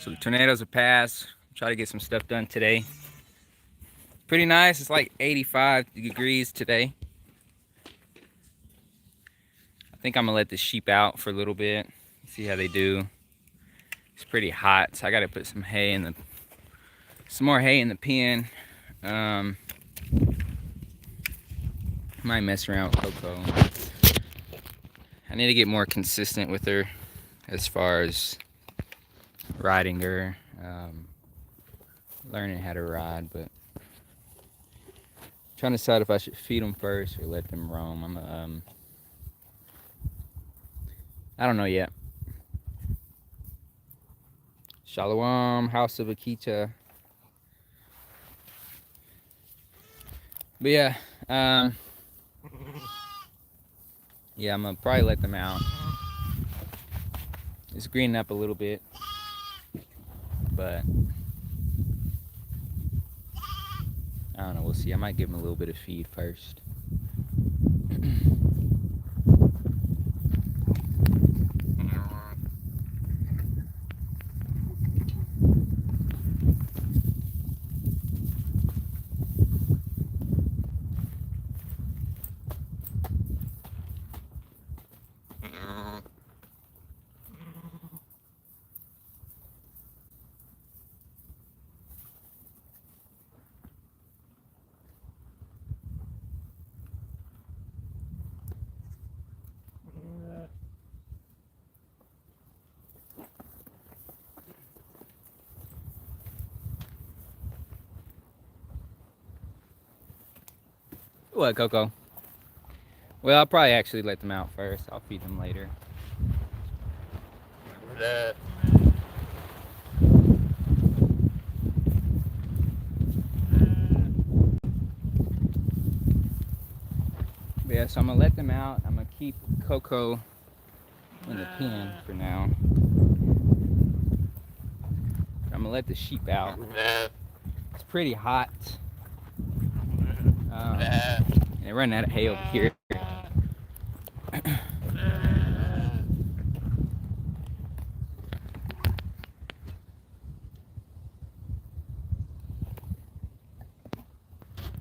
So the tornadoes have passed. Try to get some stuff done today. Pretty nice. It's like 85 degrees today. I think I'm gonna let the sheep out for a little bit. See how they do. It's pretty hot, so I gotta put some more hay in the pen. Might mess around with Coco. I need to get more consistent with her as far as riding her, learning how to ride, but trying to decide if I should feed them first or let them roam. I don't know yet. Shalom, House of Akita. But yeah, I'm gonna probably let them out. It's greening up a little bit, but I don't know. We'll see. I might give them a little bit of feed first. What, Coco? Well, I'll probably actually let them out first. I'll feed them later. But yeah, so I'm gonna let them out. I'm gonna keep Coco in the pen for now. I'm gonna let the sheep out. It's pretty hot. And they're running out of hay over here.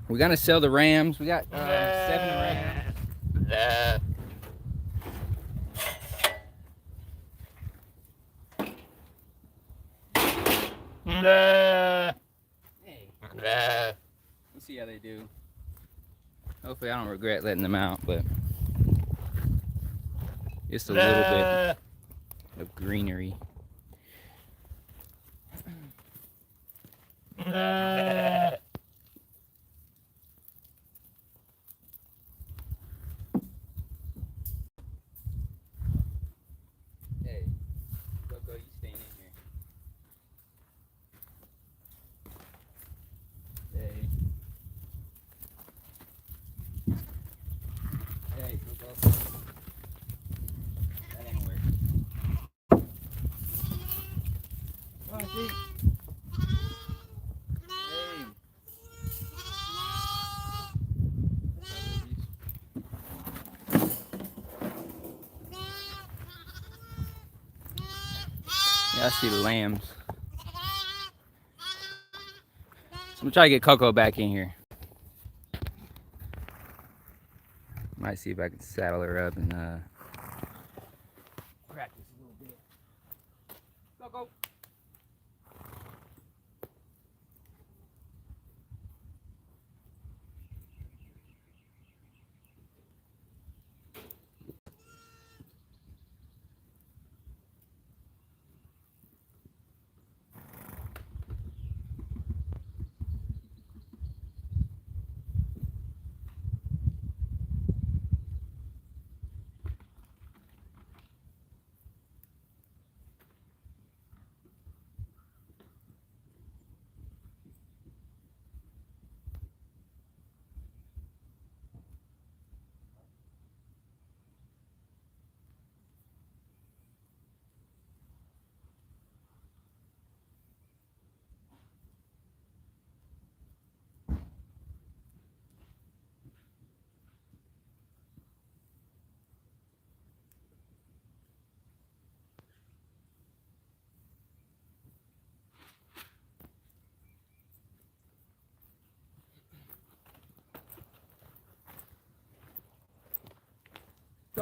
We're gonna sell the rams. We got 7 rams. Hey. We'll see how they do. Hopefully I don't regret letting them out, but just a little bit of greenery. Hey, Coco, you staying in here. Hey. Hey, Coco. That ain't working. Come on, see. Hey. Yeah, I see the lambs. So I'm gonna try to get Coco back in here. Might see if I can saddle her up and practice a little bit. Coco.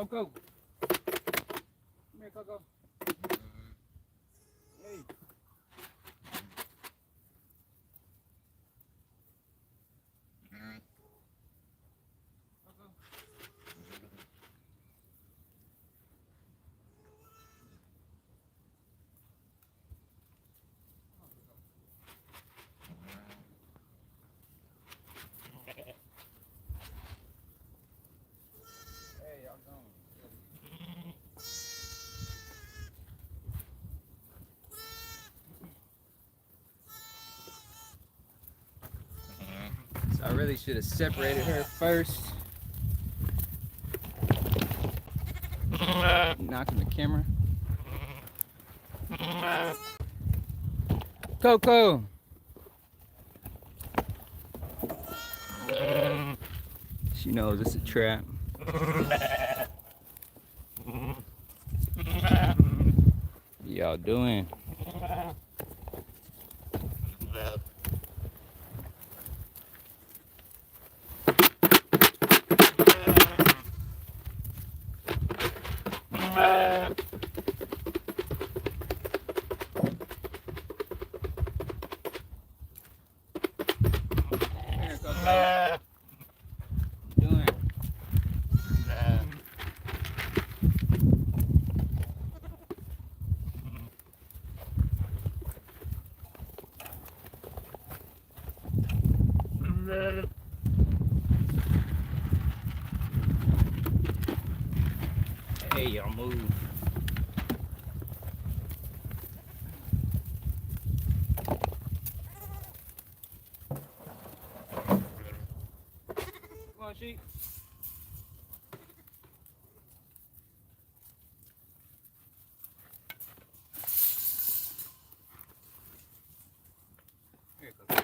Coco. Come here, Coco. Hey. So I really should have separated her first. Knocking the camera. Coco. She knows it's a trap. What y'all doing? Hey, y'all move. Come on, sheep. Here it goes.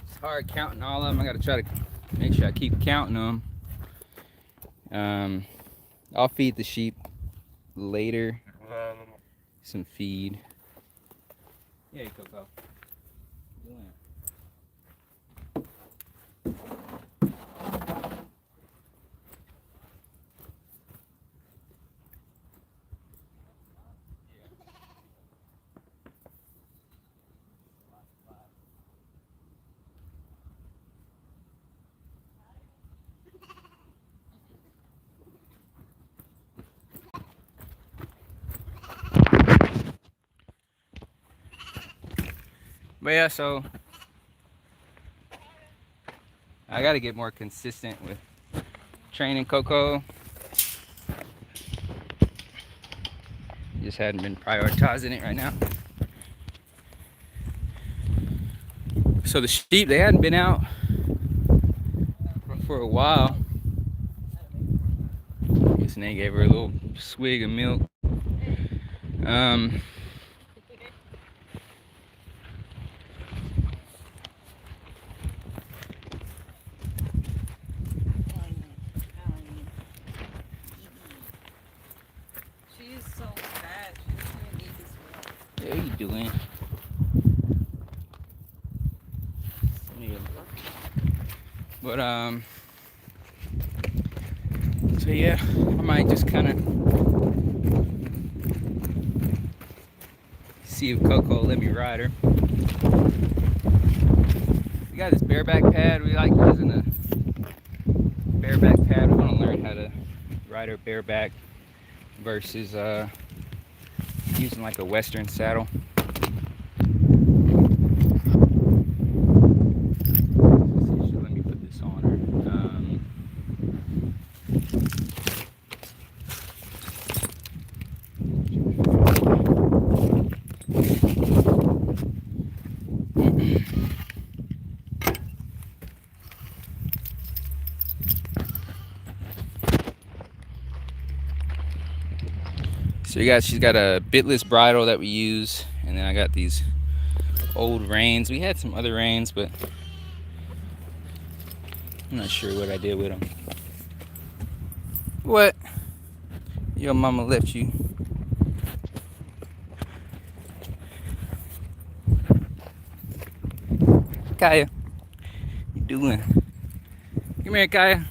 It's hard counting all of them. I gotta try to make sure I keep counting them. I'll feed the sheep later. Some feed. Yeah, Coco. But yeah, so I got to get more consistent with training Coco. Just hadn't been prioritizing it right now. So the sheep, they hadn't been out for a while. I guess Nate gave her a little swig of milk. What are you doing? But so yeah, I might just kind of see if Coco will let me ride her. We got this bareback pad. We like using a bareback pad. We want to learn how to ride her bareback versus using like a Western saddle. So she's got a bitless bridle that we use, and then I got these old reins. We had some other reins, but I'm not sure what I did with them. What? Your mama left you. Kaya, you doing? Come here, Kaya.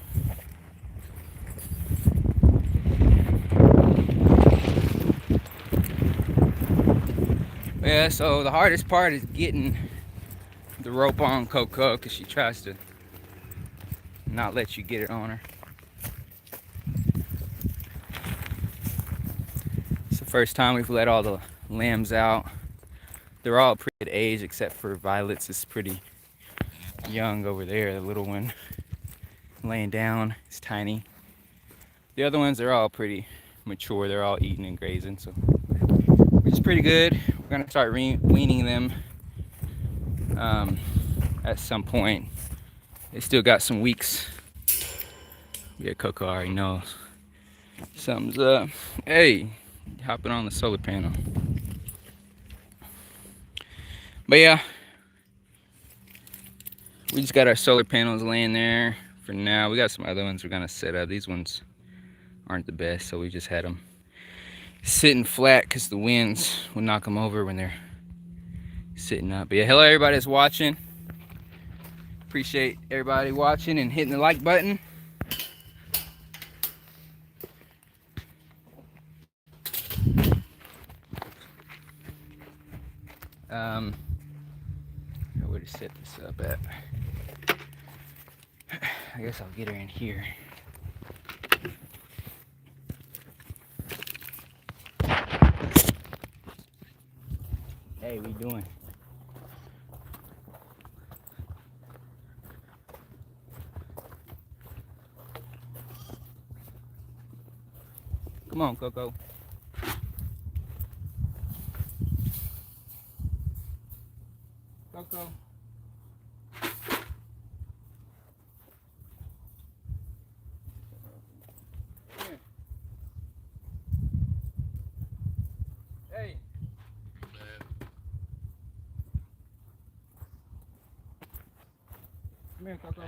Yeah, so the hardest part is getting the rope on Coco because she tries to not let you get it on her. It's the first time we've let all the lambs out. They're all pretty good age except for Violet's is pretty young over there, the little one laying down is tiny. The other ones, they're all pretty mature. They're all eating and grazing, so which is pretty good. We're gonna start weaning them at some point. They still got some weeks. Yeah, Coco already knows something's up. Hey, hopping on the solar panel. But yeah, we just got our solar panels laying there for now. We got some other ones we're gonna set up. These ones aren't the best, so we just had them sitting flat because the winds will knock them over when they're sitting up. But yeah, hello everybody that's watching. Appreciate everybody watching and hitting the like button. Where to set this up at? I guess I'll get her in here. Hey, what you doing? Come on, Coco. Coco. Here. Hey. Come here, Coco.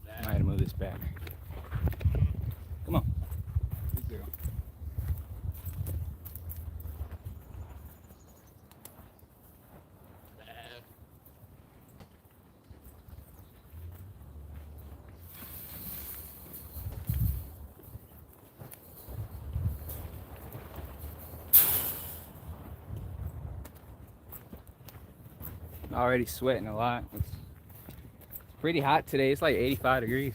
I had to move this back. Come on. Good girl. Already sweating a lot. It's pretty hot today. It's like 85 degrees.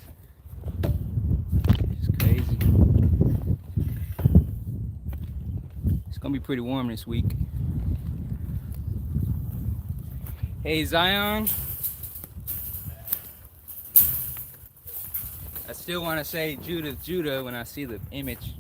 It's crazy. It's gonna be pretty warm this week. Hey Zion. I still want to say Judah when I see the image.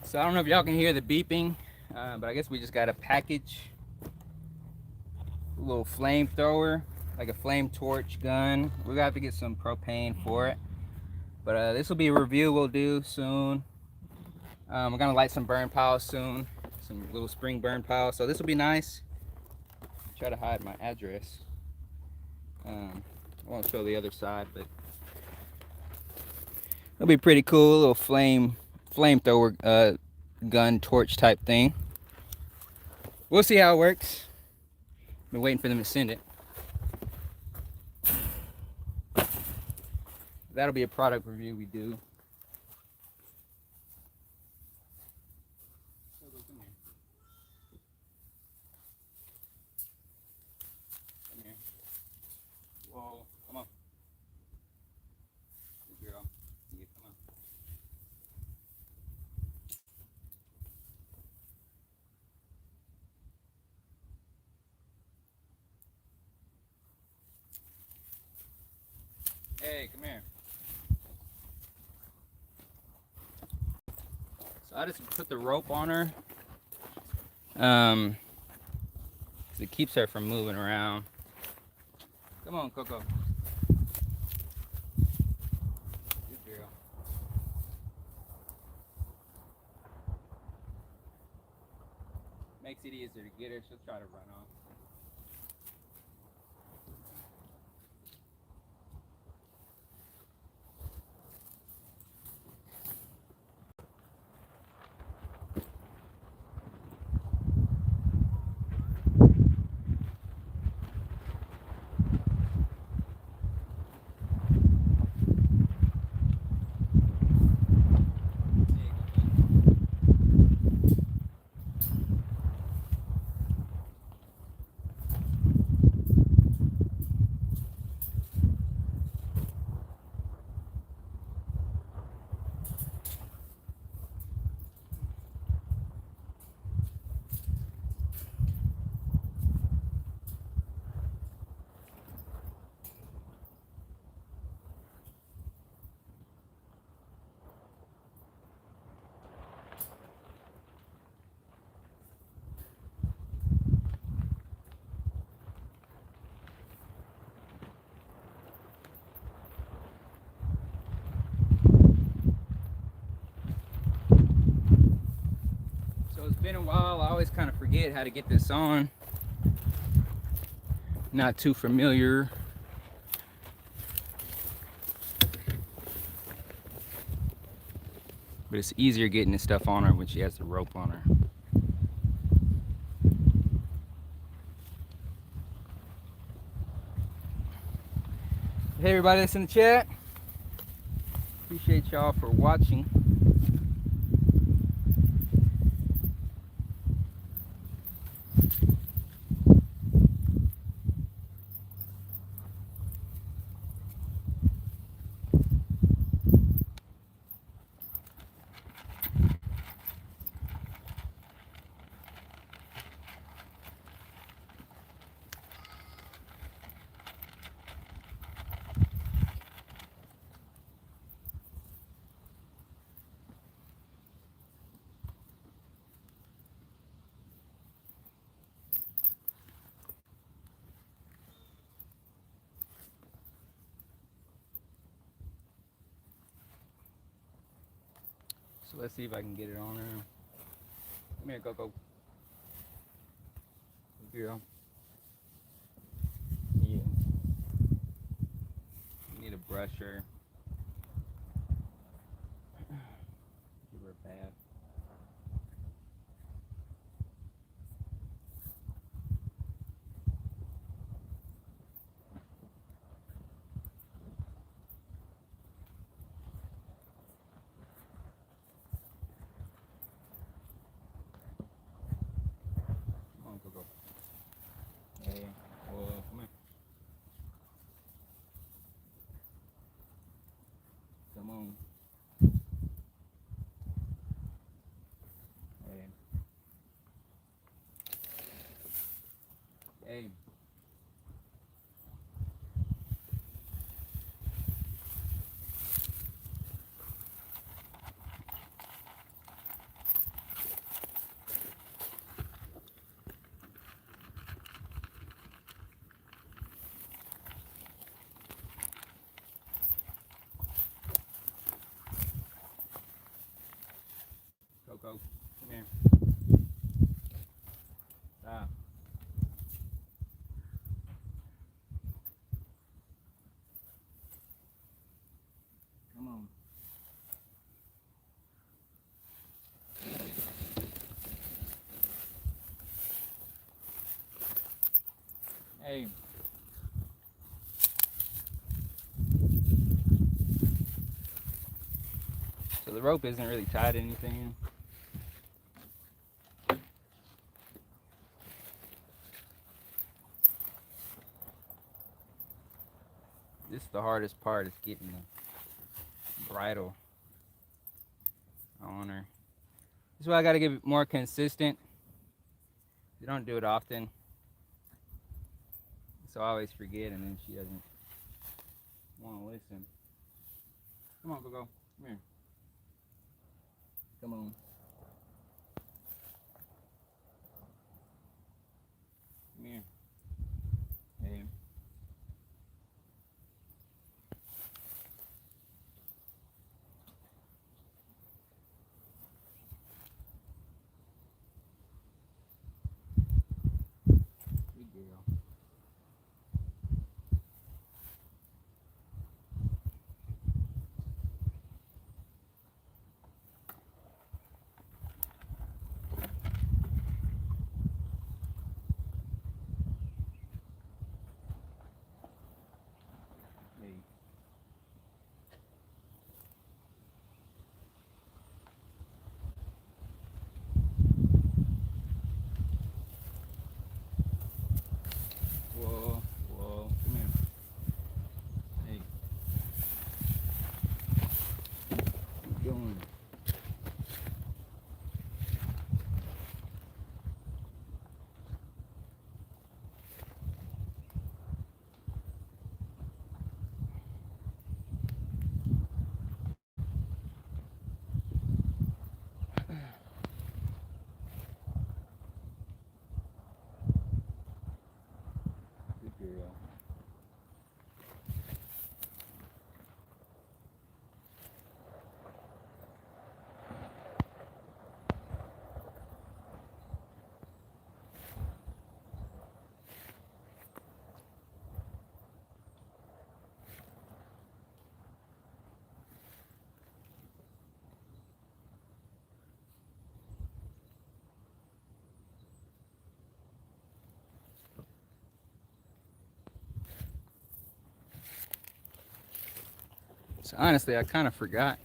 So I don't know if y'all can hear the beeping, but I guess we just got a package, a little flamethrower, like a flame torch gun. We're gonna have to get some propane for it, but this will be a review we'll do soon. We're gonna light some burn piles soon, some little spring burn piles. So this will be nice. Try to hide my address. I won't show the other side, but it'll be pretty cool. A little flamethrower gun torch type thing. We'll see how it works. Been waiting for them to send it. That'll be a product review we do. Come here. Whoa, come on. Good girl. Yeah, come on. Hey, come here. So I just put the rope on her. 'Cause it keeps her from moving around. Come on, Coco. Good girl. Makes it easier to get her. She'll try to run off. So it's been a while. I always kind of forget how to get this on. Not too familiar. But it's easier getting this stuff on her when she has the rope on her. Hey everybody that's in the chat. Appreciate y'all for watching. So let's see if I can get it on her. Come here, Coco. Good girl. Yeah. You need a brush her. Give her a bath. Come on, Coco. Hey. Whoa, come here. Come on. Hey. Hey. Coco. Come here. Stop. Come on. Hey. So the rope isn't really tied to anything. This is the hardest part, is getting the bridle on her. This is why I gotta get more consistent. You don't do it often, so I always forget, and then she doesn't want to listen. Come on, Coco. Come here. Come on. Come here. Hey. Good girl. Hey. Whoa, whoa. Come here. Hey. Keep going. Good girl. So honestly, I kind of forgot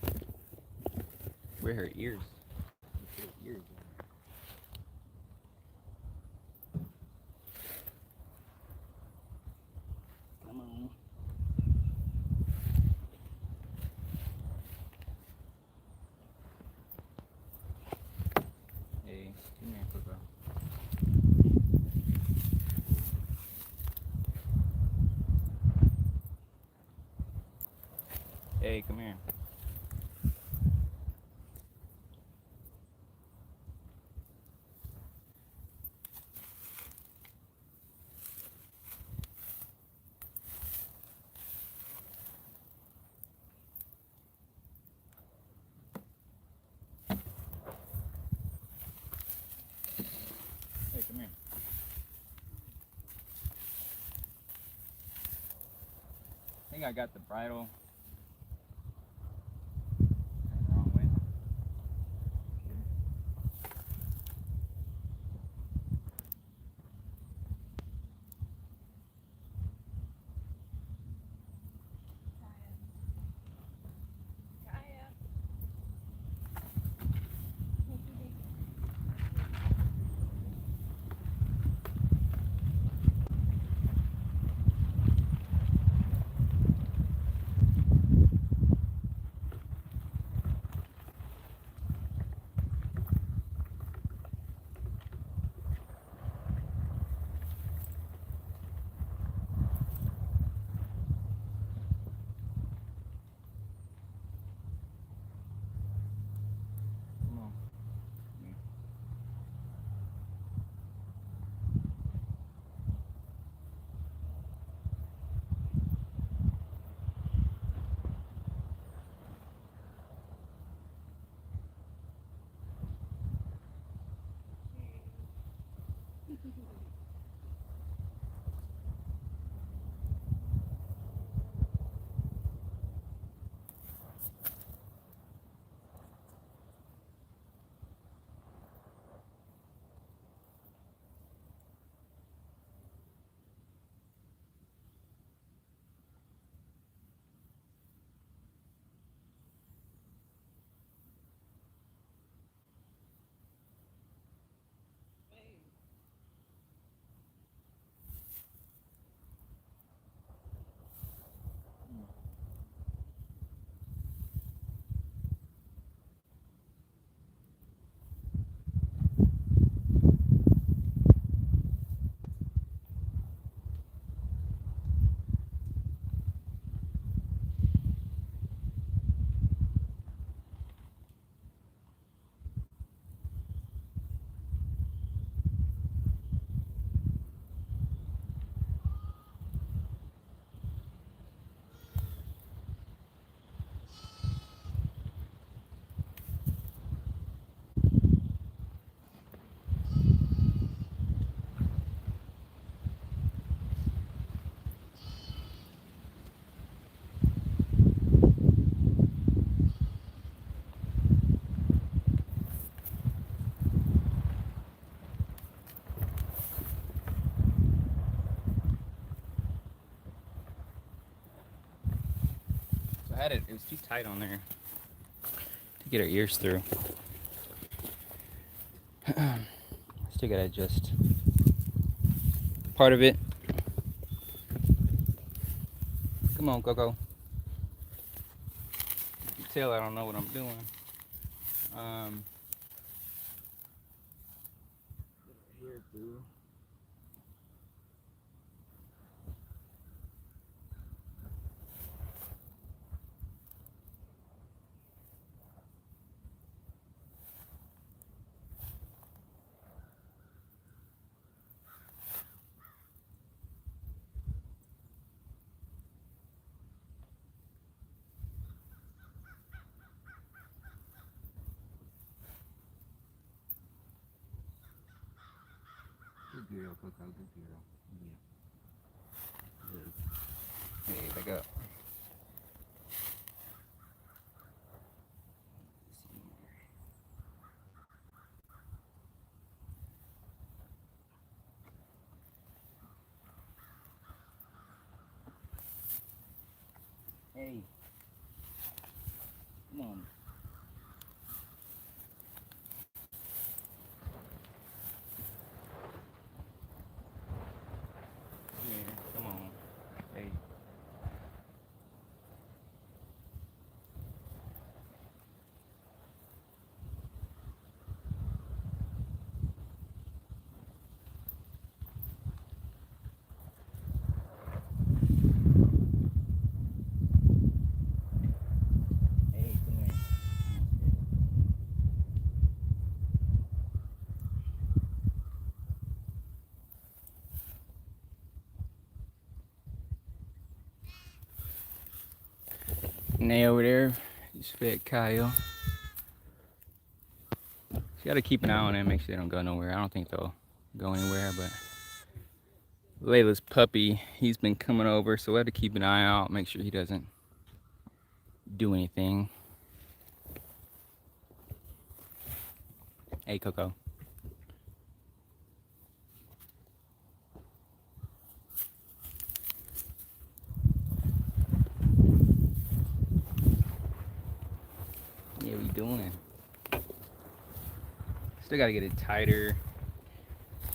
where her ears. Her ears are. Come on. Hey, come here, Coco. Hey, come here. Hey, come here. I think I got the bridle the wrong way. had it. It was too tight on there to get her ears through. Still gotta adjust part of it. Come on, Coco. You can tell I don't know what I'm doing. Here through. Good girl, Coco. Good girl. Yeah. Good. Hey, back up. Hey. Come on. Here, come on. Hey. Hey, come here. Nay over there, just fed Kyle. You gotta keep an eye on them, make sure they don't go nowhere. I don't think they'll go anywhere, but Layla's puppy, he's been coming over, so we have to keep an eye out, make sure he doesn't do anything. Hey, Coco. Yeah, what you doing? Still gotta get it tighter.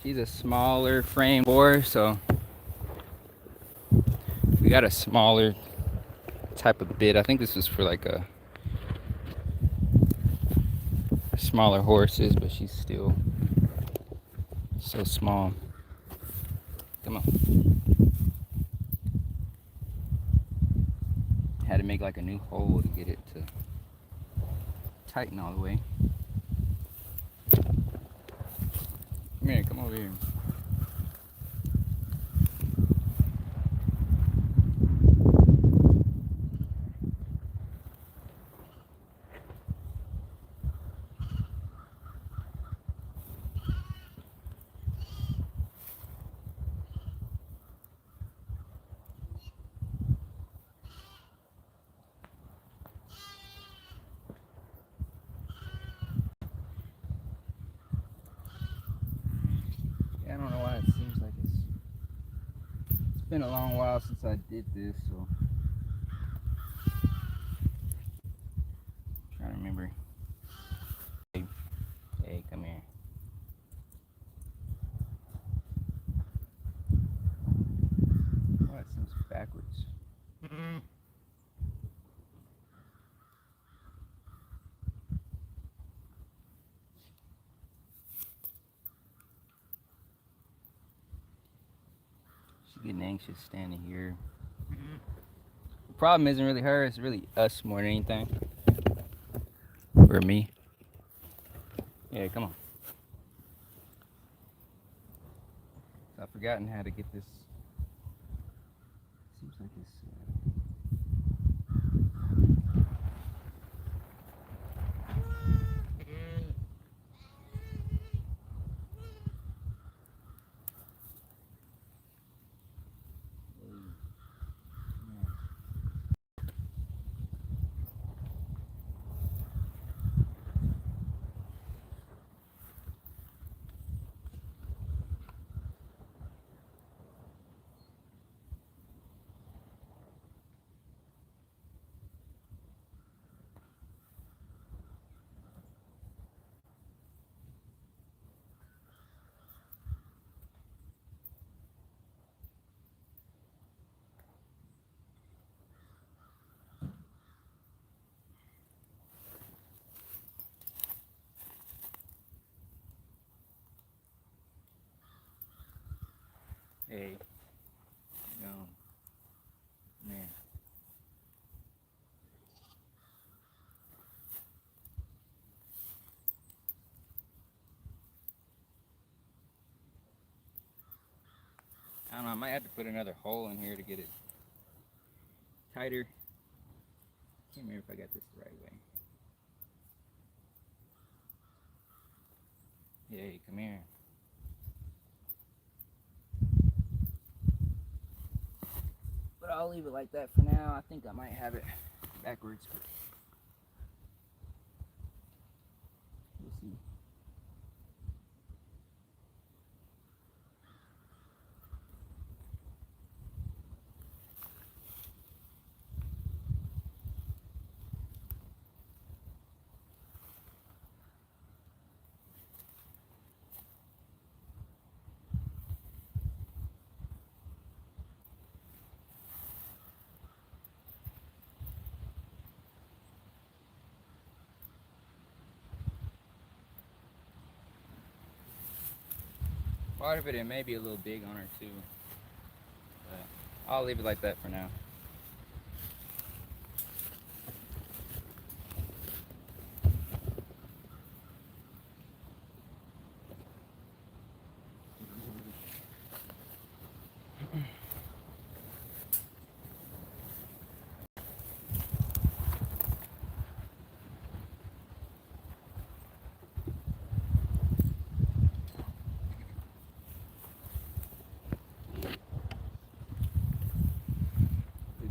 She's a smaller frame boar, so we got a smaller type of bit. I think this was for like a smaller horses, but she's still so small. Come on. Had to make like a new hole to get it to tighten all the way. Come here, come over here. I don't know why it seems like it's been a long while since I did this, so I'm trying to remember. Hey, come here. Oh, it seems backwards. She's getting anxious standing here. The problem isn't really her, it's really us more than anything. Or me. Yeah, come on. I've forgotten how to get this. Seems like it's. Hey, no, man. I don't know, I might have to put another hole in here to get it tighter. Can't remember if I got this the right way. Hey, come here. But I'll leave it like that for now. I think I might have it backwards. We'll see. Part of it may be a little big on her too, but I'll leave it like that for now.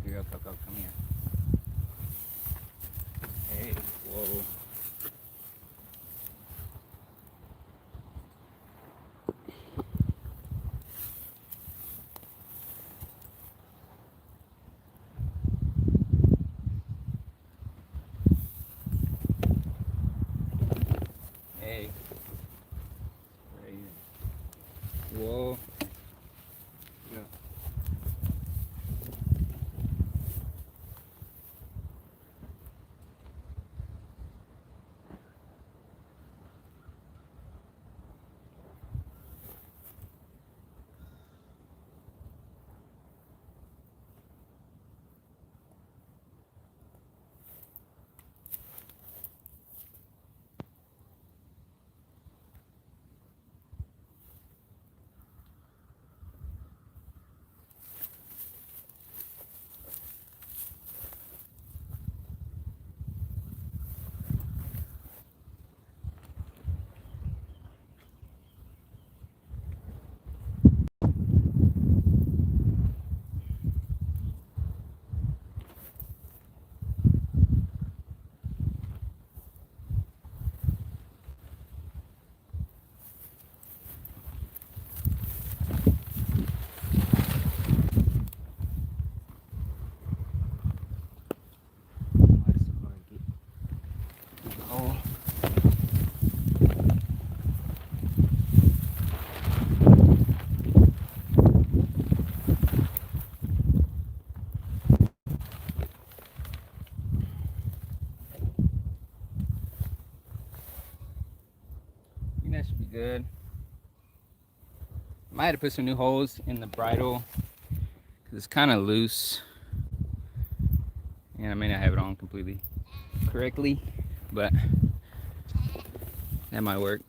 Good girl, Coco, come here. Hey, whoa. Hey. Right here. Whoa. Yeah. Oh. I think that should be good. Might have to put some new holes in the bridle because it's kind of loose. And I may not have it on completely correctly, but that might work.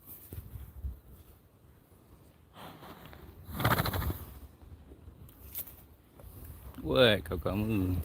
What, Coco? Move.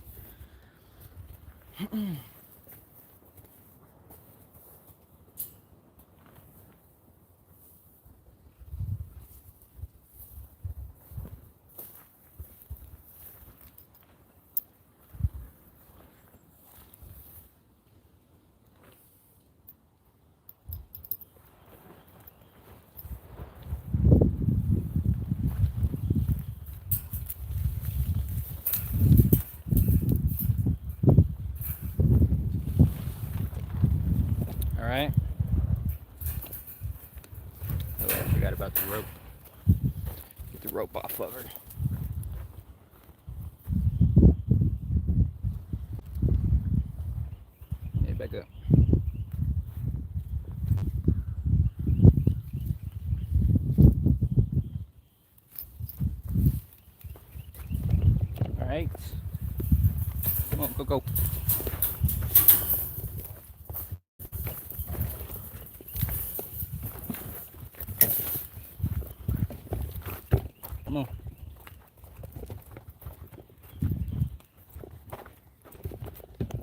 All right. Oh, I forgot about the rope. Get the rope off of her. Hey, back up. on, go, go. Come on.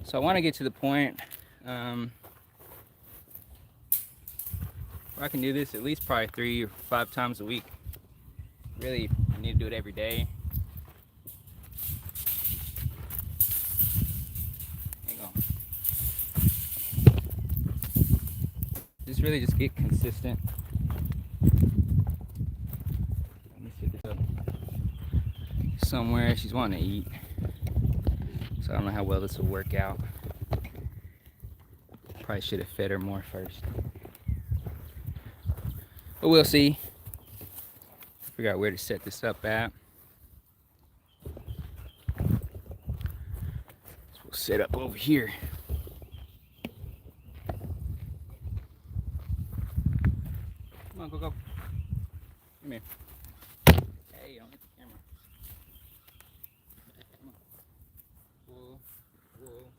So I want to get to the point where I can do this at least probably 3 or 5 times a week. Really, I need to do it every day. Hang on. Just really just get consistent. Let me set this up somewhere. She's wanting to eat, so I don't know how well this will work out. Probably should have fed her more first, but we'll see. Figure out where to set this up at. So we'll set up over here. Come on, go, go. Come here. Hey, don't hit the camera. Come on. Whoa, whoa.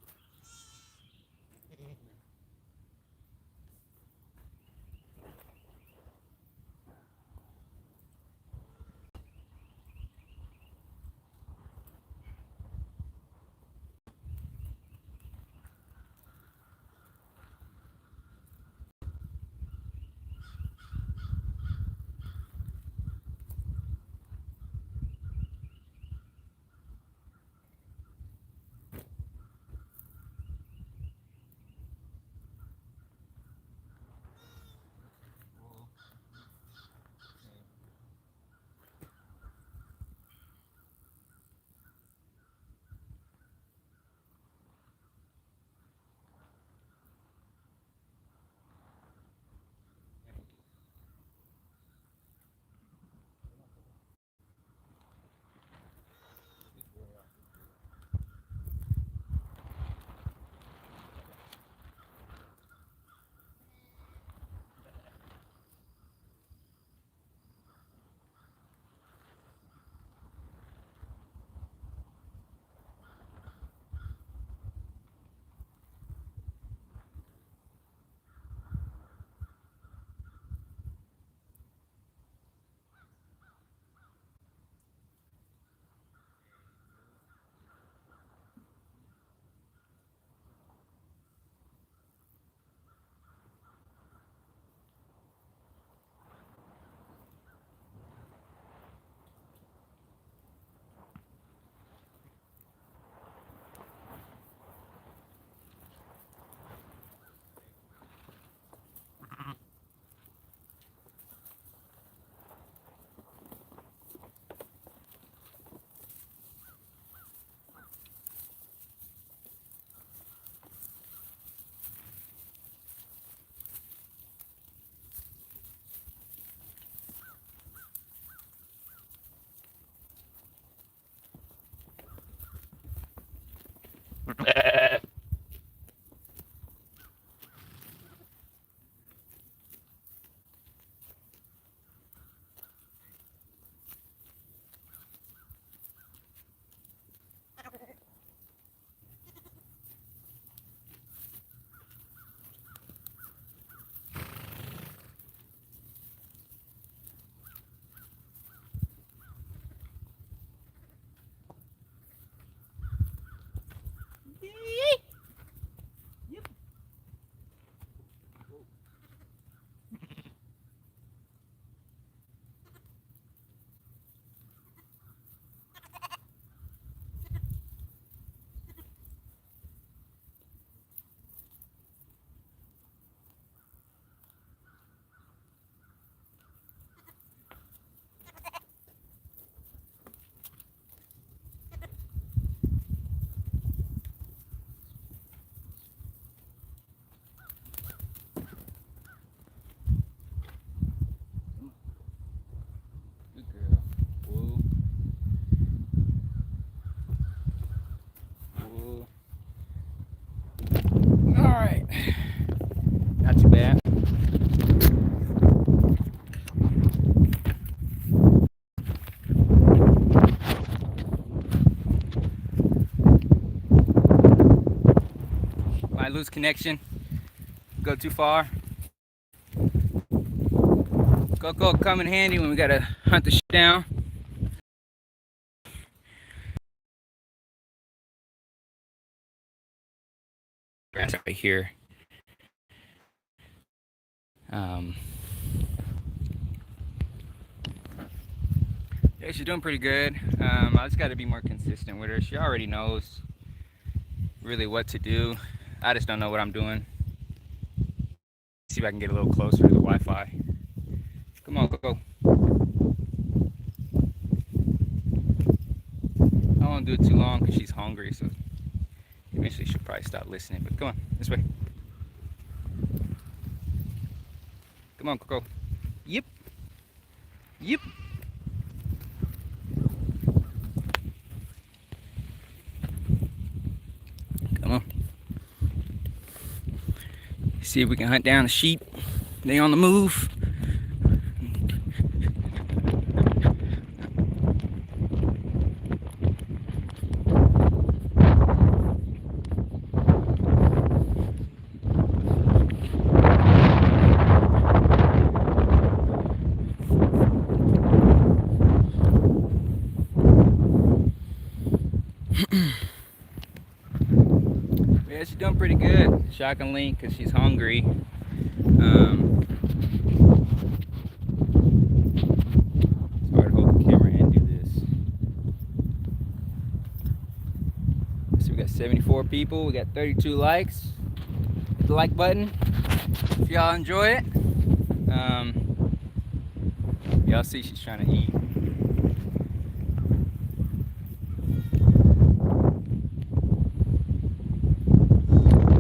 connection. Go too far. Coco come in handy when we gotta hunt the shit down. Grass right here. Yeah, she's doing pretty good. I just got to be more consistent with her. She already knows really what to do. I just don't know what I'm doing. See if I can get a little closer to the Wi-Fi. Come on, Coco. I don't want to do it too long because she's hungry, so eventually she'll probably stop listening. But come on, this way. Come on, Coco. Yep. Yep. Come on. See if we can hunt down the sheep. They on the move. Yeah, she's doing pretty good. Shockingly, because she's hungry. It's hard to hold the camera and do this. So we got 74 people. We got 32 likes. Hit the like button if y'all enjoy it. Y'all see she's trying to eat.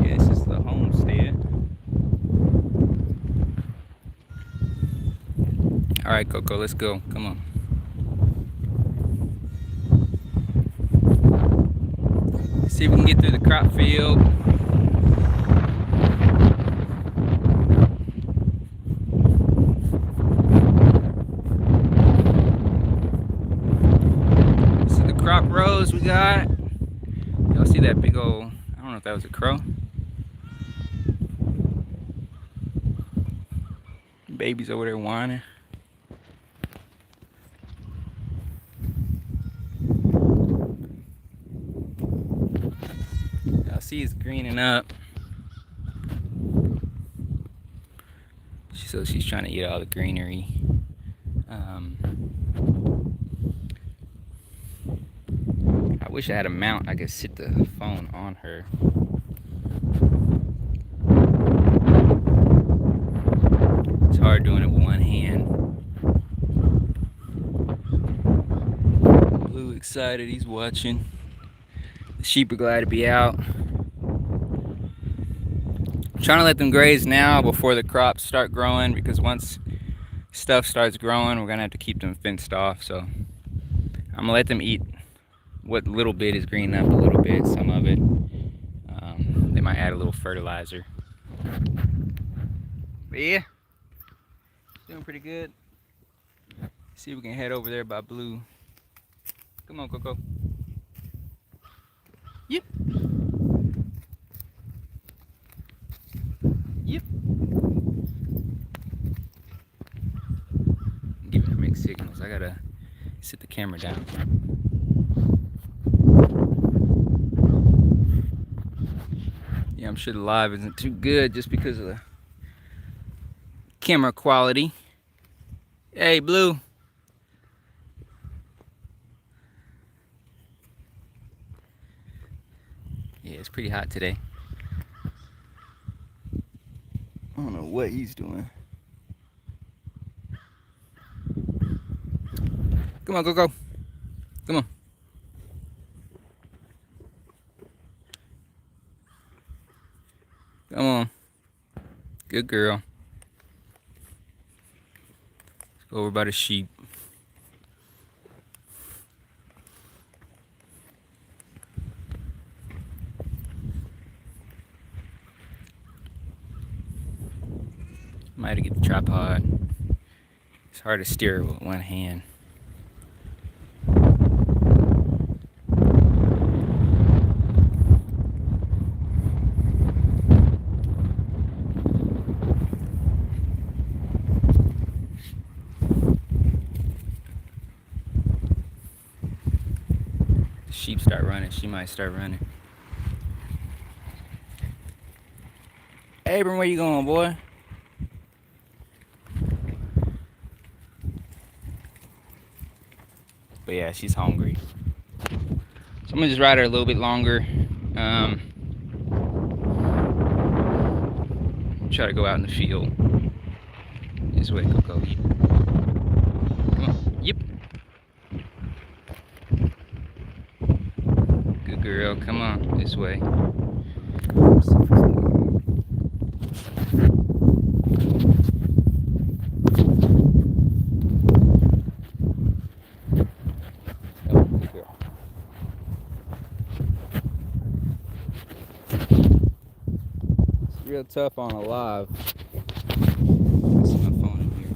Yeah, this is the homestead. All right, Coco, let's go. Come on. See if we can get through the crop field. This is the crop rows we got. Y'all see that big old, I don't know if that was a crow. Baby's over there whining. Y'all see it's greening up. So she's trying to eat all the greenery. I wish I had a mount I could sit the phone on her. It's hard doing it with one hand. Blue excited, he's watching. The sheep are glad to be out. I'm trying to let them graze now before the crops start growing, because once stuff starts growing, we're gonna have to keep them fenced off. So I'm gonna let them eat what little bit is green up a little bit, some of it. They might add a little fertilizer. But yeah, doing pretty good. See if we can head over there by Blue. Come on, Coco. Yep. Yep. I'm giving her mixed signals. I gotta sit the camera down. Yeah, I'm sure the live isn't too good just because of the camera quality. Hey, Blue. Yeah, it's pretty hot today. I don't know what he's doing. Come on, go. Come on. Come on. Good girl. Let's go over by the sheep. Might have to get the tripod. It's hard to steer with one hand. sheep start running, she might start running. Abram, where you going, boy? But yeah, she's hungry. So I'm gonna just ride her a little bit longer. Try to go out in the field. This way, Coco. Come on. Yep. Good girl. Come on. This way. Real tough on a live. Let's see my phone in here.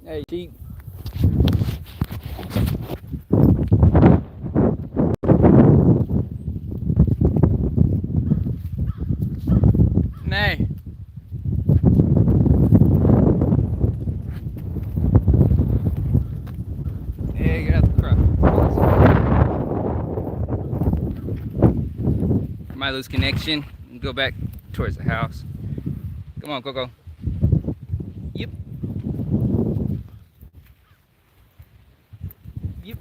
Hey, sheep. Nay. Hey, get out the crop. Might lose connection and go back towards the house. Come on, Coco. Yep. Yep.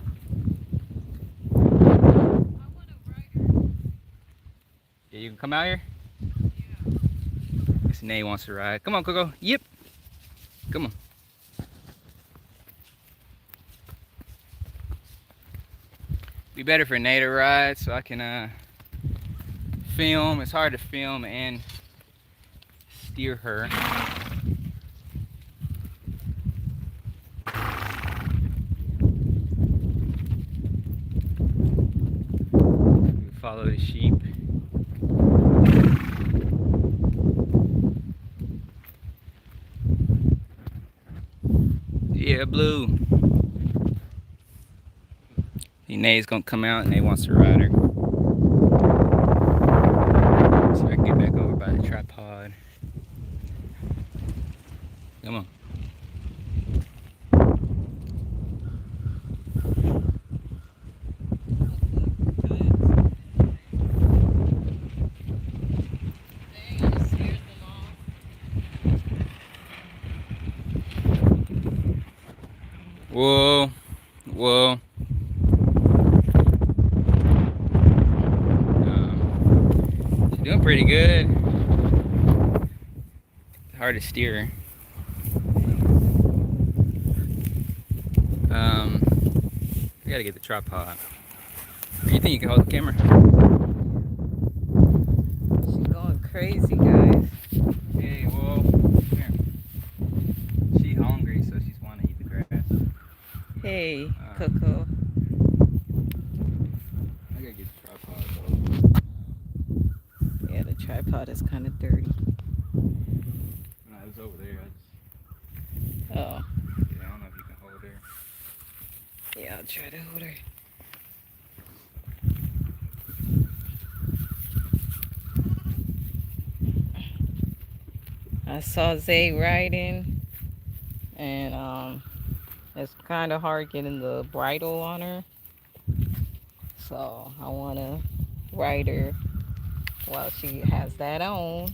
Yeah, you can come out here? Yeah. Guess Nay wants to ride. Come on, Coco. Yep. Come on. Be better for Nay to ride so I can film. It's hard to film and steer her. Follow the sheep. Yeah, Blue. Nay's gonna come out and Nay wants to ride her. So I can get back over by the tripod. Come on. Whoa, whoa. She's doing pretty good. Hard to steer her. I gotta get the tripod. Do you think you can hold the camera? She's going crazy, guys. Hey, whoa. Come here. She's hungry, so she's wanting to eat the grass. Hey, Coco. I gotta get the tripod though. Yeah, the tripod is kind of dirty. No, it was over there. Oh. Yeah, I don't know if you can hold her. Yeah, I'll try to hold her. I saw Zay riding, and it's kind of hard getting the bridle on her. So I want to ride her while she has that on.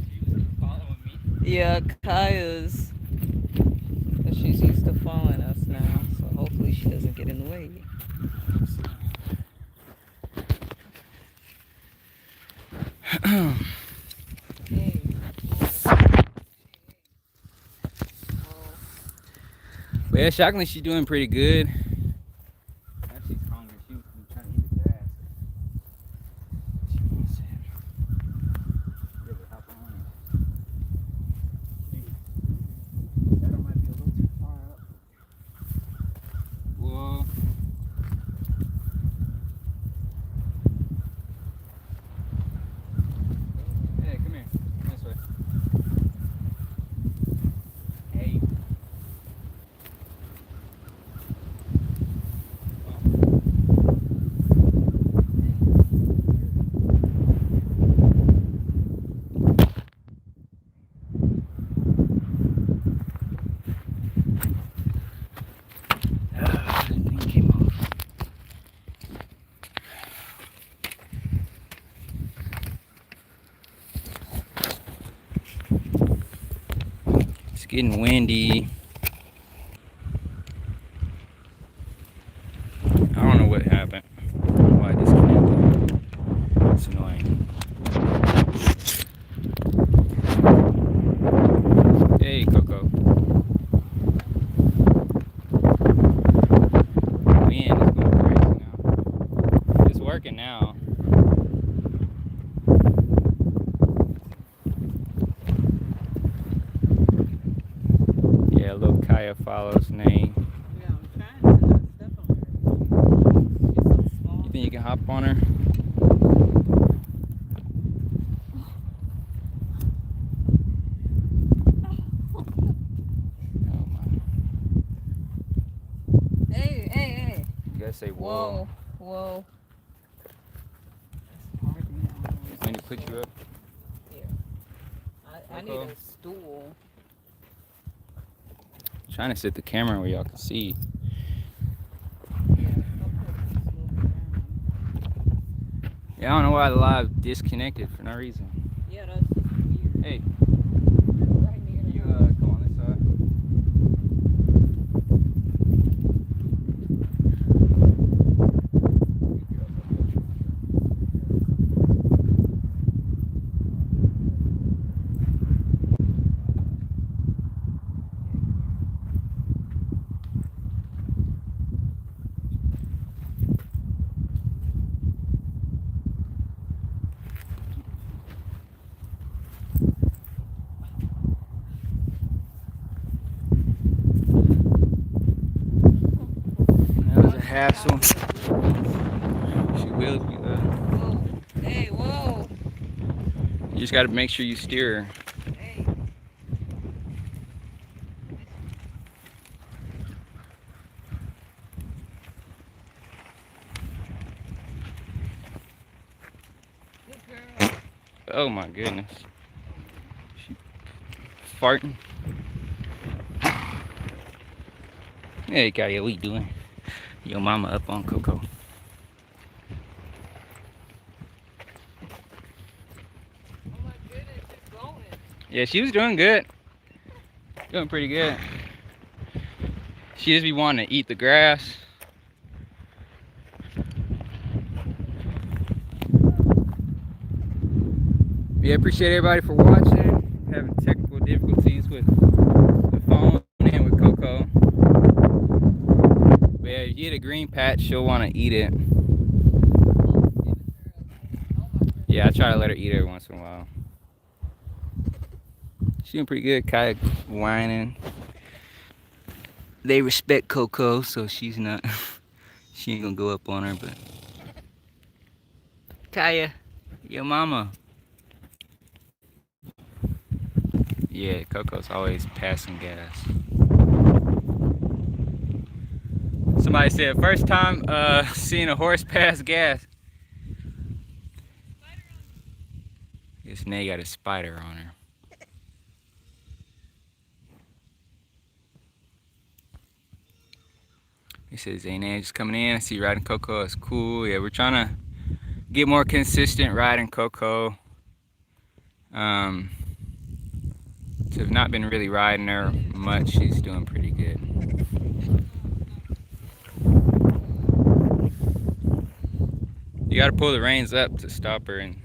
She was following me. Yeah, Kaya's. But she's used to following us now, so hopefully she doesn't get in the way. But yeah, shockingly, she's doing pretty good. Now she's hungry. She was trying to eat the grass. She wants it. Yeah, but hop on it. That might be a little too far up. Whoa. Hey, come here. This way. getting windy. I don't know what happened. Why I disconnected. It's annoying. Hey, Coco. Wind is going crazy now. It's working now. Yeah, little Kaya follows name. Yeah, I'm trying to not step on her. She's so small. You think you can hop on her? Oh my. Hey. You gotta say whoa. Whoa. It's hard to get on. I need to put you up. Here. I need a stool. I'm trying to set the camera where y'all can see. Yeah, Yeah, I don't know why the live disconnected for no reason. yeah, that's just weird. Hey, Right near the you house. come on this side. That was a hassle. She will if you Whoa. Hey, whoa. You just gotta make sure you steer her. Hey. Good girl. Oh my goodness. She farting. Hey Kaya, what you doing? Your mama up on Coco. Oh my goodness, she's going. Yeah, she was doing good. Doing pretty good. She just be wanting to eat the grass. Yeah, appreciate everybody for watching. Having technical difficulties with the phone and with Coco. But yeah, if you get a green patch, she'll want to eat it. Yeah, I try to let her eat every once in a while. She's doing pretty good. Kaya whining. They respect Coco, so she's not. She ain't gonna go up on her, but. Kaya, your mama. Yeah, Coco's always passing gas. Somebody said first time seeing a horse pass gas. Guess Nay got a spider on her. He says, "Hey Nay, just coming in. I see you riding Coco. It's cool. Yeah, we're trying to get more consistent riding Coco. So I've not been really riding her much. She's doing pretty good. You got to pull the reins up to stop her and."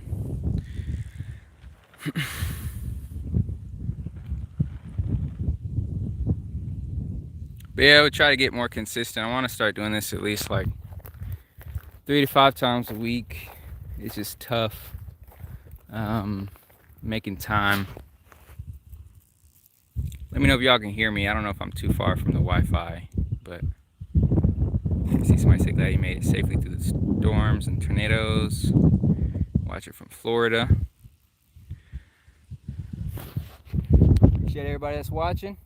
But yeah, we'll try to get more consistent. I want to start doing this at least like 3 to 5 times a week. It's just tough making time. Let me know if y'all can hear me. I don't know if I'm too far from the Wi-Fi, but I see somebody say glad you made it safely through the storms and tornadoes. Watch it from Florida. Appreciate everybody that's watching.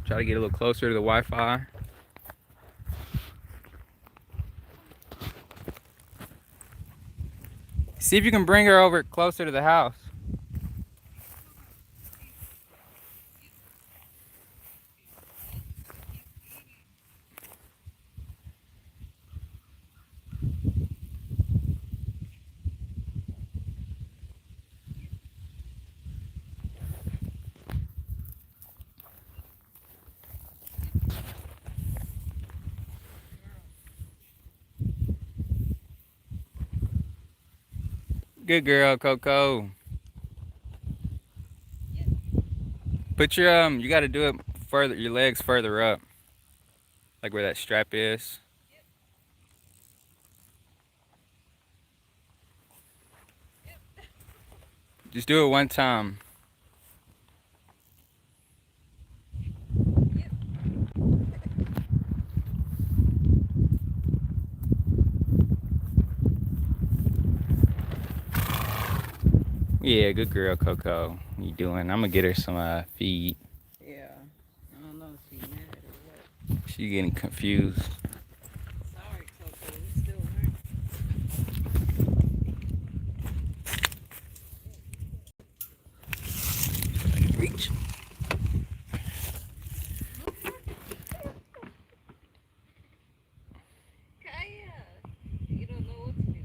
Try to get a little closer to the Wi-Fi. See if you can bring her over closer to the house. Good girl, Coco. Put your you got to do it further. Your legs further up, like where that strap is. Just do it one time. Yeah, good girl, Coco. What you doing? I'm gonna get her some feed. Yeah. I don't know if she's mad or what. She getting confused. Sorry, Coco. We still learning. Reach. Kaya. You don't know what to do,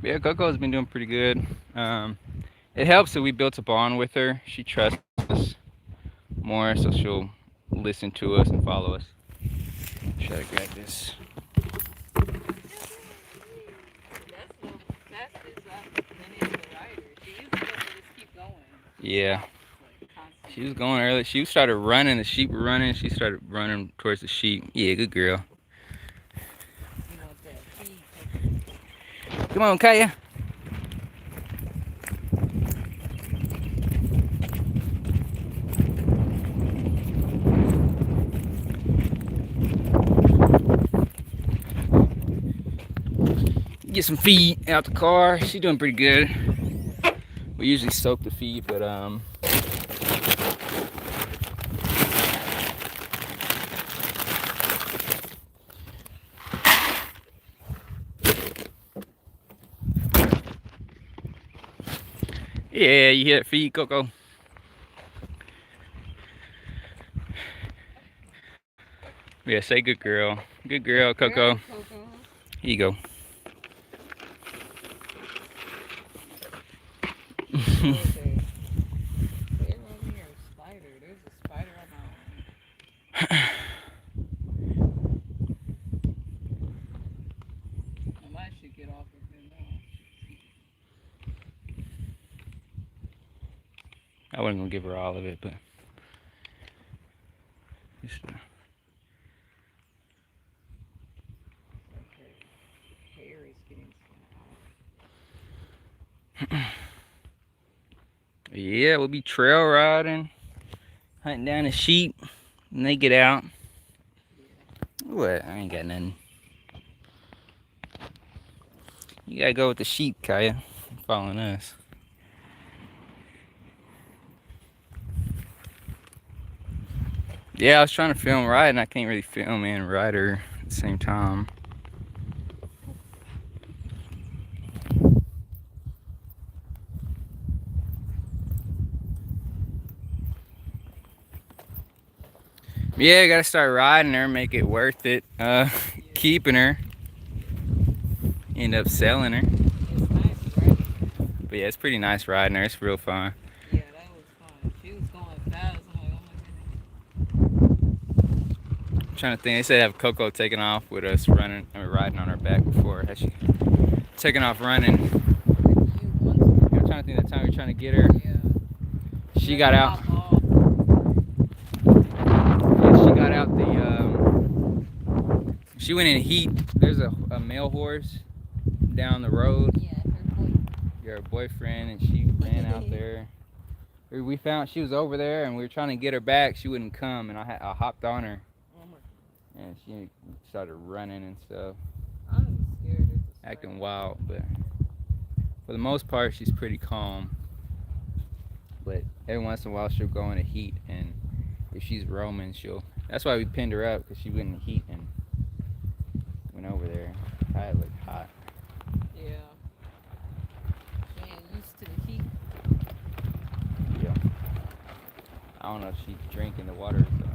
Kaya. Yeah, Coco's been doing pretty good. It helps that we built a bond with her. She trusts us more, so she'll listen to us and follow us. Try to grab this. Yeah. She was going early. She started running. The sheep were running. She started running towards the sheep. Yeah, good girl. Come on, Kaya. Get some feed out the car. She's doing pretty good. We usually soak the feed, but yeah, you hear that feed, Coco? Yeah, say good girl. Good girl, Coco. Here you go. I wasn't gonna give her all of it, but just, yeah, we'll be trail riding, hunting down the sheep, and they get out. What? I ain't got nothing. You gotta go with the sheep, Kaya. Following us. Yeah, I was trying to film riding. I can't really film and ride her at the same time. Yeah, I gotta start riding her, make it worth it. Keeping her. End up selling her. But yeah, it's pretty nice riding her. It's real fun. Yeah, that was fun. She was going fast. I'm like, oh my goodness. I'm trying to think. They said have Coco taking off with us running or riding on her back before. Has she taking off running? I'm trying to think the time we were trying to get her. Yeah. She got out. Yeah, she got out the. She went in heat. There's a male horse down the road. Yeah, her boyfriend. Your boyfriend, and she ran out there. We found she was over there, and we were trying to get her back. She wouldn't come, and I hopped on her, and she started running and stuff. I'm scared. Acting wild, but for the most part, she's pretty calm. But every once in a while, she'll go into heat, and if she's roaming, she'll. That's why we pinned her up, because she went in heat and went over there. I looked hot. Yeah. She ain't used to the heat. Yeah. I don't know if she's drinking the water. So.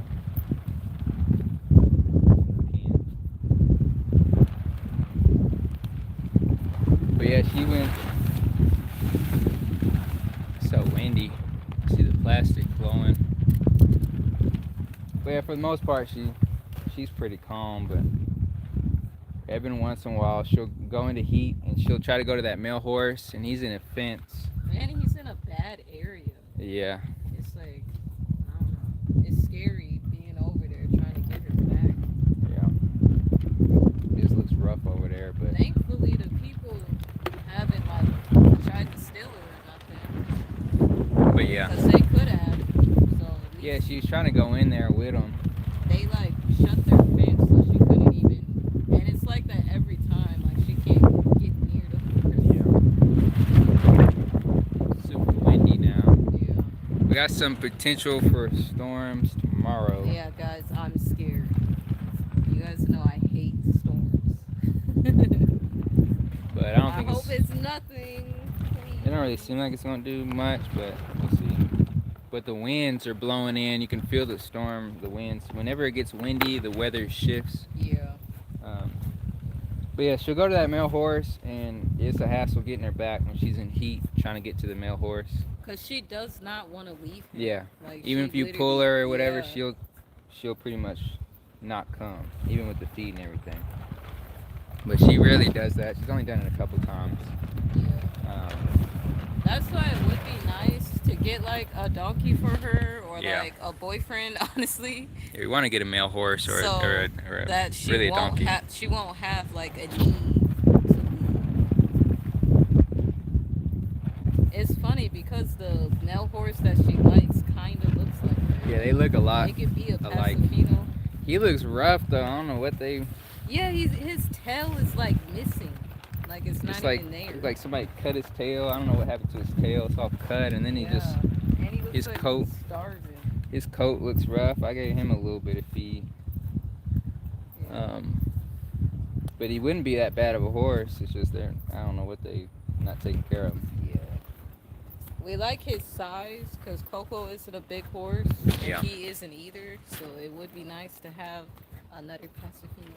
But yeah, she went. It's so windy. See the plastic blowing. But yeah, for the most part, she's pretty calm. But Every once in a while, she'll go into heat and she'll try to go to that male horse, and he's in a fence. And he's in a bad area. Yeah. It's like, I don't know. It's scary being over there trying to get her back. Yeah. It just looks rough over there, but Thankfully, the people haven't like tried to steal her or nothing. yeah. Because they could have. So at Yeah, least she's trying to go in there with him. they like shut their fence so she couldn't even. And it's like that every time. Like she can't get near the horse. Yeah. Super windy now. Yeah. We got some potential for storms tomorrow. Yeah, guys, I'm scared. You guys know I hate storms. But I don't I think hope it's nothing. it don't really seem like it's gonna do much, but we'll see. But the winds are blowing in. You can feel the storm, the winds. Whenever it gets windy, the weather shifts. Yeah. But yeah, she'll go to that male horse, and it's a hassle getting her back when she's in heat trying to get to the male horse. Because she does not want to leave him. Yeah. Like, Even she if you pull her or whatever, yeah. she'll pretty much not come, even with the feed and everything. But she really does that. She's only done it a couple times. Yeah. That's why it would be nice to get like a donkey for her or Yeah. like a boyfriend, honestly. Yeah, we want to get a male horse or, So or a that she really a won't donkey. she won't have like a need. It's funny because the male horse that she likes kind of looks like her. Yeah, they look a lot They could be a alike. Pasifino. He looks rough though. I don't know what they. Yeah, his tail is like missing. Like it's not even there. It's like somebody cut his tail. I don't know what happened to his tail. It's all cut, and then he just And he looks his like coat- he's starving. his coat looks rough. I gave him a little bit of feed. Yeah. But he wouldn't be that bad of a horse. It's just they're I don't know what they not taking care of him. Yeah. We like his size because Coco isn't a big horse. Yeah. He isn't either. So it would be nice to have another Pasifino.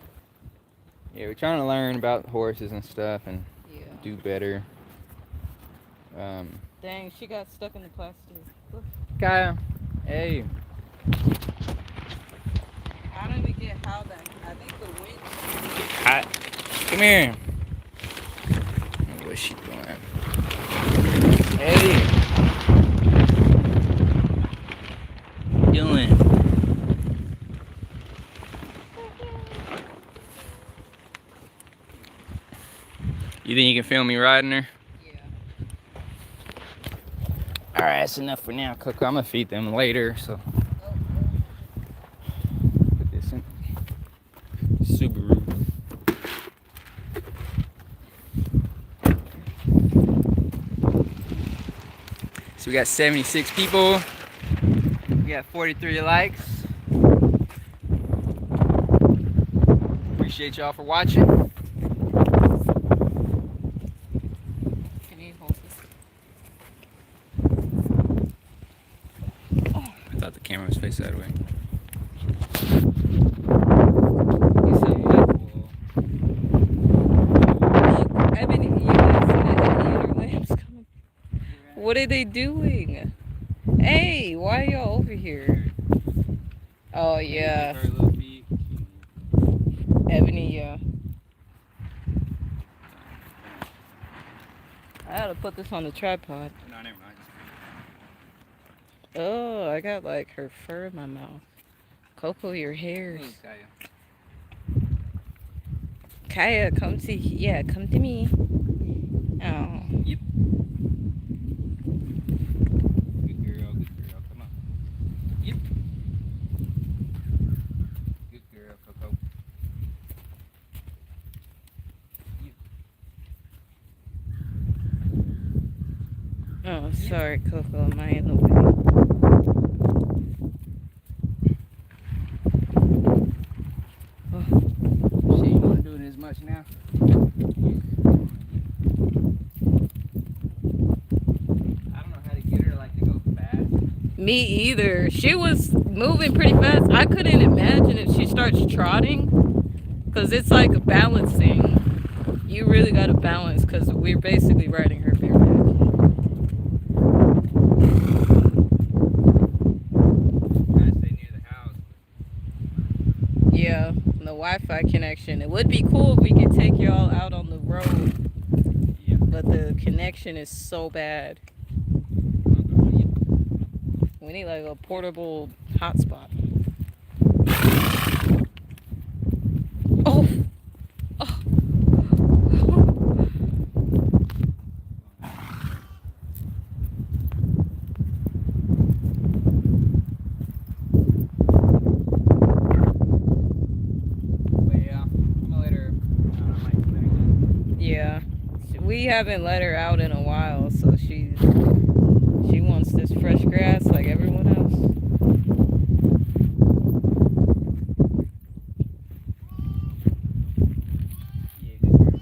Yeah, we're trying to learn about horses and stuff and Yeah. do better. Dang, she got stuck in the plastic. Look. Kaya, hey. I don't even get how that. I think the wind. Hi. Come here. What's she doing? Hey. What you doing? You think you can film me riding her? Yeah. Alright, that's enough for now, Coco. I'm gonna feed them later, so put this in Subaru. So we got 76 people. We got 43 likes. Appreciate y'all for watching. Can you hold this? I thought the camera was faced that way. Look, Ebony, you guys see the alligator lambs coming? What are they doing? Hey, why are y'all over here? Oh yeah, Ebony, yeah. I gotta put this on the tripod. No, never mind. Oh, I got like her fur in my mouth. Coco, your hairs. Kaya, come to come to me. Oh. Yep. Good girl, come on. Yep. Good girl, Coco. Yep. Oh, sorry, Coco. Am I in the way? She ain't gonna do it as much now. I don't know how to get her like to go fast. Me either. She was moving pretty fast. I couldn't imagine if she starts trotting, because it's like balancing. You really got to balance because we're basically riding her bareback. Gotta stay near the house. Yeah, the Wi-Fi connection. It would be cool if we could take y'all out on the road, Yeah. but the connection is so bad. We need like a portable hotspot. Oh, oh. But yeah, I'm gonna let her. I might come back in. Yeah, we haven't let her out in a while, so she wants this fresh grass like everyone else. Yeah, good girl.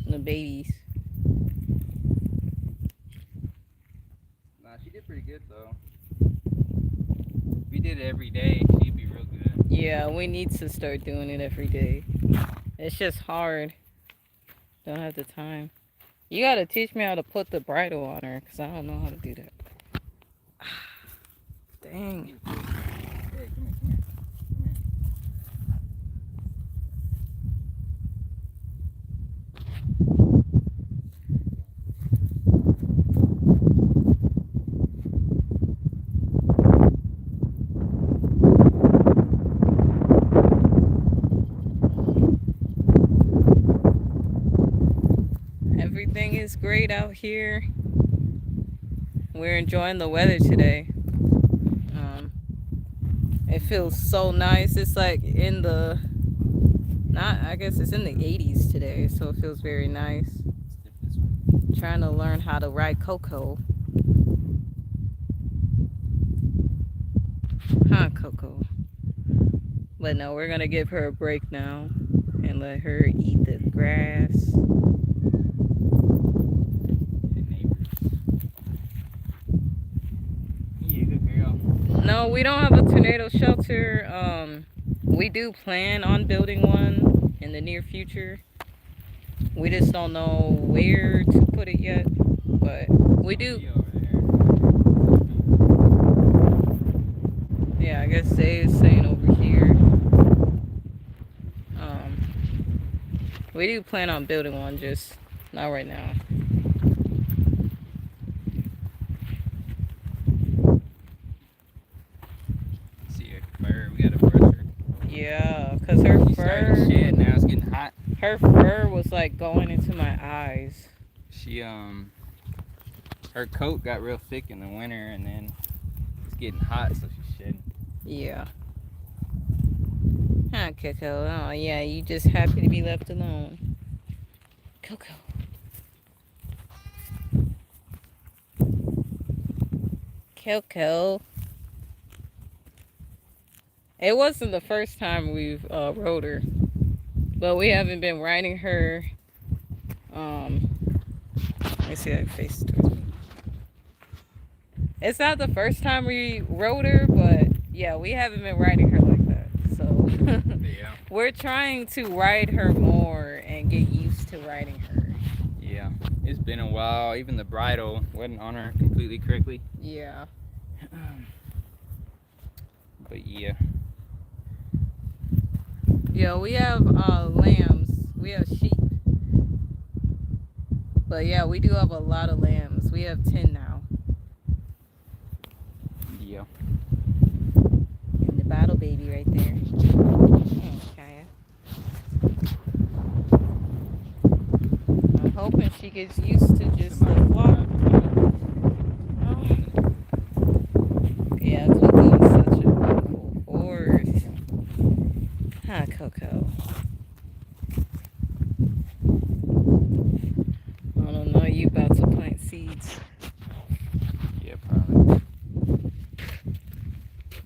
The babies. Nah, she did pretty good though. If we did it every day, she'd be real good. Yeah, we need to start doing it every day. It's just hard. Don't have the time. You gotta teach me how to put the bridle on her, because I don't know how to do that. Dang. Hey, come here, come here. Come here. Everything is great out here. We're enjoying the weather today. It feels so nice. It's like in the, not, I guess it's in the 80s today, so it feels very nice. Let's dip this way. Trying to learn how to ride Coco. Huh, Coco? But no, we're gonna give her a break now and let her eat the grass. The neighbors. Yeah, good girl. No, we don't have a tornado shelter. We do plan on building one in the near future. We just don't know where to put it yet, but we do. Be over there. Yeah, I guess Dave's staying over here. We do plan on building one, just not right now. See her fur. We gotta brush her. Yeah, cause her She started to fur, shed now. It's getting hot. her fur was like going into my eyes. She her coat got real thick in the winter, and then it's getting hot, so she's shedding. Yeah. Huh, Coco. Oh yeah, you just happy to be left alone. Coco. Coco. It wasn't the first time we've rode her, but we haven't been riding her. Let me see that face towards me. It's not the first time we rode her, but yeah, we haven't been riding her like that. So Yeah. we're trying to ride her more and get used to riding her. Yeah. It's been a while. Even the bridle wasn't on her completely correctly. Yeah. But yeah. Yeah, we have lambs. We have sheep. But yeah, we do have a lot of lambs. We have 10 now. Yeah. And the bottle baby right there. Oh, Kaya. I'm hoping she gets used to just the flock. Oh. Yeah, Coco is such a beautiful horse. Huh, Coco? I don't know, you about to plant seeds. Yeah, probably.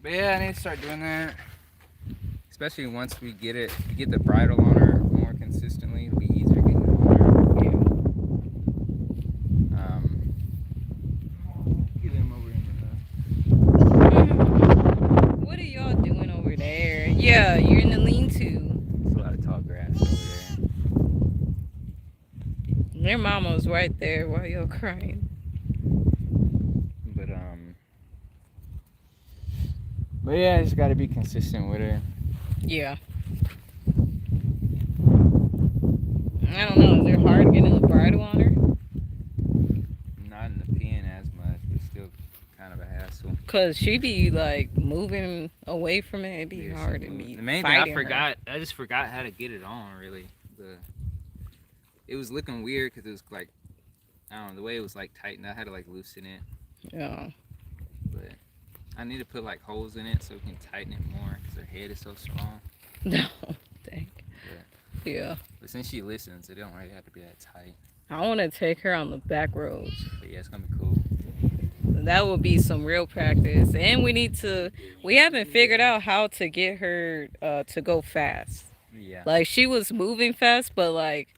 But yeah, I need to start doing that. Especially once we get the bridle on her more consistently, it'll be easier getting it on her. Yeah. Get him over in What are y'all doing over there? Yeah, you're in the lean-to. There's a lot of tall grass over there. Their mama was right there while y'all crying. But But yeah, I just got to be consistent with her. Yeah. I don't know. Is it hard getting the bridle on her? Not in the pen as much, but still kind of a hassle. Cause she be like moving away from it. It'd be Yeah, hard to be the main thing fighting her. I just forgot how to get it on. Really, it was looking weird because it was like, I don't know, the way it was like tightened. I had to like loosen it. Yeah. But I need to put like holes in it so we can tighten it more because her head is so small. No. Dang. But, Yeah. but since she listens, it don't really have to be that tight. I want to take her on the back roads. But yeah, it's gonna be cool. That will be some real practice, and we haven't figured out how to get her to go fast. Yeah. Like she was moving fast, but like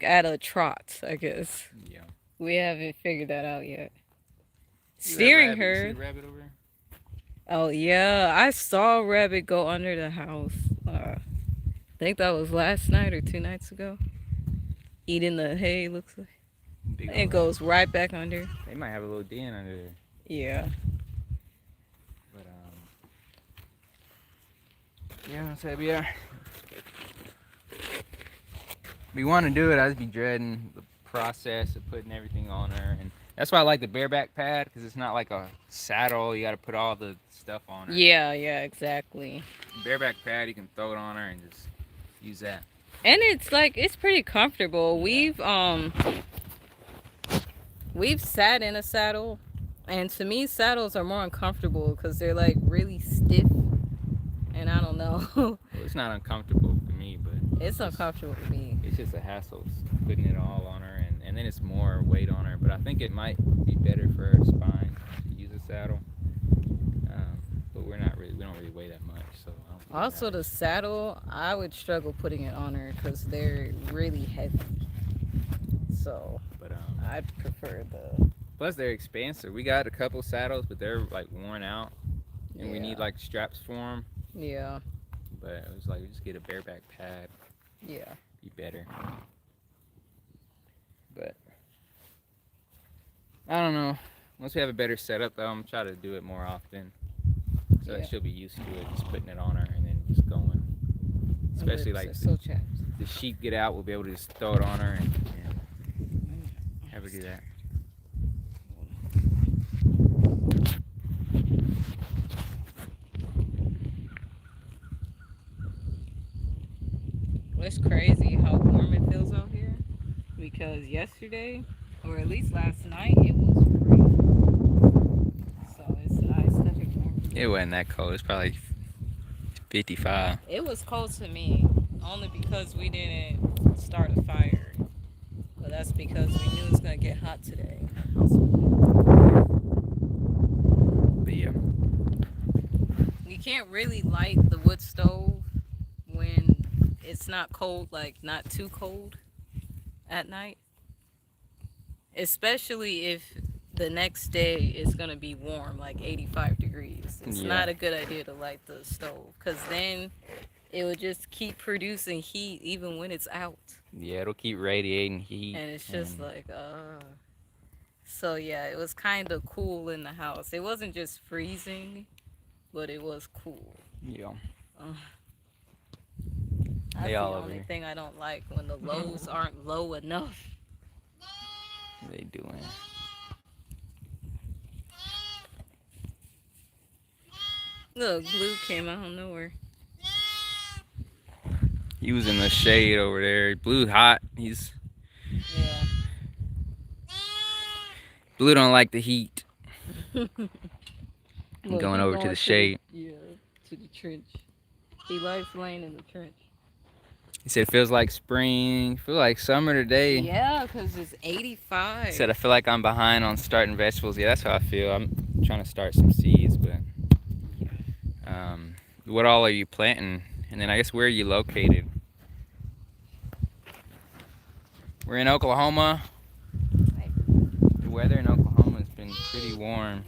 at a trot, I guess. Yeah. We haven't figured that out yet. See Steering that rabbit? You see her. the rabbit over there? Oh yeah, I saw a rabbit go under the house. I think that was last night or 2 nights ago. Eating the hay, looks like. Big It goes right back under. They might have a little den under there. Yeah. But yeah, I said yeah. We want to do it. I just be dreading the process of putting everything on her, and that's why I like the bareback pad because it's not like a saddle. You got to put all the stuff on her. Yeah, exactly. Bareback pad, you can throw it on her and just use that. And it's pretty comfortable. We've sat in a saddle, and to me saddles are more uncomfortable because they're like really stiff, and I don't know. Well, it's not uncomfortable for me, but it's uncomfortable for me. It's just a hassle putting it all on her, and then it's more weight on her. But I think it might be better for her spine to use a saddle. But we don't really weigh that much, so I don't think Also, the saddle, I would struggle putting it on her because they're really heavy. So, but I'd prefer the. Plus, they're expensive. We got a couple saddles, but they're like worn out, and we need like straps for them. Yeah. But it was like we just get a bareback pad. Yeah. Be better. But I don't know. Once we have a better setup, though, I'm gonna try to do it more often, so that she'll be used to it. Just putting it on her and then just going. Especially like the sheep get out, we'll be able to just throw it on her and have her do that. It's crazy how warm it feels out here because yesterday, or at least last night, it was freezing. So it's nice that it's warm. It wasn't that cold. It's probably 55. It was cold to me only because we didn't start a fire. But that's because we knew it was gonna get hot today. But yeah. We can't really light the wood stove when it's not cold, like not too cold at night. Especially if the next day is gonna be warm, like 85 degrees. It's not a good idea to light the stove because then it would just keep producing heat even when it's out. Yeah, it'll keep radiating heat. And it's just like, So yeah, it was kind of cool in the house. It wasn't just freezing, but it was cool. Yeah. That's the only thing I don't like, when the lows aren't low enough. What are they doing? Look, Blue came out of nowhere. He was in the shade over there. Blue hot. Yeah. Blue don't like the heat. Look, going over to the shade. To the trench. He likes laying in the trench. He said it feels like spring. Feel like summer today. Yeah, because it's 85. He said I feel like I'm behind on starting vegetables. Yeah, that's how I feel. I'm trying to start some seeds, but what all are you planting? And then I guess where are you located? We're in Oklahoma. The weather in Oklahoma has been pretty warm.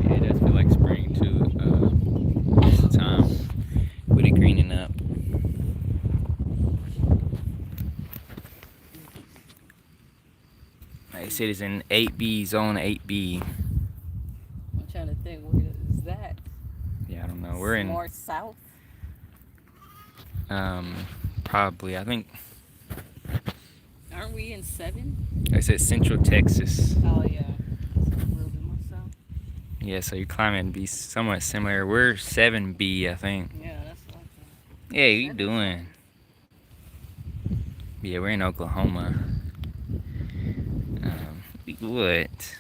Yeah, it does feel like spring too. This time with it greening up. said it's in 8B, zone 8B. I'm trying to think, where is that? Yeah, I don't know. We're in more south. probably, I think Aren't we in 7? I said Central Texas. Oh yeah, it's a little bit more south. Yeah, so your climate would be somewhat similar. We're 7B, I think. Yeah, that's what I'm saying. Yeah, you doing? Yeah, we're in Oklahoma. What?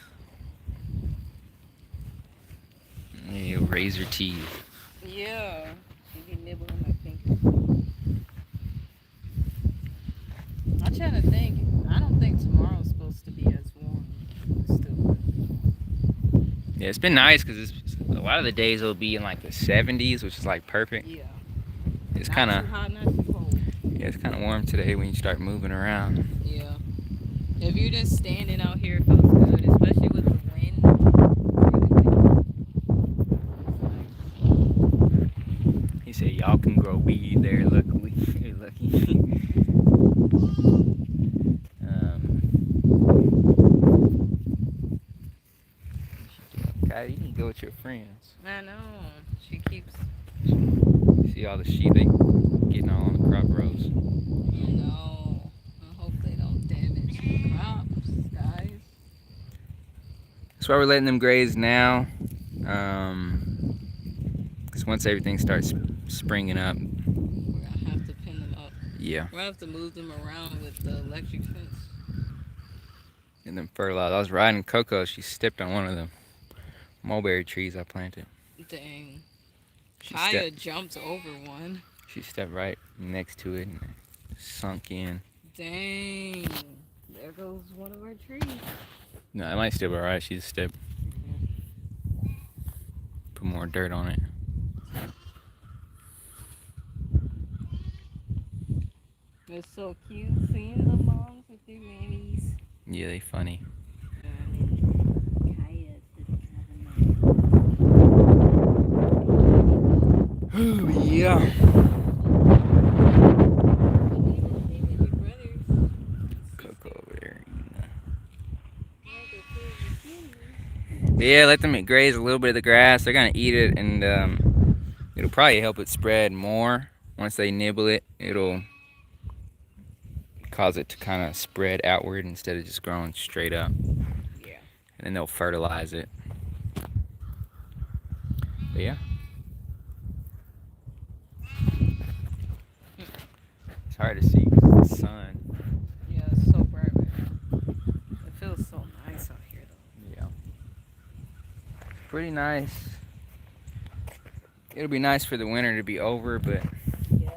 Yeah, razor teeth. Yeah, she be nibbling my finger. I'm trying to think. I don't think tomorrow's supposed to be as warm. Still. Yeah, it's been nice because a lot of the days will be in like the 70s, which is like perfect. Yeah. It's Not kind of too hot, not too cold. yeah, it's kind of warm today when you start moving around. Yeah. If you're just standing out here, it feels good, especially with the wind. He said y'all can grow weed there. Luckily, you're lucky. God, you can go with your friends. I know. She keeps. See all the sheep they getting all on the crop rows. No. I hope they don't damage the crops, guys. That's why we're letting them graze now. Because once everything starts springing up, We're gonna have to pin them up. yeah, We're gonna have to move them around with the electric fence. and then fertilize. I was riding Coco. She stepped on one of the mulberry trees I planted. Dang. She Kaya jumped over one. She stepped right next to it and sunk in. Dang. There goes one of our trees. No, it might still be alright. She just stepped. Put more dirt on it. It's so cute seeing the moms with their babies. Yeah, they funny. Oh, yeah. Coco over there. Yeah, let them graze a little bit of the grass. They're gonna eat it, and it'll probably help it spread more. Once they nibble it, it'll cause it to kind of spread outward instead of just growing straight up. Yeah. And then they'll fertilize it. But yeah. It's hard to see because of the sun. Yeah, it's so bright right now. It feels so nice out here though. Yeah. Pretty nice. It'll be nice for the winter to be over, but Yeah.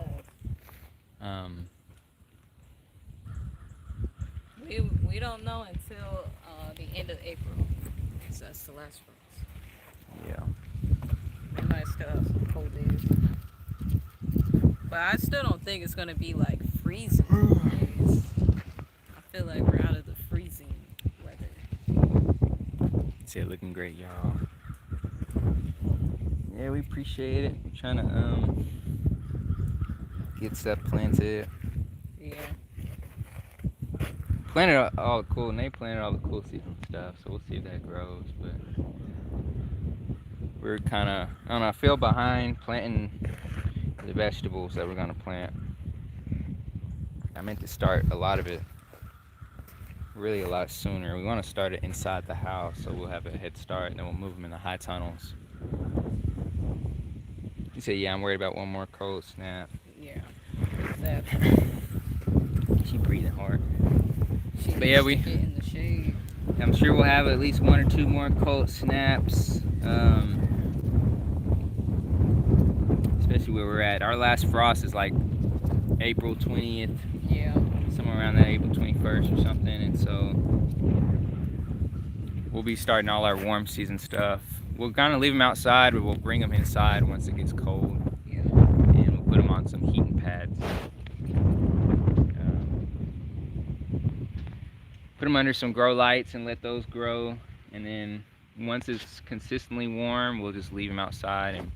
We don't know until the end of April. So that's the last frost. yeah. We might still have some cold days. But I still don't think it's gonna be like freezing days. I feel like we're out of the freezing weather. See it looking great, y'all. Yeah, we appreciate it. We're trying to get stuff planted. Yeah. Planted all the cool, and they planted all the cool seasonal stuff, so we'll see if that grows. But we're kind of, I don't know, I feel behind planting the vegetables that we're gonna plant. I meant to start a lot of it really a lot sooner. We want to start it inside the house, so we'll have a head start, and then we'll move them in the high tunnels. You say, yeah, I'm worried about one more cold snap. Yeah. That. She breathing hard. She But yeah, needs to get in the shade. I'm sure we'll have at least 1 or 2 more cold snaps. Especially where we're at. Our last frost is like April 20th. Yeah. Somewhere around that, April 21st or something. And so we'll be starting all our warm season stuff. We'll kind of leave them outside, but we'll bring them inside once it gets cold. Yeah. And we'll put them on some heating pads. Put them under some grow lights and let those grow. And then once it's consistently warm, we'll just leave them outside. And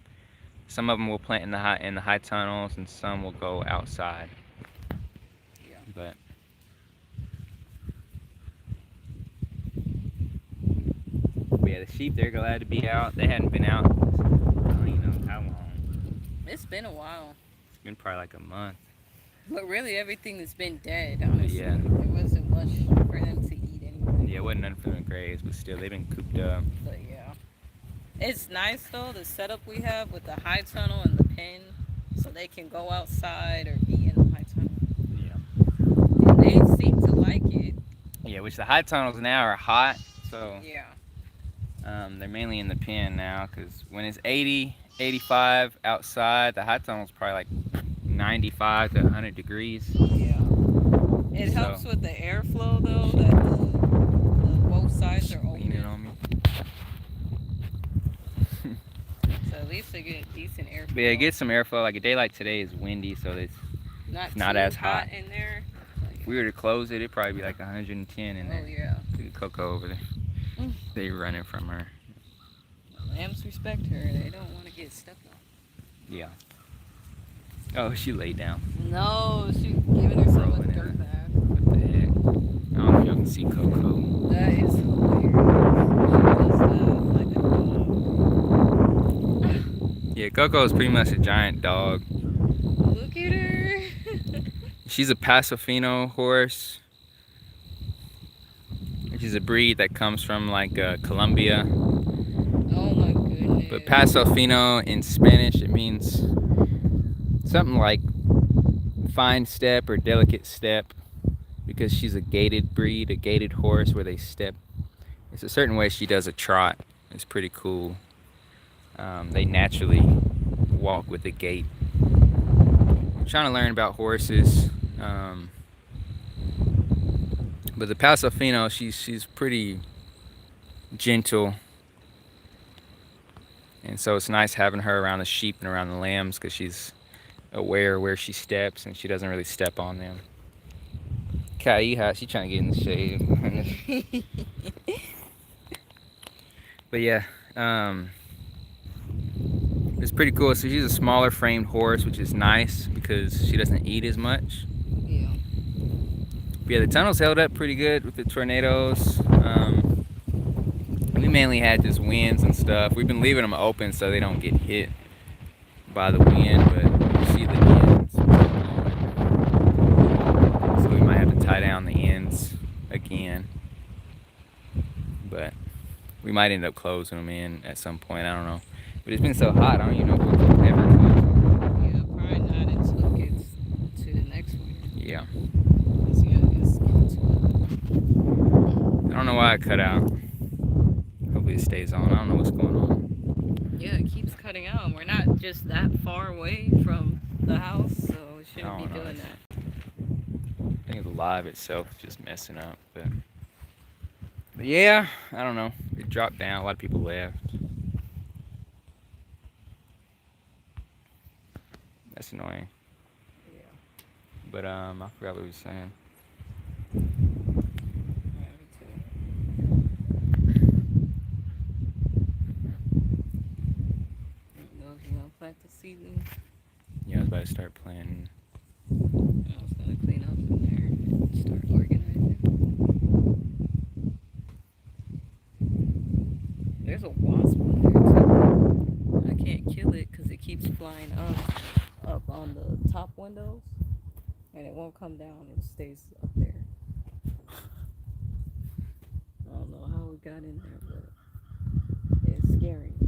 some of them we'll plant in the high tunnels, and some will go outside. Yeah. But yeah, the sheep, they're glad to be out. They hadn't been out, I don't even know how long. It's been a while. It's been probably like a month. But really, everything has been dead, honestly. Yeah. There wasn't much for them to eat anyway. Yeah, it wasn't none for them to graze, but still, they've been cooped up. But yeah. It's nice, though, the setup we have with the high tunnel and the pen. So they can go outside or be in the high tunnel. Yeah. And they seem to like it. Yeah, which the high tunnels now are hot, so Yeah. they're mainly in the pen now, because when it's 80, 85 outside, the high tunnel's probably like 95 to 100 degrees. Yeah. It So- helps with the airflow, though, that the both sides are Lean it open. on me. So at least they get decent airflow. But yeah, it gets some airflow. Like a day like today is windy, so it's not too as hot. in there. if we were to close it, it'd probably be like 110 in Oh, there. yeah. Look at Coco over there. Mm. They running from her. Lambs respect her. They don't want to get stepped on. Yeah. Oh, she laid down. No, she's giving herself a Rolling in dirt it. bath. What the heck? I don't know if y'all can see Coco. That is hilarious. She does that like a dog. Yeah, Coco is pretty much a giant dog. Look at her. She's a Pasofino horse, which is a breed that comes from like Colombia. Oh my goodness. But Pasofino in Spanish, it means something like fine step or delicate step, because she's a gaited breed, a gaited horse where they step. It's a certain way she does a trot. It's pretty cool. They naturally walk with a gait. I'm trying to learn about horses. But the Pasofino, she's pretty gentle. And so it's nice having her around the sheep and around the lambs, because she's aware where she steps and she doesn't really step on them. Kaiha, she's trying to get in the shade. But yeah, it's pretty cool. So she's a smaller framed horse, which is nice because she doesn't eat as much. Yeah. But yeah, the tunnels held up pretty good with the tornadoes. We mainly had just winds and stuff. We've been leaving them open so they don't get hit by the wind, but you see the ends. So we might have to tie down the ends again. But we might end up closing them in at some point. I don't know. But it's been so hot, I don't even know if we'll ever close them. Yeah, probably not until it gets to the next one. Yeah. Because you gotta just get to it. I don't know why I cut out. Hopefully it stays on. I don't know what's going on. Yeah, it keeps cutting out. And we're not just that far away from the house, so it shouldn't be Oh, no, doing it's- that. I think the live itself is just messing up. But yeah, I don't know. It dropped down. A lot of people left. That's annoying. Yeah. But I forgot what we were saying. Yeah, me too. I don't know if you want to plant the seedlings. Yeah, I was about to start planting. I was gonna clean up in there and start organizing. There's a wasp in there too. I can't kill it because it keeps flying up on the top windows, and it won't come down. It stays up there. I don't know how we got in there, but it's scaring me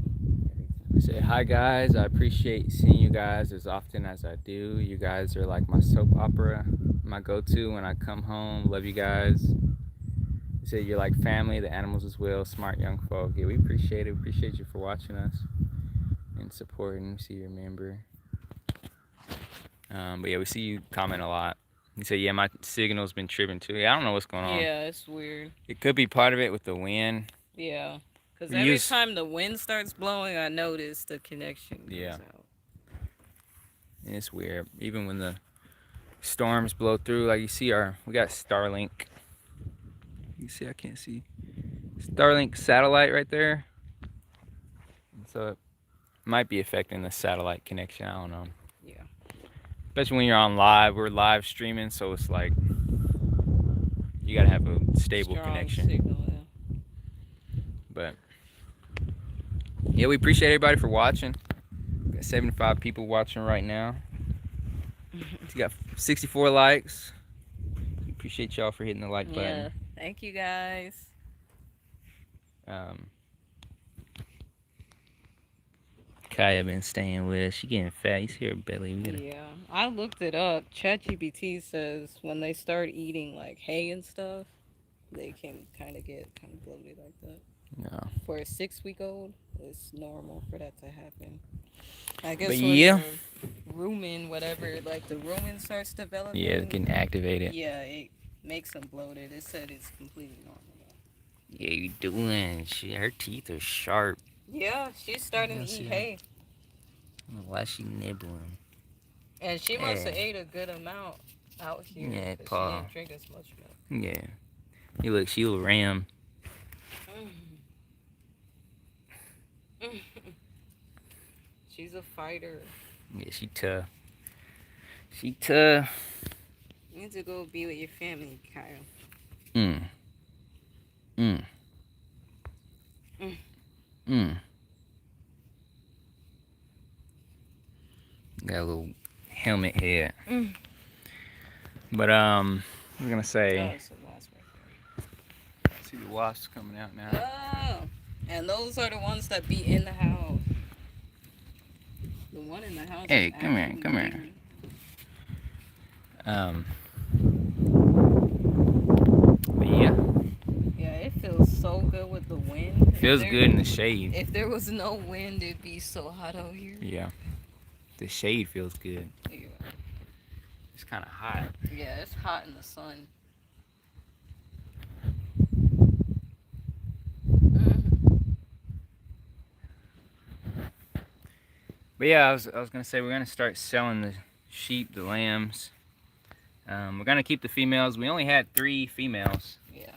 every time. Say hi guys, I appreciate seeing you guys as often as I do. You guys are like my soap opera, my go-to when I come home. Love you guys. You say you're like family, the animals as well, smart young folk. Yeah, we appreciate it. We appreciate you for watching us and supporting. We see you're a member. But yeah, we see you comment a lot. You say, yeah, my signal's been tripping too. Yeah, I don't know what's going on. Yeah, it's weird. It could be part of it with the wind. Yeah, because We every use- time the wind starts blowing, I notice the connection goes Yeah. out. And it's weird. Even when the storms blow through, like you see we got Starlink. You see, I can't see. Starlink satellite right there. So it might be affecting the satellite connection. I don't know. Yeah. Especially when you're on live. We're live streaming, so it's like you gotta have a stable Strong connection. signal, yeah. But Yeah, we appreciate everybody for watching. We got 75 people watching right now. We got 64 likes. We appreciate y'all for hitting the like button. Yeah, thank you guys. Kaya been staying with us. She getting fat. You see her belly. Yeah, I looked it up. ChatGPT says when they start eating like hay and stuff, they can kind of get kind of bloated like that. No. For a 6-week-old, it's normal for that to happen. I guess But when yeah. the rumen, whatever, like the rumen starts developing. Yeah, it's getting activated. Yeah, it makes them bloated. It said it's completely normal. Yeah, you doing? Her teeth are sharp. Yeah, she's starting to eat hay. Why is she nibbling? And she must have ate a good amount out here. Yeah, 'cause Paul. She didn't drink as much milk. Yeah. You look, she a ram. She's a fighter. Yeah, she tough. She tough. You need to go be with your family, Kyle. Got a little helmet head. But we're gonna say. See the wasps coming out now. Oh, and those are the ones that be in the house. The one in the house. Hey, come here, come here. But yeah. Yeah, it feels so good with the wind. Feels good in the shade. If there was no wind, it'd be so hot out here. Yeah. The shade feels good. Yeah. It's kind of hot. Yeah, it's hot in the sun. But yeah, I was gonna say we're gonna start selling the sheep, the lambs. We're gonna keep the females. We only had 3 females. Yeah.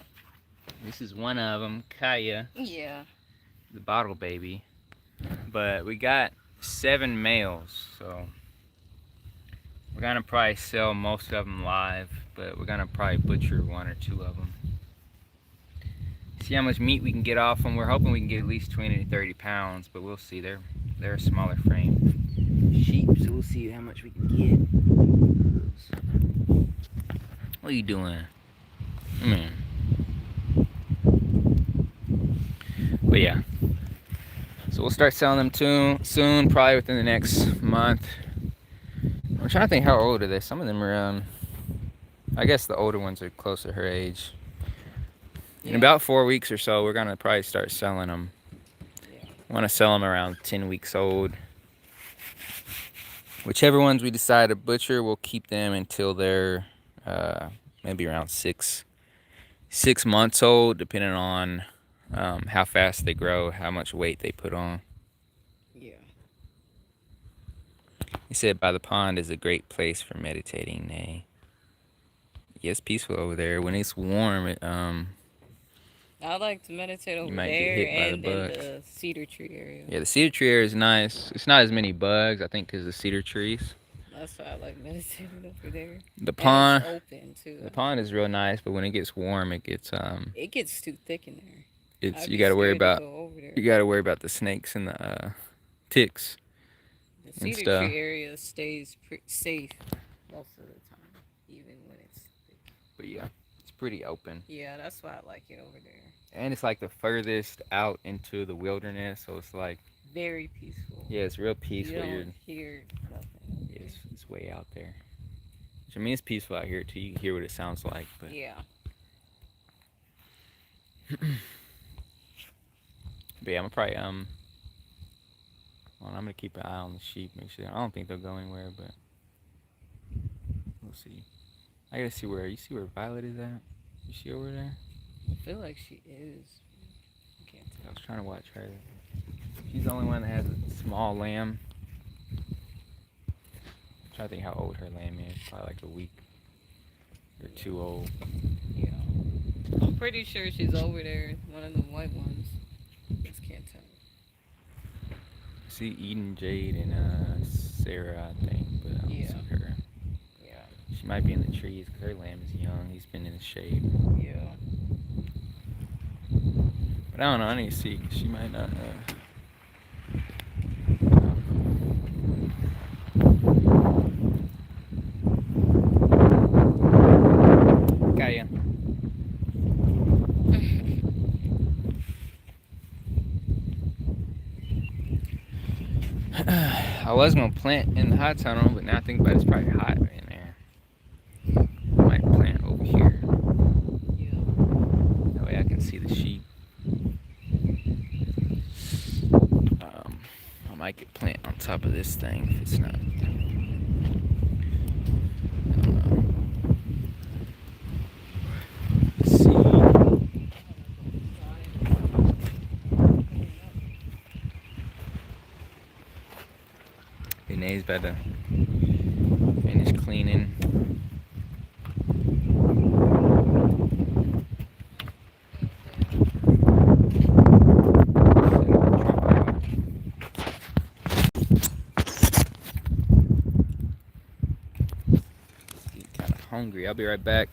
This is one of them, Kaya. Yeah. The bottle baby. But we got 7 males, so we're gonna probably sell most of them live, but we're gonna probably butcher 1 or 2 of them. See how much meat we can get off them. We're hoping we can get at least 20 to 30 pounds, but we'll see. They're a smaller frame sheep, so we'll see how much we can get. What are you doing? Come here. But yeah, so we'll start selling them soon, probably within the next month. I'm trying to think, how old are they? Some of them are, I guess the older ones are close to her age. In about 4 weeks or so, we're gonna probably start selling them. I want to sell them around 10 weeks old. Whichever ones we decide to butcher, we'll keep them until they're maybe around 6 months old, depending on how fast they grow, how much weight they put on. Yeah. He said by the pond is a great place for meditating. Nay. Yeah, it's peaceful over there. When it's warm, I like to meditate over might there get hit by and the in bugs. the cedar tree area. Yeah, the cedar tree area is nice. It's not as many bugs, I think, because the cedar trees. That's why I like meditating over there. The pond, and it's open too. the pond is real nice, but when it gets warm, it gets too thick in there. you got to worry about the snakes and the ticks. The cedar tree area stays safe most of the time, even when it's thick. But yeah, it's pretty open. Yeah, that's why I like it over there. And it's like the furthest out into the wilderness, so it's like very peaceful. Yeah, it's real peaceful. You don't hear nothing. Yeah, it's way out there. Which, I mean, it's peaceful out here too. You can hear what it sounds like, but yeah. But yeah, I'm probably well, I'm gonna keep an eye on the sheep, make sure. I don't think they'll go anywhere, but we'll see. I gotta see where Violet is at. Is she over there? I feel like she is. I can't tell. I was trying to watch her. She's the only one that has a small lamb. I'm trying to think how old her lamb is. Probably like a week or 2 old. Yeah. I'm pretty sure she's over there. One of the white ones. Just can't tell. See Eden, Jade, and Sarah, I think, but I don't see her. Yeah. She might be in the trees because her lamb is young. He's been in the shade. Yeah. But I don't know. I need to see because she might not. I was gonna plant in the hot tunnel, but now I think about it, it's probably hot in there. I might plant over here. Yeah. That way I can see the sheep. I might get plant on top of this thing if it's not. I don't know. Let's see. Renee's about to finish cleaning. Getting kind of hungry. I'll be right back.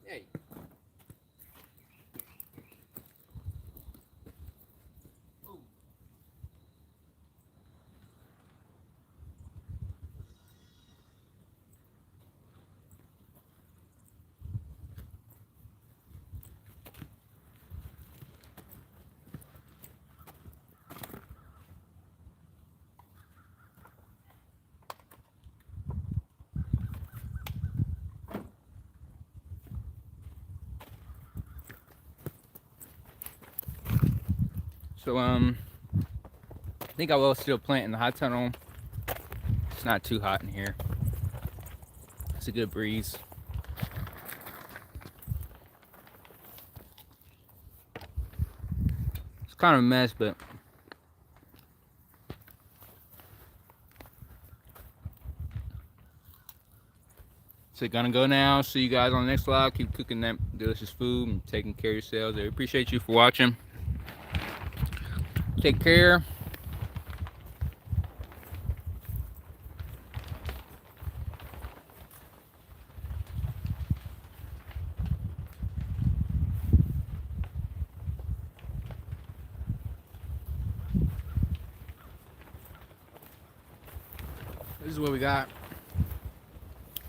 Hey. So I think I will still plant in the hot tunnel. It's not too hot in here. It's a good breeze. It's kind of a mess, but so gonna go now. See you guys on the next vlog. Keep cooking that delicious food and taking care of yourselves. I appreciate you for watching. Take care. This is what we got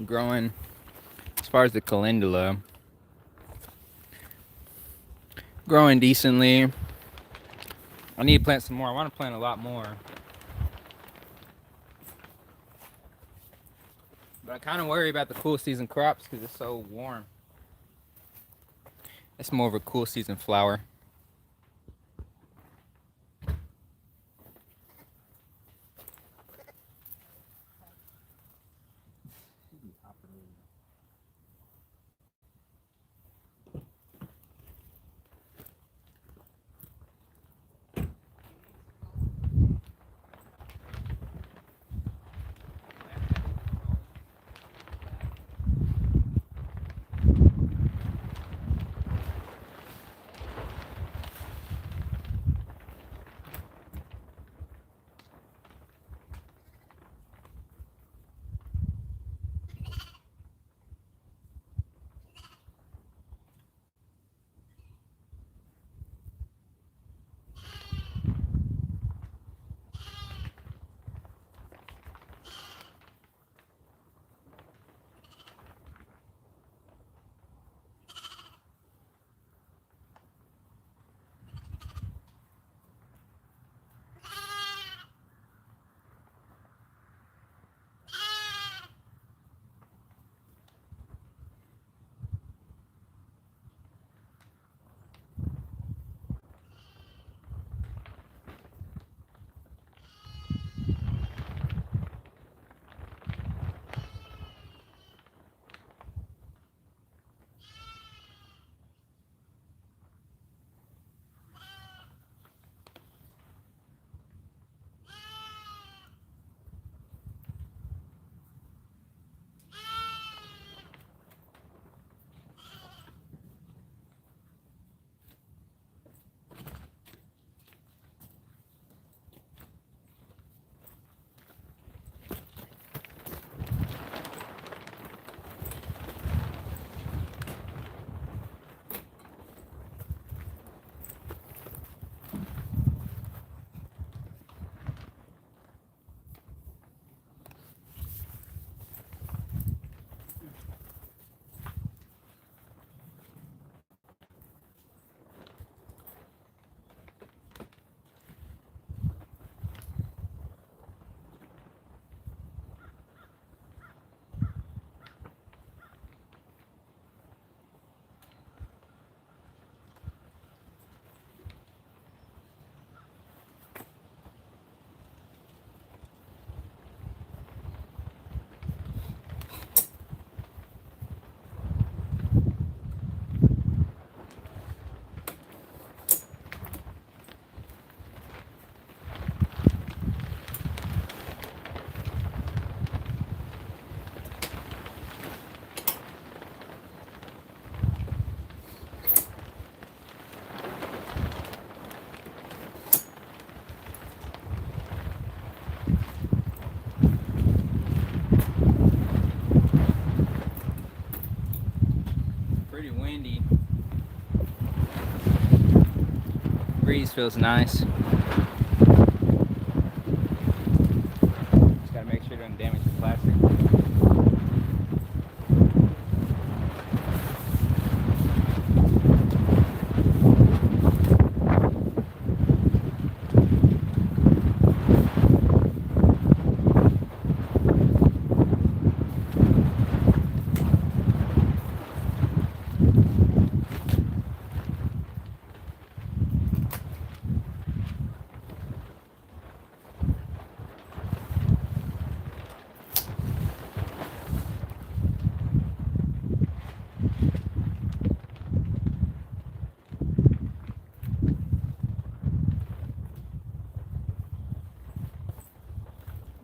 growing as far as the calendula. Growing decently. I need to plant some more. I want to plant a lot more. But I kind of worry about the cool season crops because it's so warm. It's more of a cool season flower. Pretty windy. Breeze feels nice. Just gotta make sure it doesn't damage the plastic.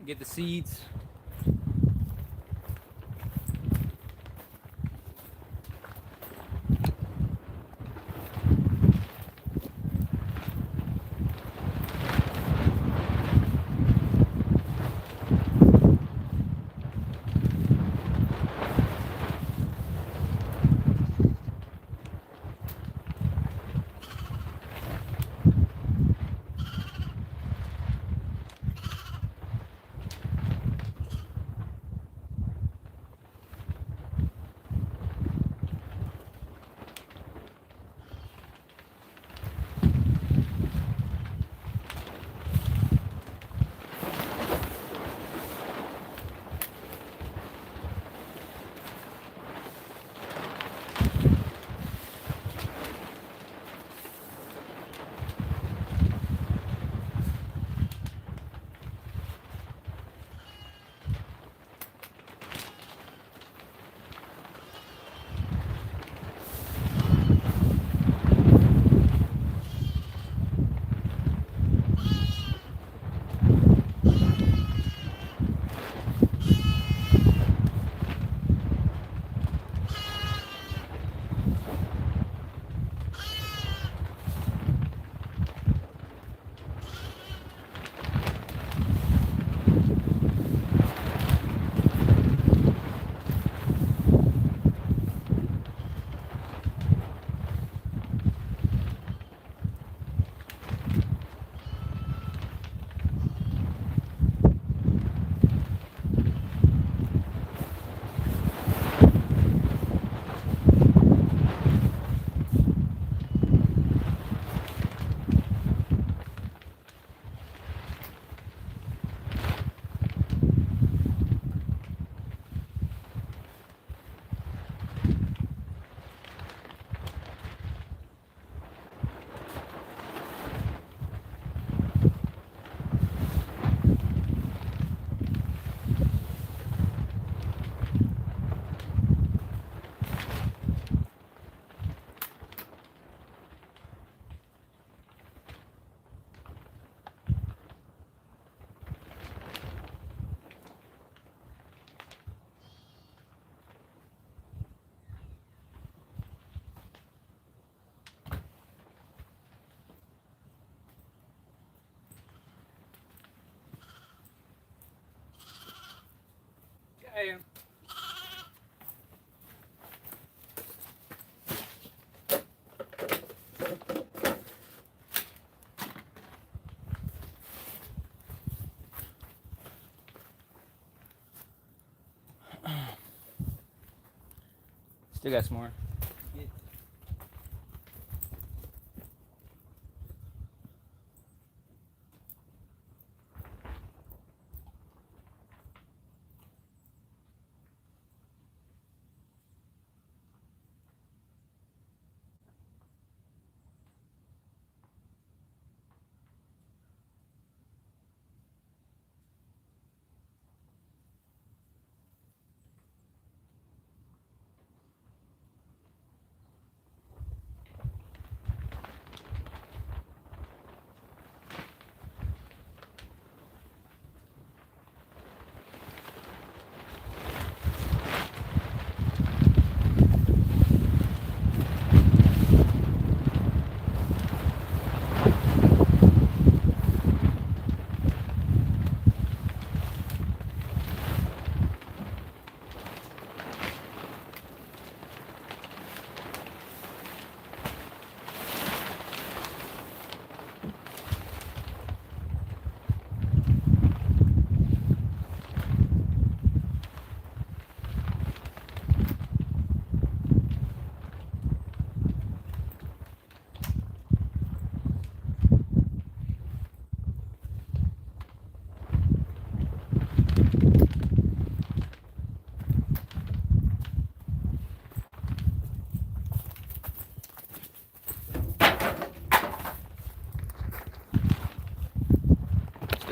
Get the seeds. Okay. Still got some more.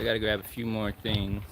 I gotta grab a few more things.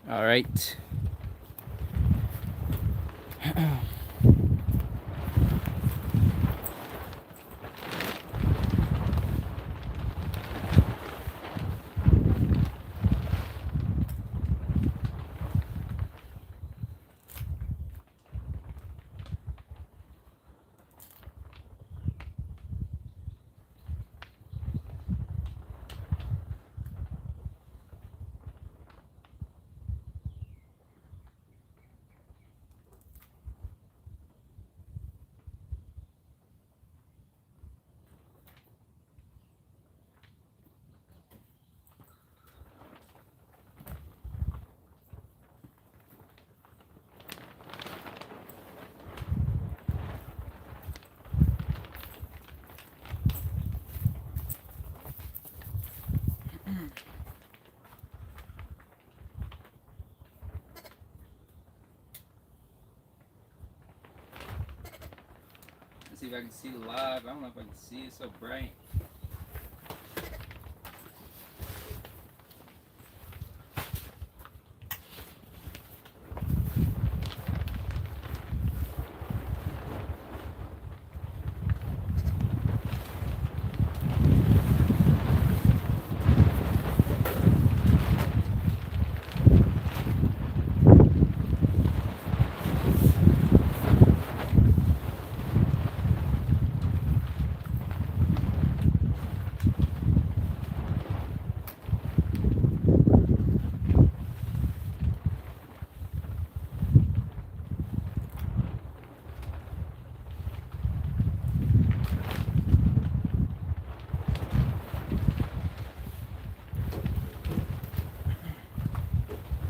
All right. Let's see if I can see live. I don't know if I can see. It's so bright.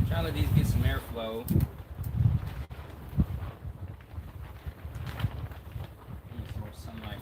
Try to let these get some airflow. Need some more sunlight.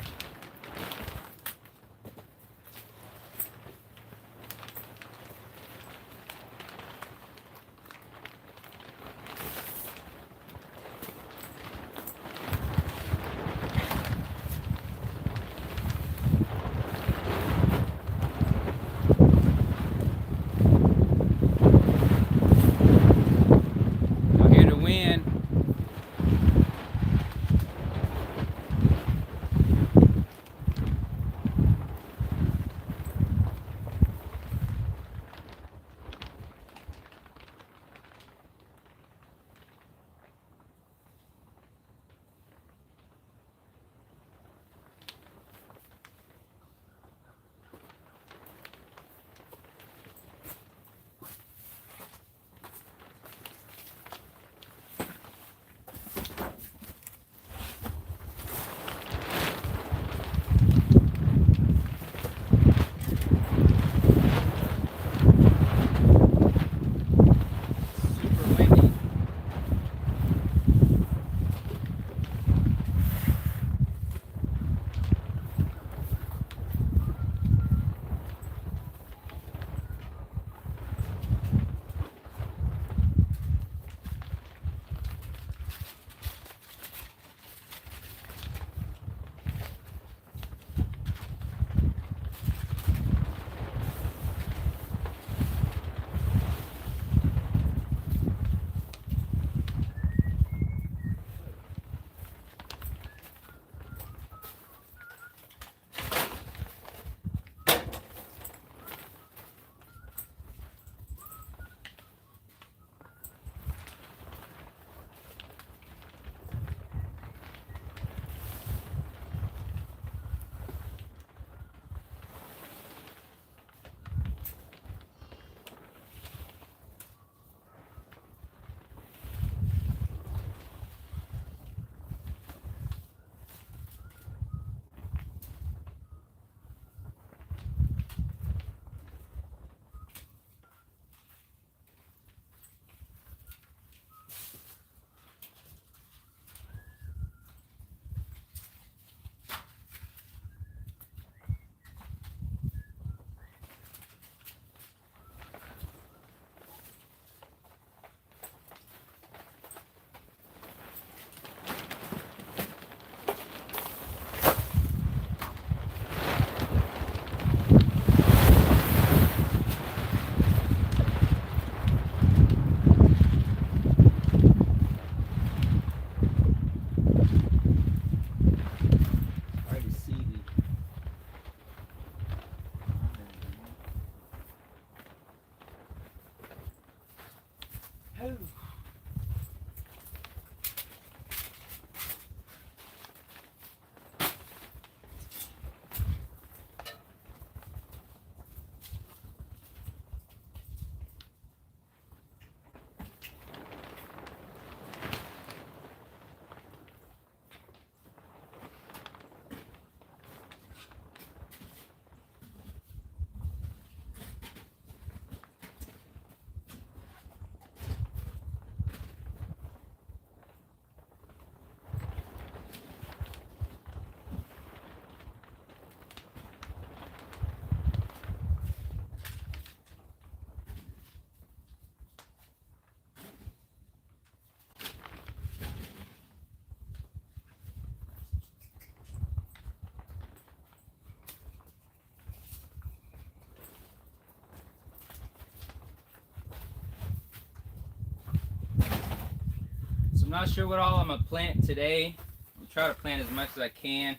not sure what all I'm gonna plant today. I'm trying to plant as much as I can.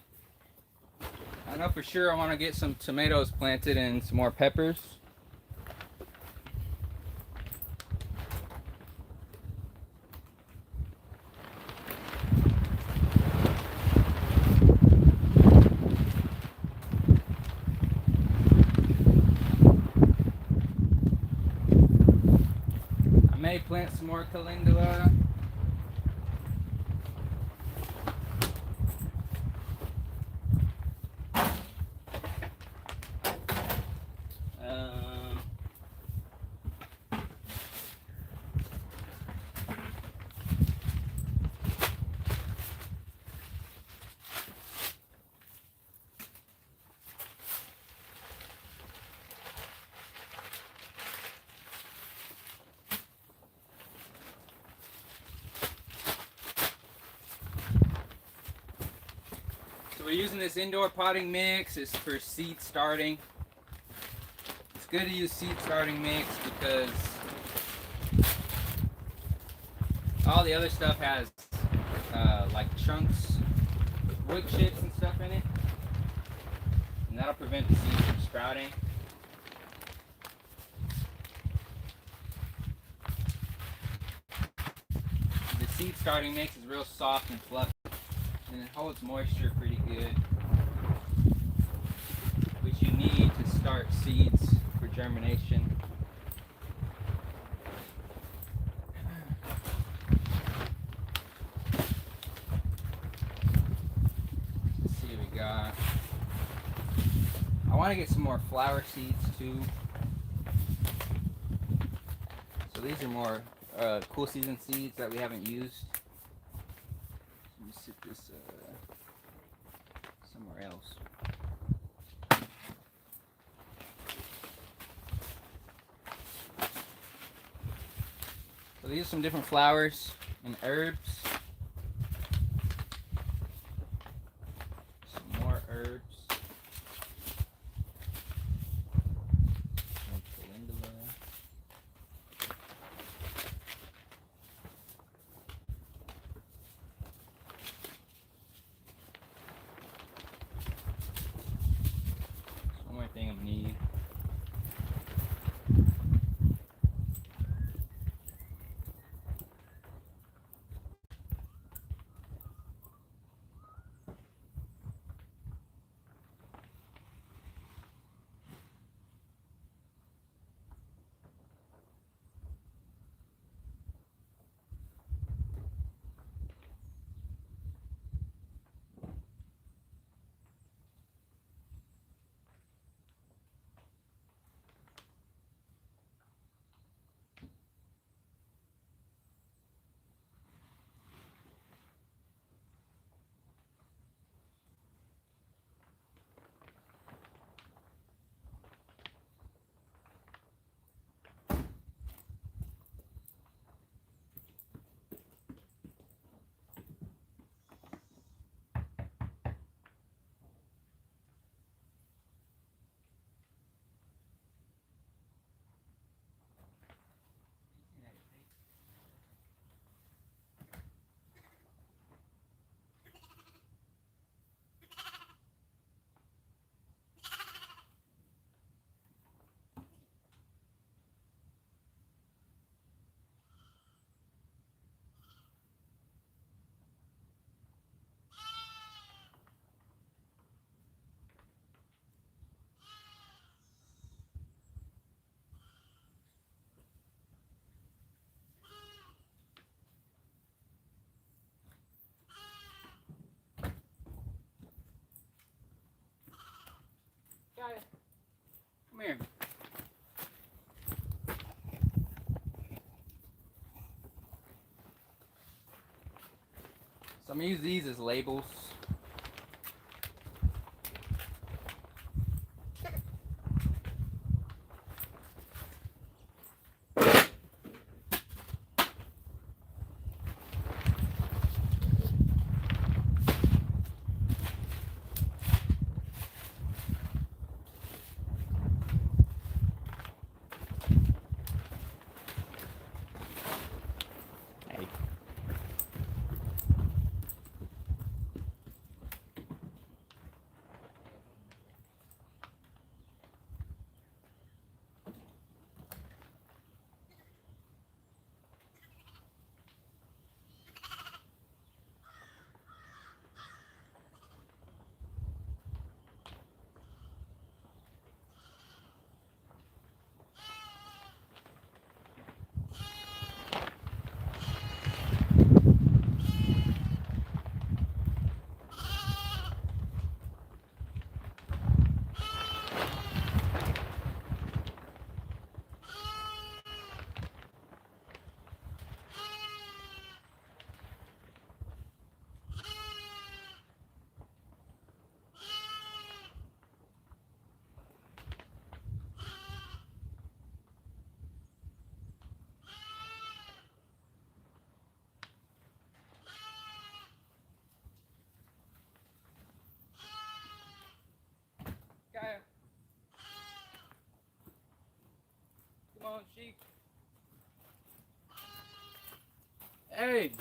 I know for sure I want to get some tomatoes planted and some more peppers. I may plant some more calendula. So we're using this indoor potting mix. It's for seed starting. It's good to use seed starting mix because all the other stuff has like chunks with wood chips and stuff in it, and that'll prevent the seeds from sprouting. The seed starting mix is real soft and fluffy, and it holds moisture pretty good, which you need to start seeds for germination. Let's see what we got. I want to get some more flower seeds too. So these are more cool season seeds that we haven't used. Let me sit this somewhere else. So these are some different flowers and herbs. Some more herbs. Some calendula. One more thing I'm gonna need. Come here. So I'm gonna use these as labels. Hey. Sheik. Hey.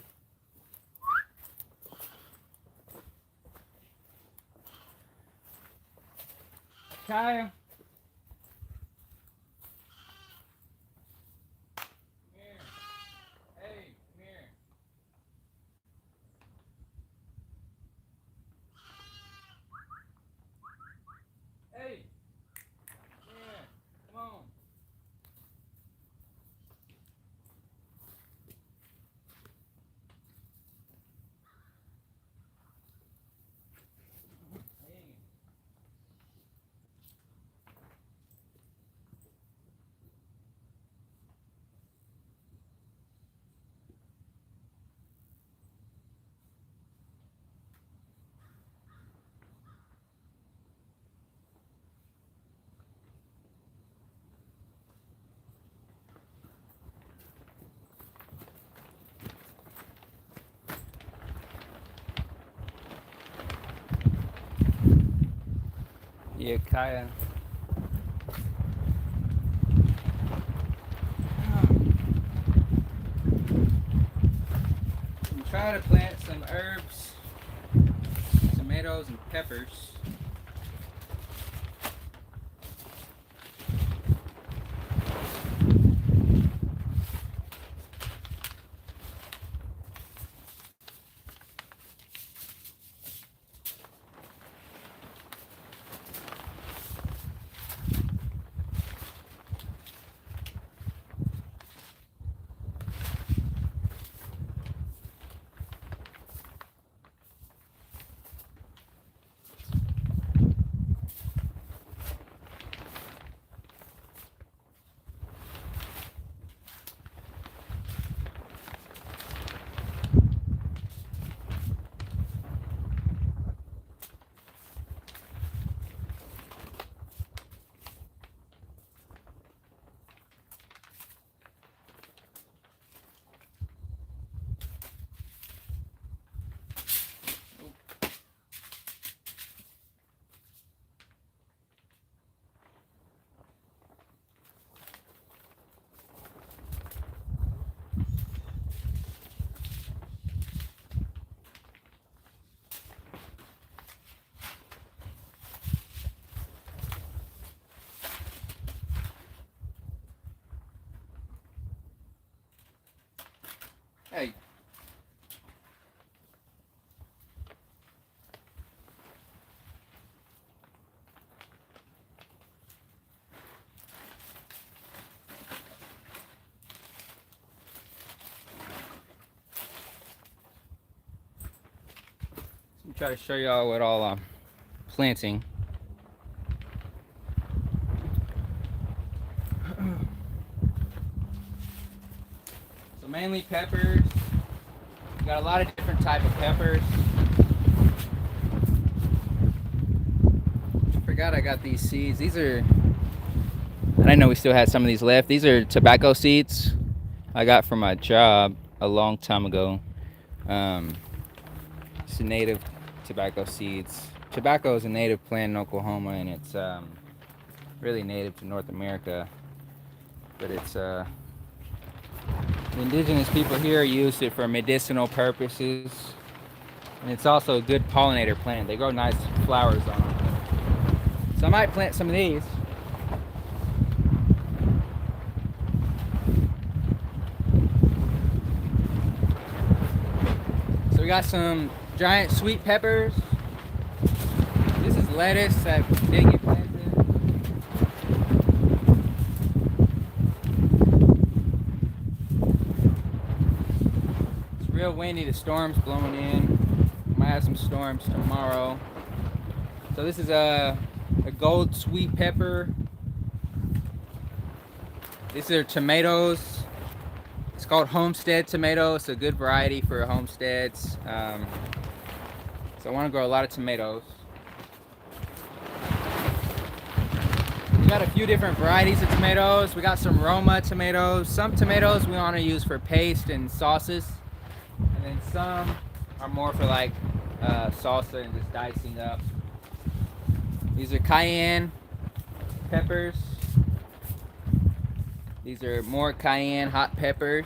Kaya. Come here. Hey, come here. Hey. Come here. Come on. Hey. Yeah, Kaya. I'm trying to plant some herbs, tomatoes, and peppers. Hey. Let me try to show y'all what all I'm planting. So mainly peppers. We got a lot of different type of peppers. I forgot I got these seeds. These are, I didn't know we still had some of these left. These are tobacco seeds I got from my job a long time ago. It's native tobacco seeds. Tobacco is a native plant in Oklahoma, and it's really native to North America. But it's the indigenous people here used it for medicinal purposes, and it's also a good pollinator plant. They grow nice flowers on them. So I might plant some of these. So we got some giant sweet peppers. This is lettuce that didn't get planted. It's real windy. The storm's blowing in. Might have some storms tomorrow. So this is a gold sweet pepper. These are tomatoes. It's called homestead tomato. It's a good variety for homesteads. So I want to grow a lot of tomatoes. We got a few different varieties of tomatoes. We got some Roma tomatoes. Some tomatoes we want to use for paste and sauces. And then some are more for like salsa and just dicing up. These are cayenne peppers. These are more cayenne hot peppers.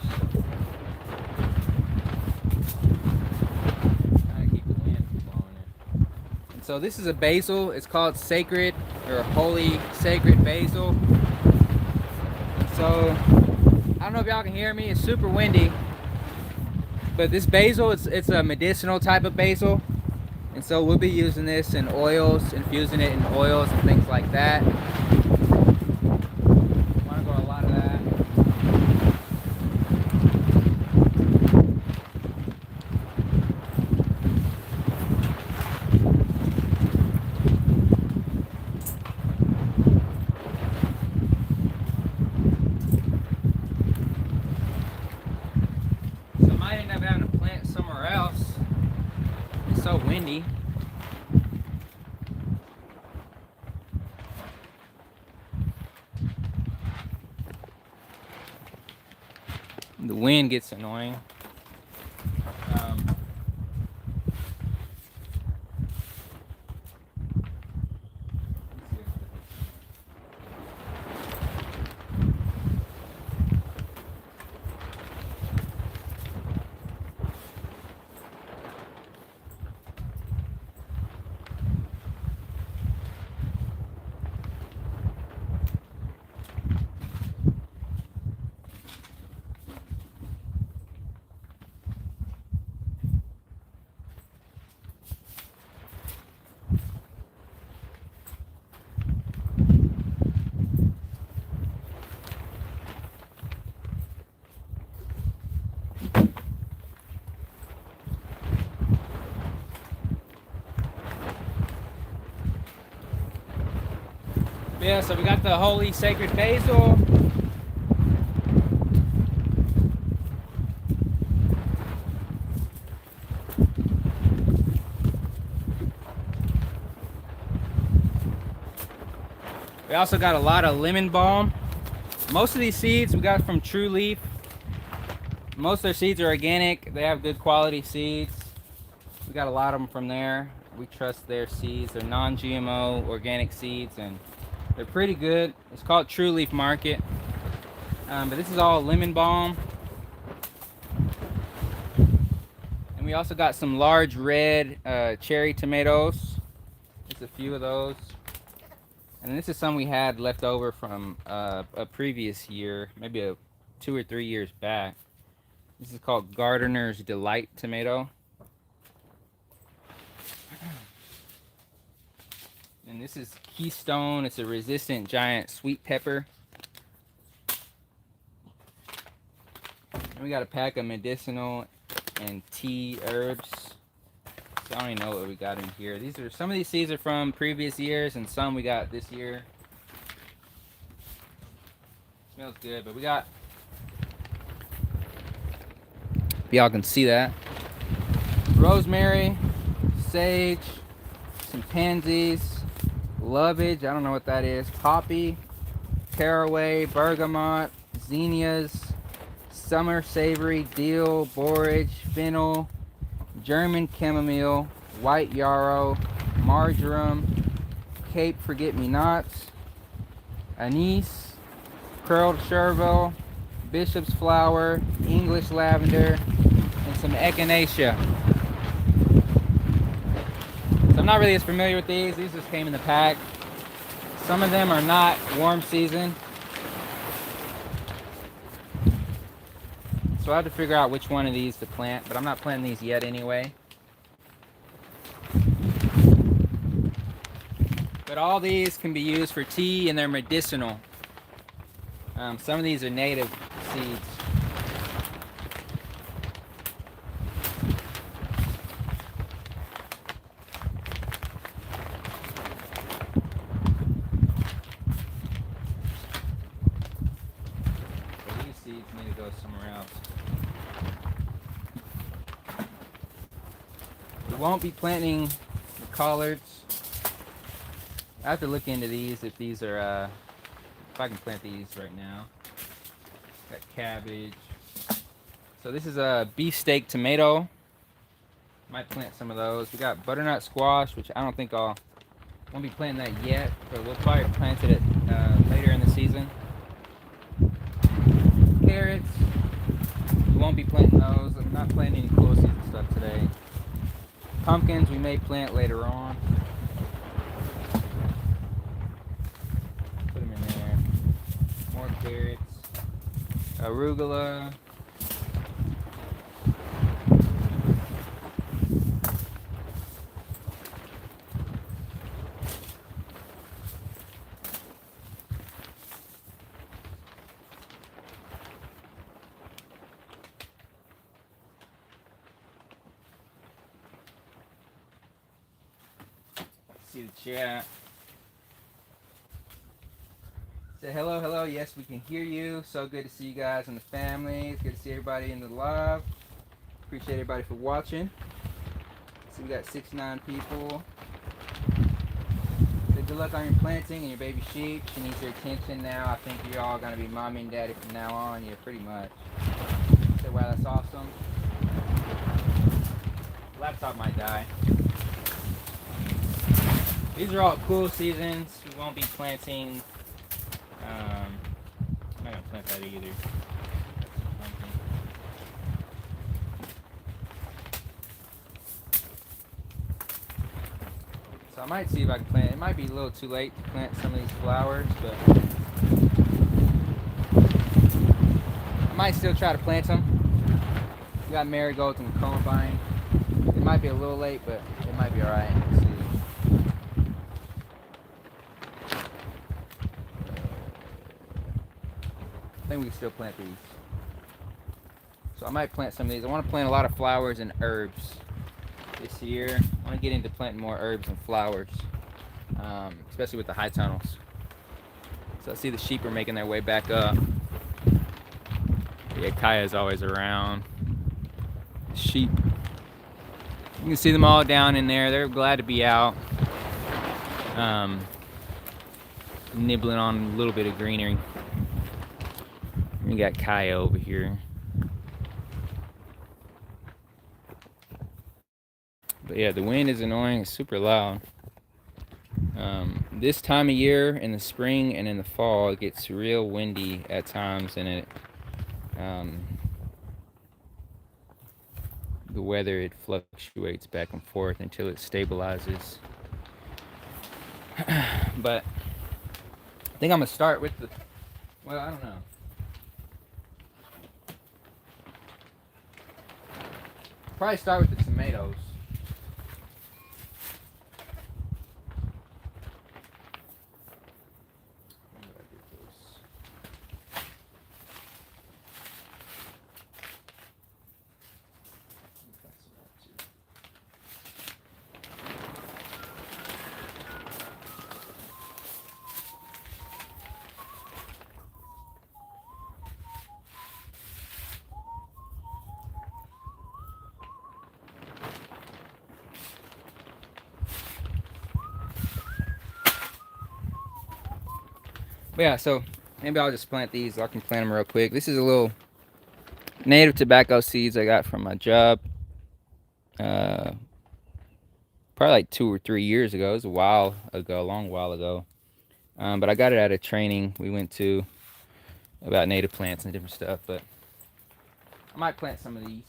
Trying to keep the wind from blowing it. And so this is a basil. It's called sacred or holy sacred basil. And so I don't know if y'all can hear me. It's super windy. But this basil, it's a medicinal type of basil. And so we'll be using this in oils, infusing it in oils and things like that. Want to grow a lot of that. So I might end up having to plant somewhere else. It's so windy. The wind gets annoying. Yeah, so we got the holy sacred basil. We also got a lot of lemon balm. Most of these seeds we got from True Leaf. Most of their seeds are organic. They have good quality seeds. We got a lot of them from there. We trust their seeds. They're non-GMO organic seeds and they're pretty good. It's called True Leaf Market. But this is all lemon balm. And we also got some large red cherry tomatoes. Just a few of those. And this is some we had left over from a previous year, maybe 2 or 3 years back. This is called Gardener's Delight tomato. And this is Keystone. It's a resistant giant sweet pepper. And we got a pack of medicinal and tea herbs. So I don't even know what we got in here. These are some of these seeds are from previous years, and some we got this year. Smells good, but we got. If y'all can see that, rosemary, sage, some pansies, lovage. I don't know what that is. Poppy, caraway, bergamot, zinnias, summer savory, dill, borage, fennel, German chamomile, white yarrow, marjoram, Cape forget-me-nots, anise, curled chervil, bishop's flower, English lavender, and some echinacea. So I'm not really as familiar with these. These just came in the pack. Some of them are not warm season. So I have to figure out which one of these to plant, but I'm not planting these yet anyway. But all these can be used for tea and they're medicinal. Some of these are native seeds. So these seeds need to go somewhere else. We won't be planting the collards. I have to look into these if these are if I can plant these right now. Got cabbage. So this is a beefsteak tomato. Might plant some of those. We got butternut squash, which I don't think won't be planting that yet, but we'll probably plant it later in the season. won't be planting those. I'm not planting any cool season stuff today. Pumpkins we may plant later on. Put them in there. More carrots. Arugula. See the chat. Say hello, hello. Yes, we can hear you. So good to see you guys and the family. It's good to see everybody in the live. Appreciate everybody for watching. So we got 69 people. So good luck on your planting and your baby sheep. She needs your attention now. I think you're all gonna be mommy and daddy from now on. Yeah, pretty much. So wow, that's awesome. Laptop might die. These are all cool seasons. We won't be planting. I'm not gonna plant that either. So I might see if I can plant. It might be a little too late to plant some of these flowers, but I might still try to plant them. We got marigolds and columbine. It might be a little late, but it might be alright. Let's see. I think we can still plant these. So I might plant some of these. I want to plant a lot of flowers and herbs this year. I want to get into planting more herbs and flowers, especially with the high tunnels. So I see the sheep are making their way back up. Yeah, Kaya's always around. Sheep. You can see them all down in there. They're glad to be out. Nibbling on a little bit of greenery. We got Kaya over here. But yeah, the wind is annoying. It's super loud. This time of year, in the spring and in the fall, it gets real windy at times, and the weather, it fluctuates back and forth until it stabilizes. But I think I'm gonna start with the, well, I don't know. Probably start with the tomatoes. But yeah, so maybe I'll just plant these. I can plant them real quick. This is a little native tobacco seeds I got from my job. Probably like 2 or 3 years ago. It was a while ago, a long while ago. But I got it at a training we went to about native plants and different stuff. But I might plant some of these.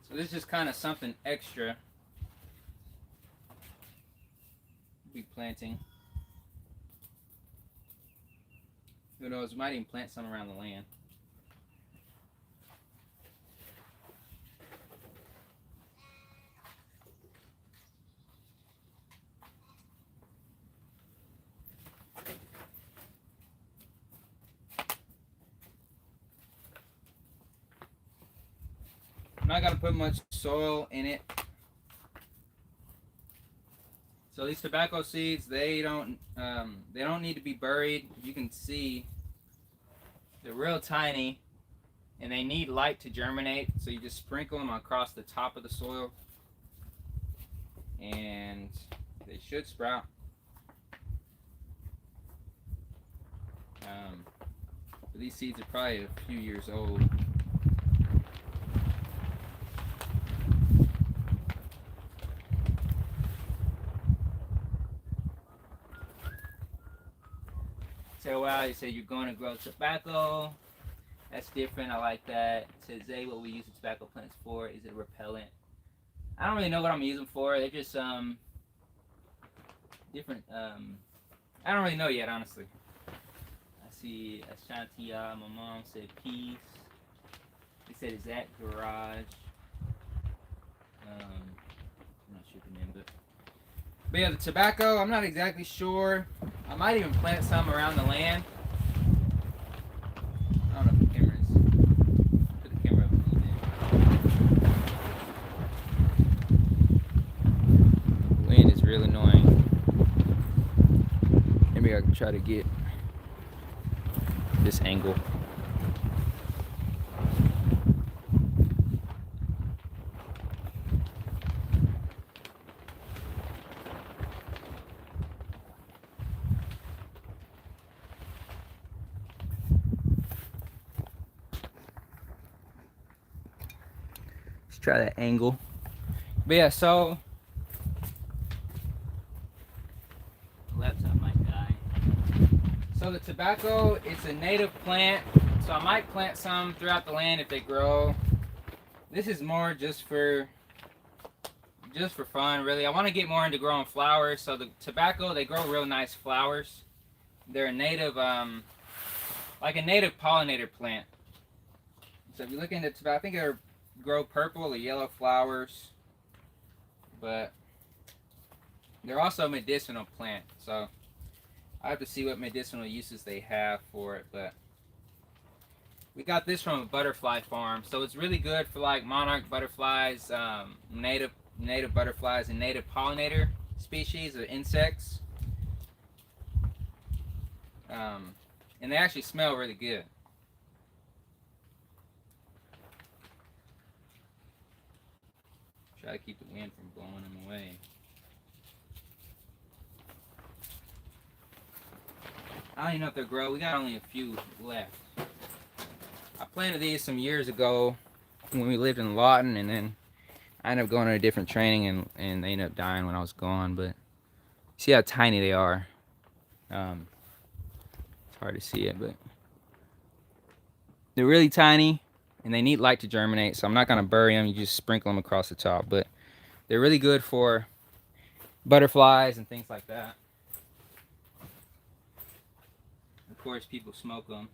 So this is just kind of something extra. Be planting. Who knows? We might even plant some around the land. not gonna put much soil in it. So these tobacco seeds, they don't need to be buried. You can see they're real tiny, and they need light to germinate. So you just sprinkle them across the top of the soil, and they should sprout. But these seeds are probably a few years old. So wow, you say you're going to grow tobacco. That's different. I like that. It says Zay, what we use the tobacco plants for? Is it a repellent? I don't really know what I'm using for. They're just different. I don't really know yet, honestly. I see Ashantia. My mom said peace. He said, is that garage? I'm not sure the name, but yeah, the tobacco, I'm not exactly sure. I might even plant some around the land. I don't know if the camera is. Put the camera up a little bit. Wind is really annoying. Maybe I can try to get this angle. Try that angle. But yeah, so laptop might die. So the tobacco, it's a native plant, so I might plant some throughout the land if they grow. This is more just for fun, really. I want to get more into growing flowers. So the tobacco, they grow real nice flowers. They're a native, like a native pollinator plant. So if you look into tobacco, I think they're grow purple or yellow flowers, but they're also a medicinal plant, so I have to see what medicinal uses they have for it. But we got this from a butterfly farm, so it's really good for like monarch butterflies, native butterflies, and native pollinator species of insects, and they actually smell really good. Try to keep the wind from blowing them away. I don't even know if they'll grow. We got only a few left. I planted these some years ago when we lived in Lawton, and then I ended up going to a different training, and they ended up dying when I was gone. But see how tiny they are. It's hard to see it, but they're really tiny. And they need light to germinate, so I'm not going to bury them. You just sprinkle them across the top. But they're really good for butterflies and things like that. Of course, people smoke them.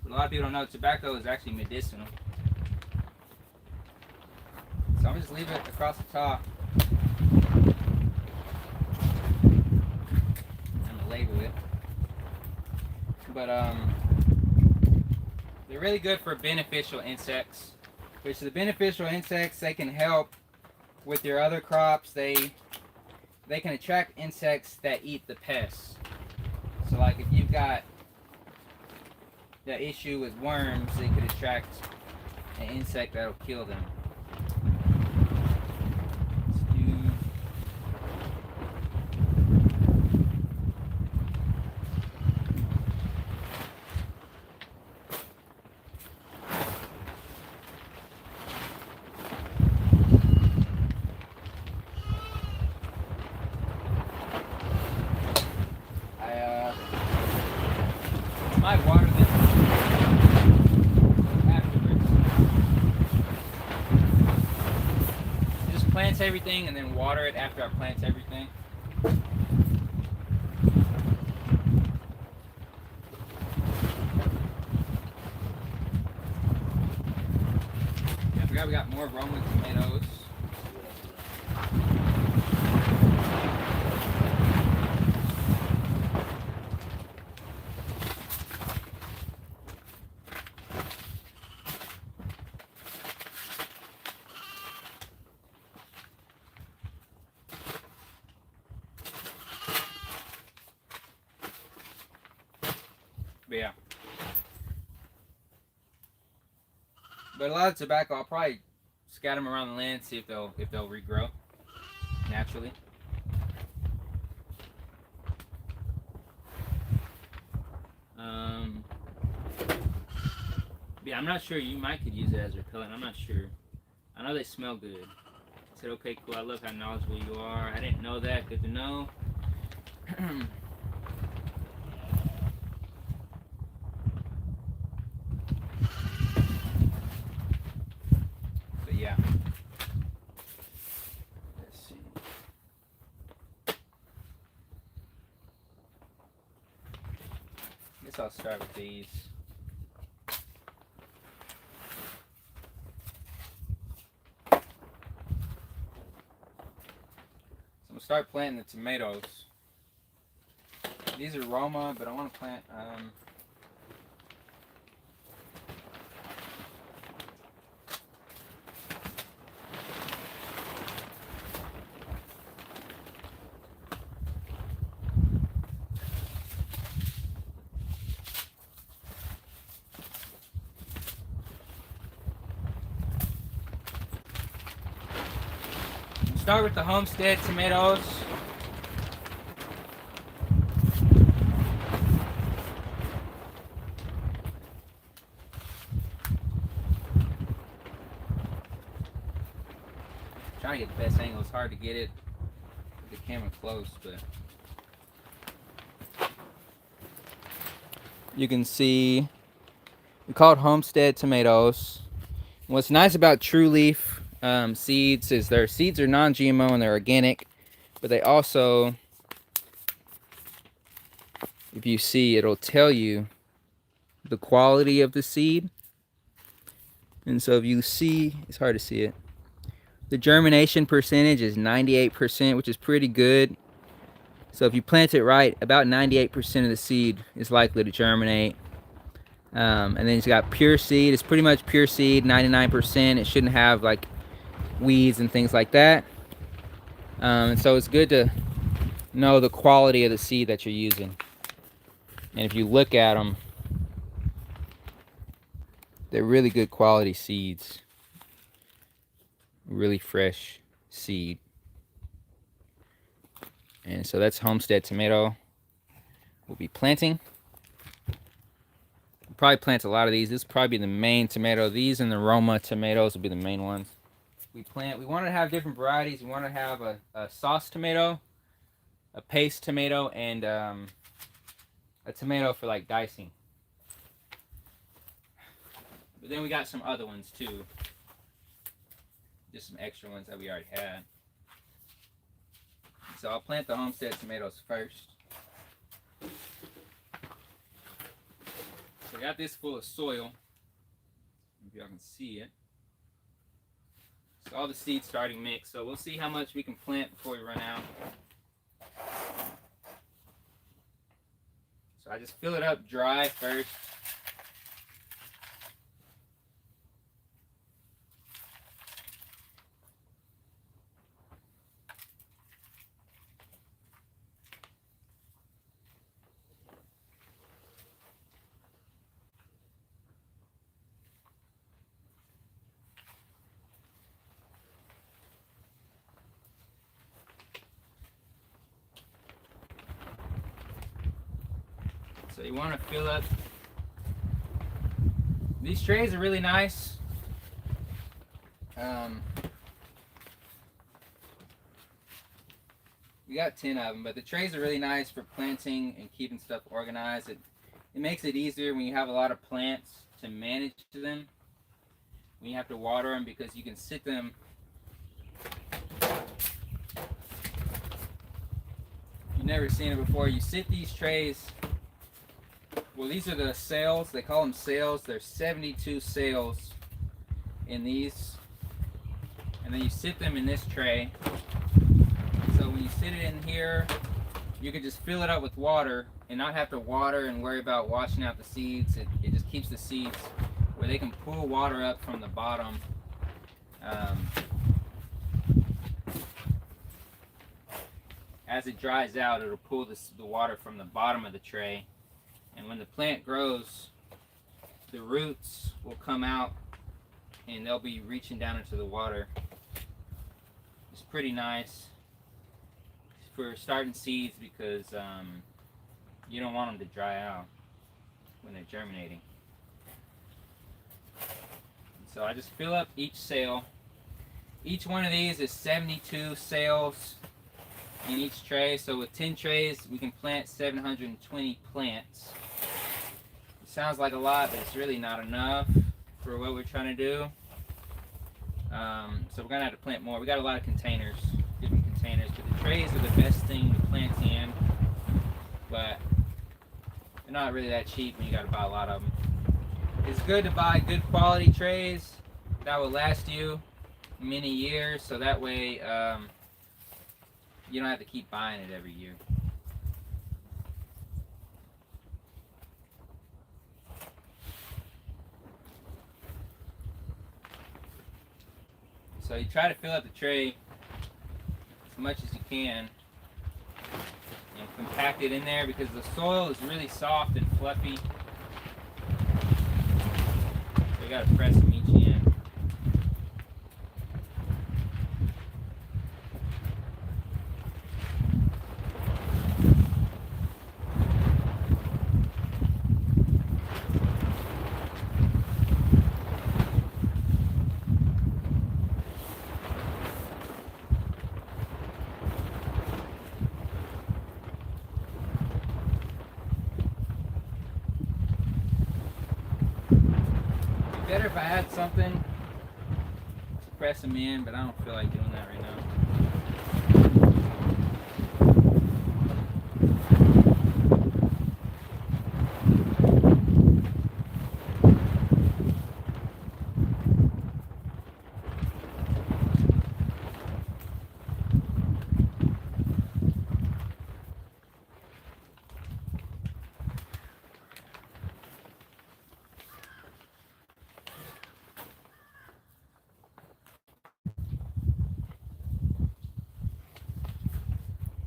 But a lot of people don't know tobacco is actually medicinal. So I'm just leaving it across the top. I'm going to label it. But they're really good for beneficial insects, which the beneficial insects, they can help with your other crops. They can attract insects that eat the pests. So like if you've got the issue with worms, they could attract an insect that'll kill them. Might water this afterwards. Just plant everything and then water it after I plant everything. I forgot we got more Roman tomatoes. But a lot of tobacco, I'll probably scatter them around the land, see if they'll regrow naturally. Um, yeah, I'm not sure. You might could use it as repellent. I'm not sure. I know they smell good. I said, okay, cool. I love how knowledgeable you are. I didn't know that. Good to know. But yeah. Let's see. I guess I'll start with these. I'm gonna start planting the tomatoes. These are Roma, but I want to plant. Start with the homestead tomatoes. Trying to get the best angle. It's hard to get it with the camera close, but you can see we call it homestead tomatoes. What's nice about True Leaf seeds is their seeds are non-GMO and they're organic, but they also, if you see, it'll tell you the quality of the seed. And so if you see, it's hard to see it. The germination percentage is 98%, which is pretty good. So if you plant it right, about 98% of the seed is likely to germinate. And then it's got pure seed. It's pretty much pure seed, 99%. It shouldn't have like weeds and things like that. And so it's good to know the quality of the seed that you're using. And if you look at them, they're really good quality seeds. Really fresh seed. And so that's homestead tomato we'll be planting. We'll probably plant a lot of these. This will probably be the main tomato. These and the Roma tomatoes will be the main ones. We want to have different varieties. We want to have a sauce tomato, a paste tomato, and a tomato for like dicing. But then we got some other ones too. Just some extra ones that we already had. So I'll plant the homestead tomatoes first. So I got this full of soil. If y'all can see it. So all the seeds starting mixed. So we'll see how much we can plant before we run out. So I just fill it up dry first. So you want to fill up. These trays are really nice. We got 10 of them, but the trays are really nice for planting and keeping stuff organized. It makes it easier when you have a lot of plants to manage them. When you have to water them, because you can sit them. You've never seen it before. You sit these trays. Well, these are the sails. They call them sails. There's 72 sails in these. And then you sit them in this tray. So when you sit it in here, you can just fill it up with water and not have to water and worry about washing out the seeds. It just keeps the seeds where they can pull water up from the bottom. As it dries out, it'll pull the water from the bottom of the tray. And when the plant grows, the roots will come out and they'll be reaching down into the water. It's pretty nice for starting seeds because you don't want them to dry out when they're germinating. So I just fill up each sail. Each one of these is 72 sails in each tray. So with 10 trays, we can plant 720 plants. It sounds like a lot, but it's really not enough for what we're trying to do. So we're gonna have to plant more. We got a lot of containers, different containers, but the trays are the best thing to plant in. But they're not really that cheap when you gotta buy a lot of them. It's good to buy good quality trays that will last you many years, so that way you don't have to keep buying it every year. So you try to fill up the tray as much as you can and compact it in there because the soil is really soft and fluffy. So you gotta press them each end. Better if I had something to press them in, but I don't feel like doing that right now.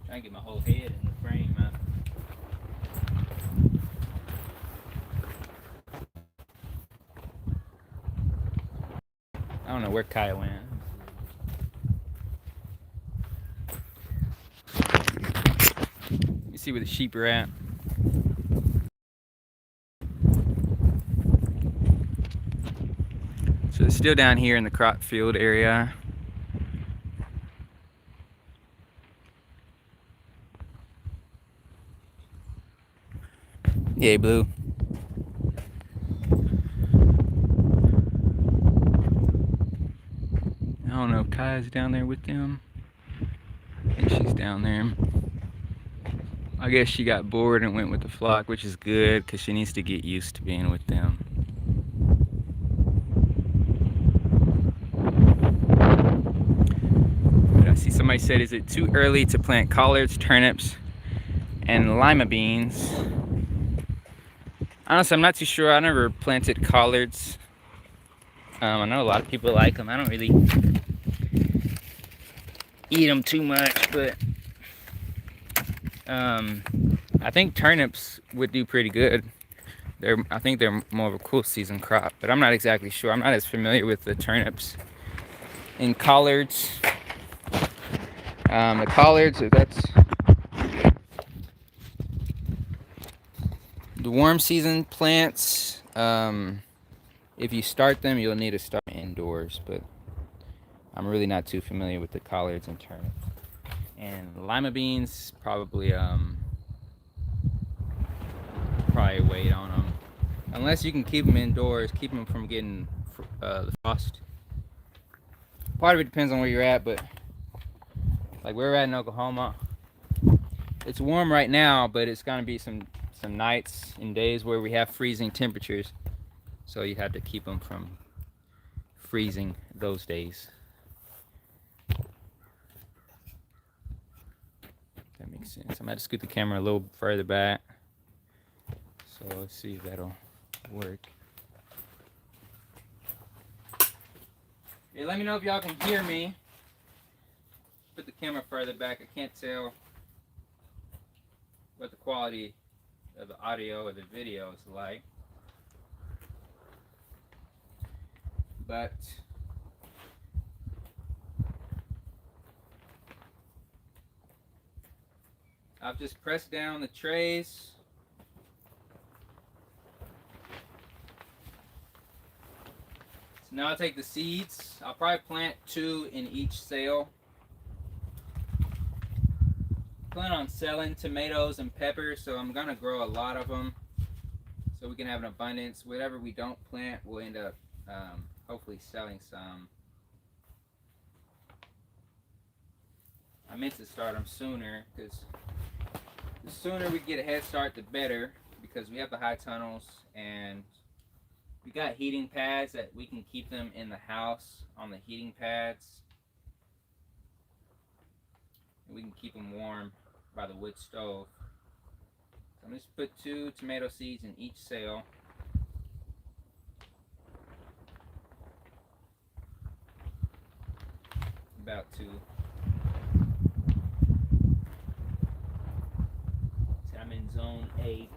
Trying to get my whole head in the frame, man. I don't know where Kaya went. You see where the sheep are at. So they're still down here in the crop field area. Yeah, Blue. I don't know if Kaya's down there with them. I think she's down there. I guess she got bored and went with the flock, which is good because she needs to get used to being with them. But I see somebody said, is it too early to plant collards, turnips, and lima beans? Honestly, I'm not too sure. I never planted collards. I know a lot of people like them. I don't really eat them too much, but I think turnips would do pretty good. I think they're more of a cool season crop, but I'm not exactly sure. I'm not as familiar with the turnips and collards. The collards, that's the warm season plants. If you start them, you'll need to start indoors, but I'm really not too familiar with the collards and turnips. And lima beans, probably wait on them. Unless you can keep them indoors, keep them from getting the frost. Part of it depends on where you're at, but like where we're at in Oklahoma, it's warm right now, but it's gonna be some nights and days where we have freezing temperatures. So you have to keep them from freezing those days. That makes sense. I'm gonna have to scoot the camera a little further back. So let's see if that'll work. Hey, let me know if y'all can hear me. Put the camera further back. I can't tell what the quality of the audio or the video is like. but I've just pressed down the trays. So now I'll take the seeds. I'll probably plant 2 in each sale. Plan on selling tomatoes and peppers, so I'm gonna grow a lot of them so we can have an abundance. Whatever we don't plant, we'll end up hopefully selling some. I meant to start them sooner because the sooner we get a head start, the better, because we have the high tunnels and we got heating pads that we can keep them in the house on the heating pads. And we can keep them warm by the wood stove. So I'm just put 2 tomato seeds in each cell. About 2. See, I'm in zone 8.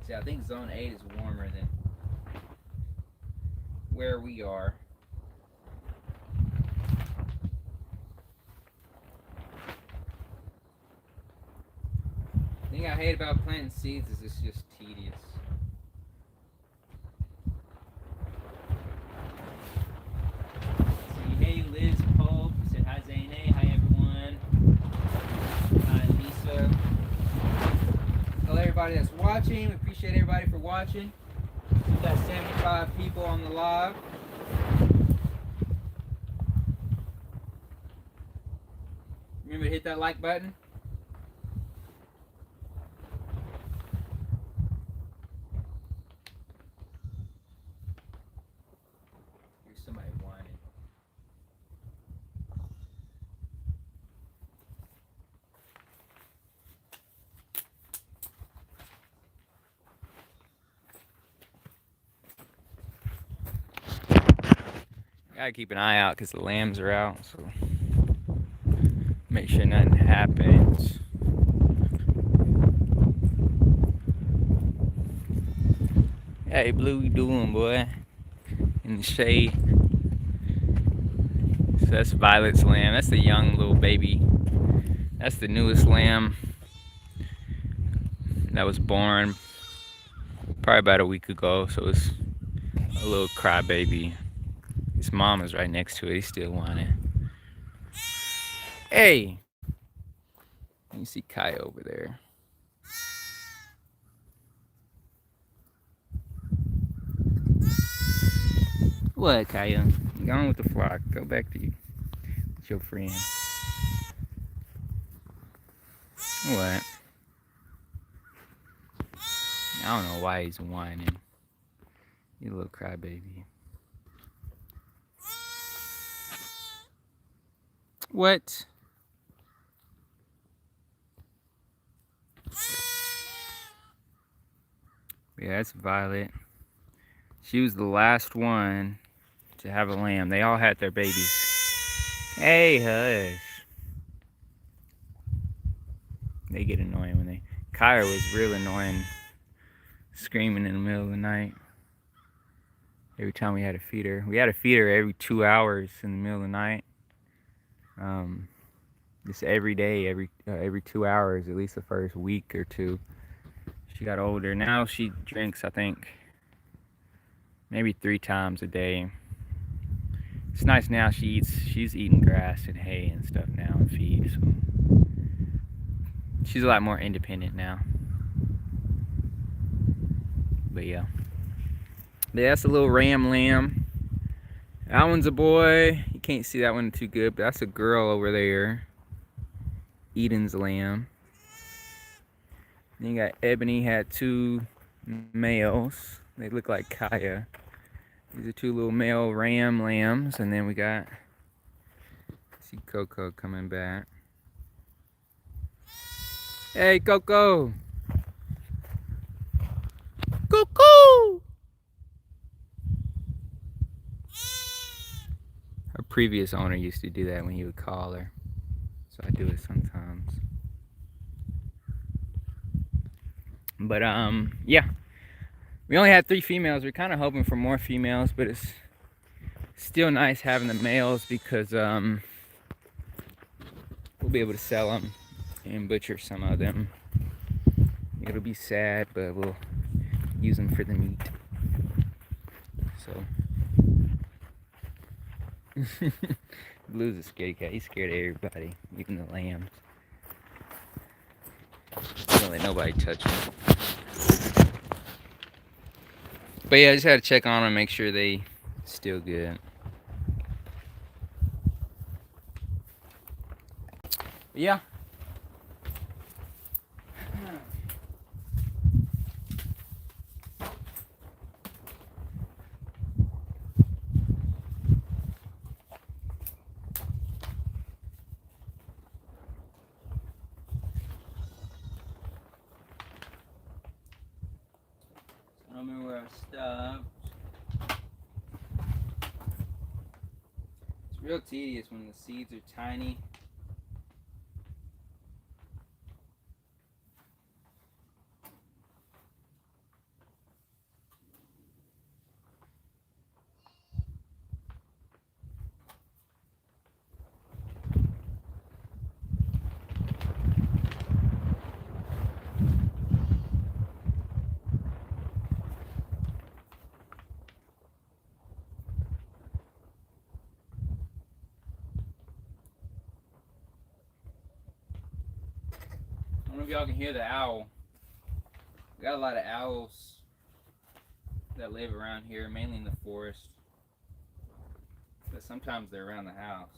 See, I think zone 8 is warmer than where we are. The thing I hate about planting seeds is it's just tedious. See, hey Liz Pope said hi Zane, hi everyone. Hi Lisa. Hello everybody that's watching. We appreciate everybody for watching. We've got 75 people on the live. Remember to hit that like button. Here's somebody whining. Gotta keep an eye out because the lambs are out, so make sure nothing happens. Hey, Blue, you doing, boy? In the shade. So that's Violet's lamb. That's the young little baby. That's the newest lamb that was born probably about a week ago. So it's a little crybaby. His mom is right next to it. He's still whining. Hey! You see Kaya over there. What, Kaya? Go on with the flock. Go back to you. With your friend. What? I don't know why he's whining. You little crybaby. What? Yeah, that's Violet. She was the last one to have a lamb. They all had their babies. Hey, hush. They get annoying when they... Kyra was real annoying, screaming in the middle of the night. Every time we had to feed her. We had to feed her every 2 hours in the middle of the night. Just every day, every 2 hours, at least the first week or two. She got older. Now she drinks, I think, maybe 3 times a day. It's nice now she's eating grass and hay and stuff now and feed, so she's a lot more independent now. But yeah. That's a little ram lamb. That one's a boy. You can't see that one too good, but that's a girl over there. Eden's lamb. Then you got Ebony, had 2 males. They look like Kaya. These are 2 little male ram lambs. And then we got, see Coco coming back. Hey, Coco! Coco! Our previous owner used to do that when he would call her. So I do it sometimes. But yeah. We only had 3 females. We're kind of hoping for more females, but it's Still nice having the males because we'll be able to sell them and butcher some of them. It'll be sad, but we'll use them for the meat. So Blue's a scaredy cat. He's scared of everybody, even the lambs. Don't let nobody touch him. But yeah, I just had to check on them, make sure they still good. But yeah. I don't remember where I stopped. It's real tedious when the seeds are tiny. I don't know if y'all can hear the owl. We got a lot of owls that live around here, mainly in the forest. But sometimes they're around the house.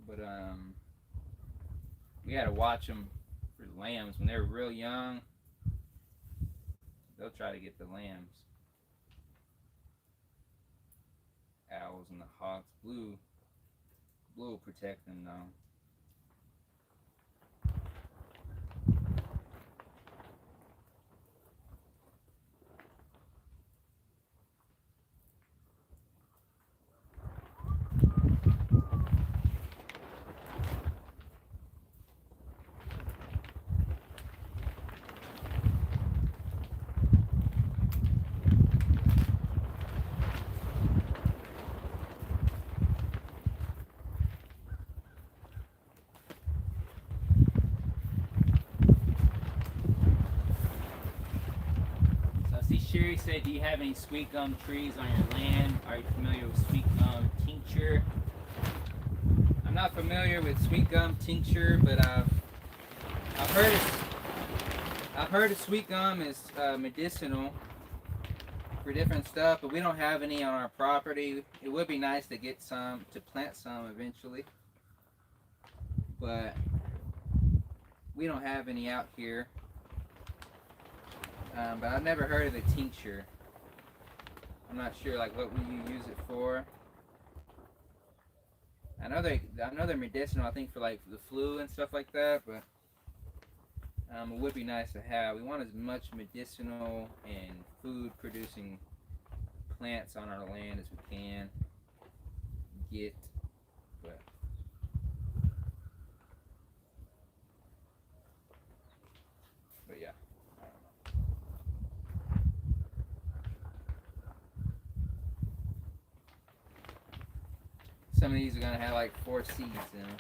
But we gotta watch them for the lambs. When they're real young, they'll try to get the lambs. Owls and the hawks. Blue will protect them though. Sherry said, do you have any sweet gum trees on your land? Are you familiar with sweet gum tincture? I'm not familiar with sweet gum tincture, but I've heard of sweet gum is medicinal for different stuff, but we don't have any on our property. It would be nice to get some, to plant some eventually, but we don't have any out here. But I've never heard of the tincture. I'm not sure, like, what would you use it for? I know they're medicinal, I think, for like the flu and stuff like that, but it would be nice to have. We want as much medicinal and food producing plants on our land as we can get, but yeah. Some of these are gonna have like 4 seeds in them.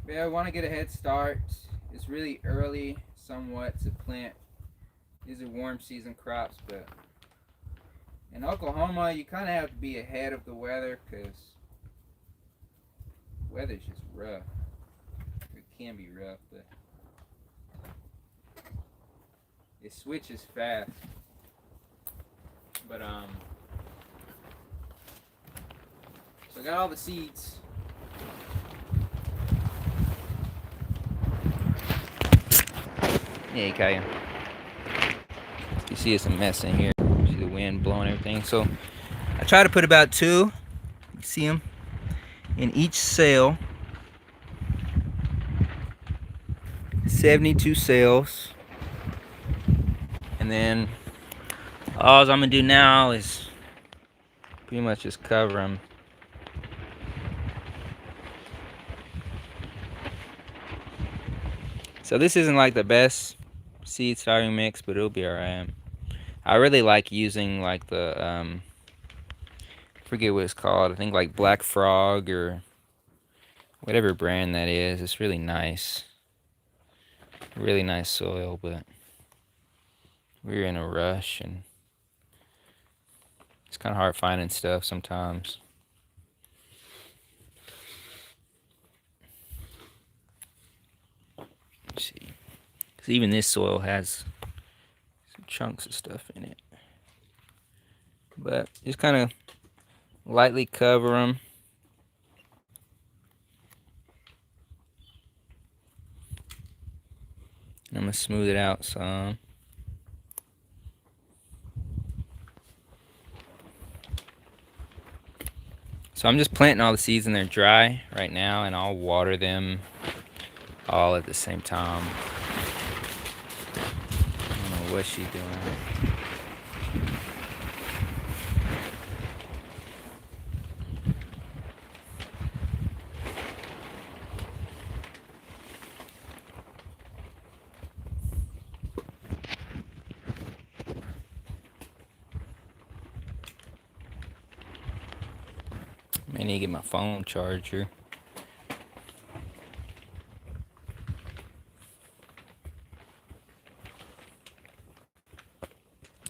Yeah, I want to get a head start. It's really early somewhat to plant. These are warm season crops, but in Oklahoma you kind of have to be ahead of the weather because weather's just rough. It can be rough, but it switches fast. But so I got all the seeds. Yeah, Kaya. You see it's a mess in here. See the wind wind blowing everything. So I try to put about 2, you see them, in each sail. 72 sails. And then all I'm gonna do now is pretty much just cover them. So this isn't like the best seed starting mix, but it'll be alright. I really like using like the I forget what it's called. I think like Black Frog or whatever brand that is. It's really nice. Really nice soil, but we're in a rush and it's kind of hard finding stuff sometimes. Let's see. Because even this soil has some chunks of stuff in it. But just kind of lightly cover them. I'm going to smooth it out some. So I'm just planting all the seeds in there dry right now, and I'll water them all at the same time. I don't know what she's doing. I need to get my phone charger.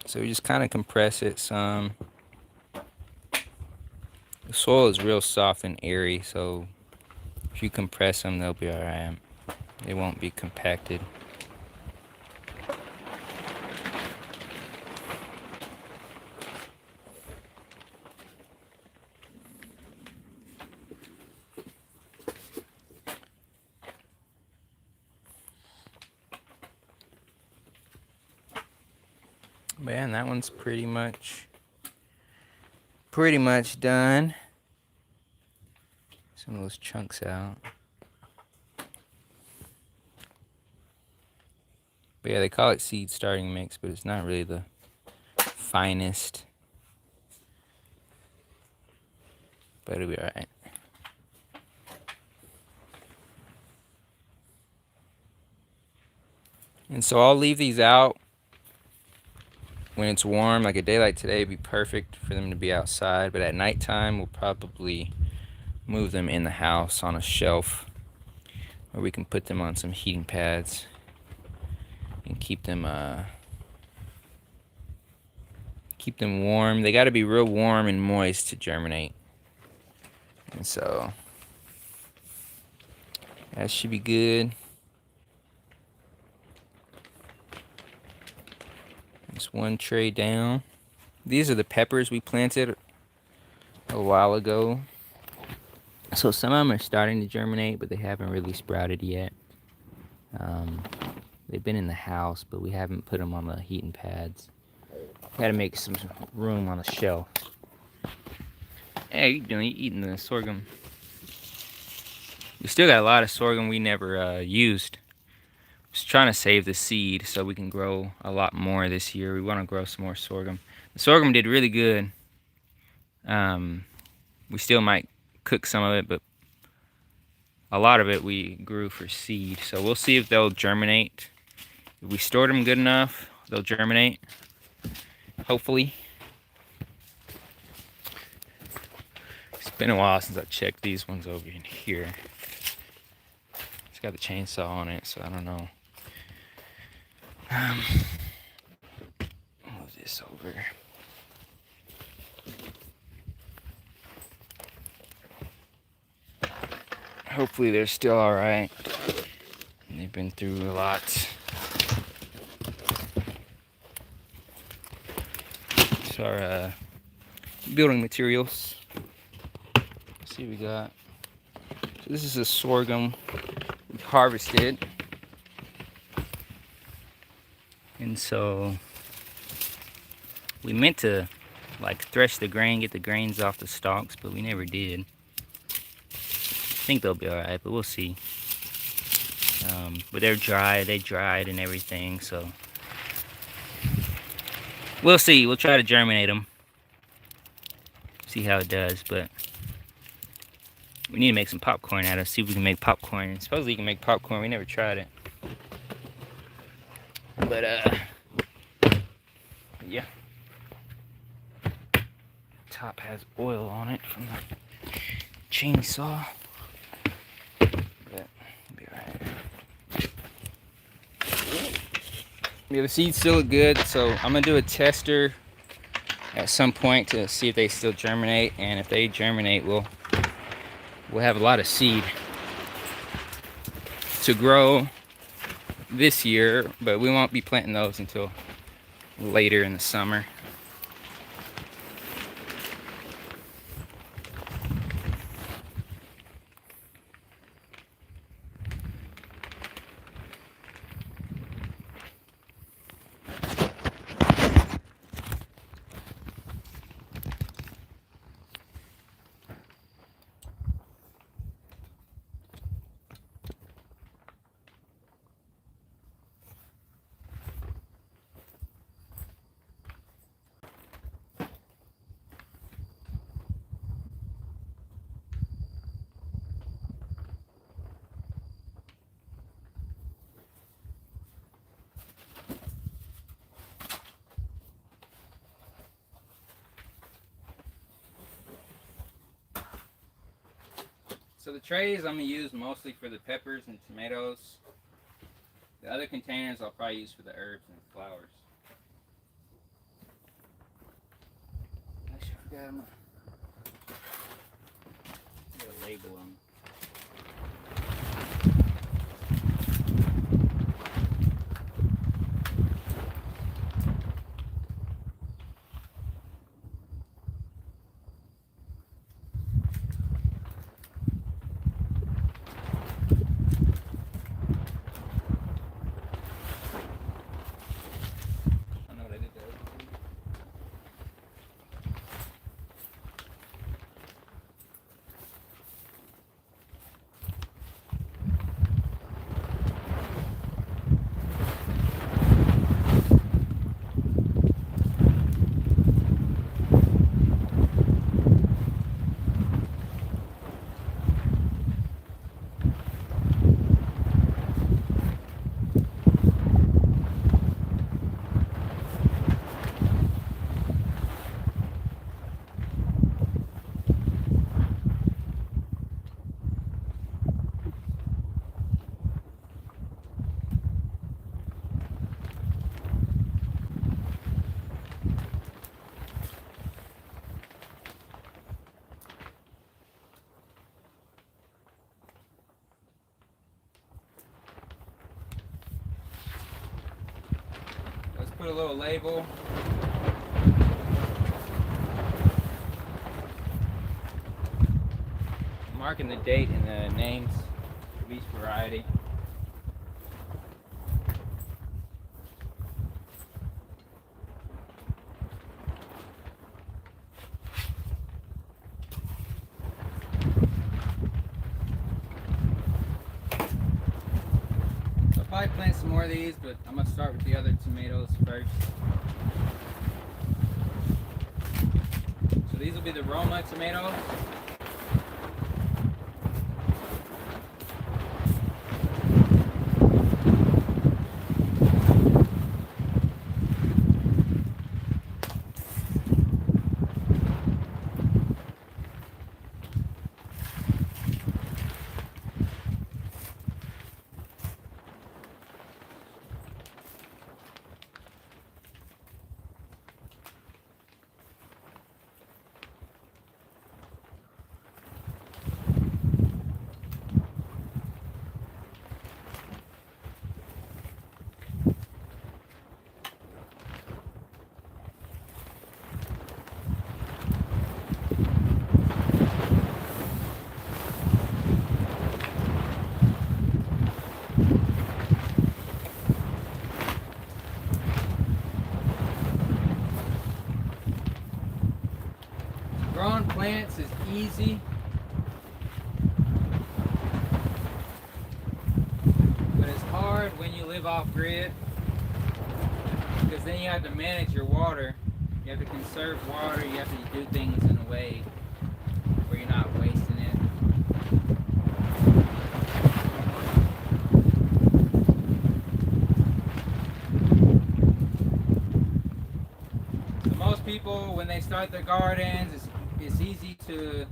So we just kind of compress it some. The soil is real soft and airy, so if you compress them, they'll be alright. They won't be compacted. Man, that one's pretty much done. Some of those chunks out. But yeah, they call it seed starting mix, but it's not really the finest. But it'll be alright. And so I'll leave these out when it's warm. Like a day like today would be perfect for them to be outside, but at nighttime we'll probably move them in the house on a shelf where we can put them on some heating pads and keep them warm. They got to be real warm and moist to germinate. And so that should be good. Just one tray down. These are the peppers we planted a while ago. So some of them are starting to germinate, but they haven't really sprouted yet. They've been in the house, but we haven't put them on the heating pads. Got to make some room on the shelf. Hey, you doing? You eating the sorghum? We still got a lot of sorghum we never used. Just trying to save the seed so we can grow a lot more this year. We want to grow some more sorghum. The sorghum did really good. We still might cook some of it, but a lot of it we grew for seed. So we'll see if they'll germinate. If we stored them good enough, they'll germinate. Hopefully. It's been a while since I checked these ones over in here. It's got the chainsaw on it, so I don't know. Move this over. Hopefully they're still alright. They've been through a lot. It's our building materials. Let's see what we got. So this is a sorghum we harvested. And so we meant to like thresh the grain, get the grains off the stalks, but we never did. I think they'll be alright, but we'll see. But they're dry, they dried and everything, so we'll see. We'll try to germinate them, see how it does, but we need to make some popcorn out of it, see if we can make popcorn. And supposedly you can make popcorn, we never tried it. But, yeah. Top has oil on it from the chainsaw. But it'll be alright. Yeah, the seeds still look good, so I'm gonna do a tester at some point to see if they still germinate, and if they germinate, we'll have a lot of seed to grow this year, but we won't be planting those until later in the summer. So the trays I'm going to use mostly for the peppers and tomatoes. The other containers I'll probably use for the herbs and flowers. Actually, I forgot I'm going to label them. Let's put a little label. Marking the date and the names of each variety. I'll probably plant some more of these, but I'm going to start with the other tomatoes first. So these will be the Roma tomatoes. Growing plants is easy, but it's hard when you live off grid, because then you have to manage your water. You have to conserve water. You have to do things in a way where you're not wasting it. So most people, when they start their gardens, it's easy to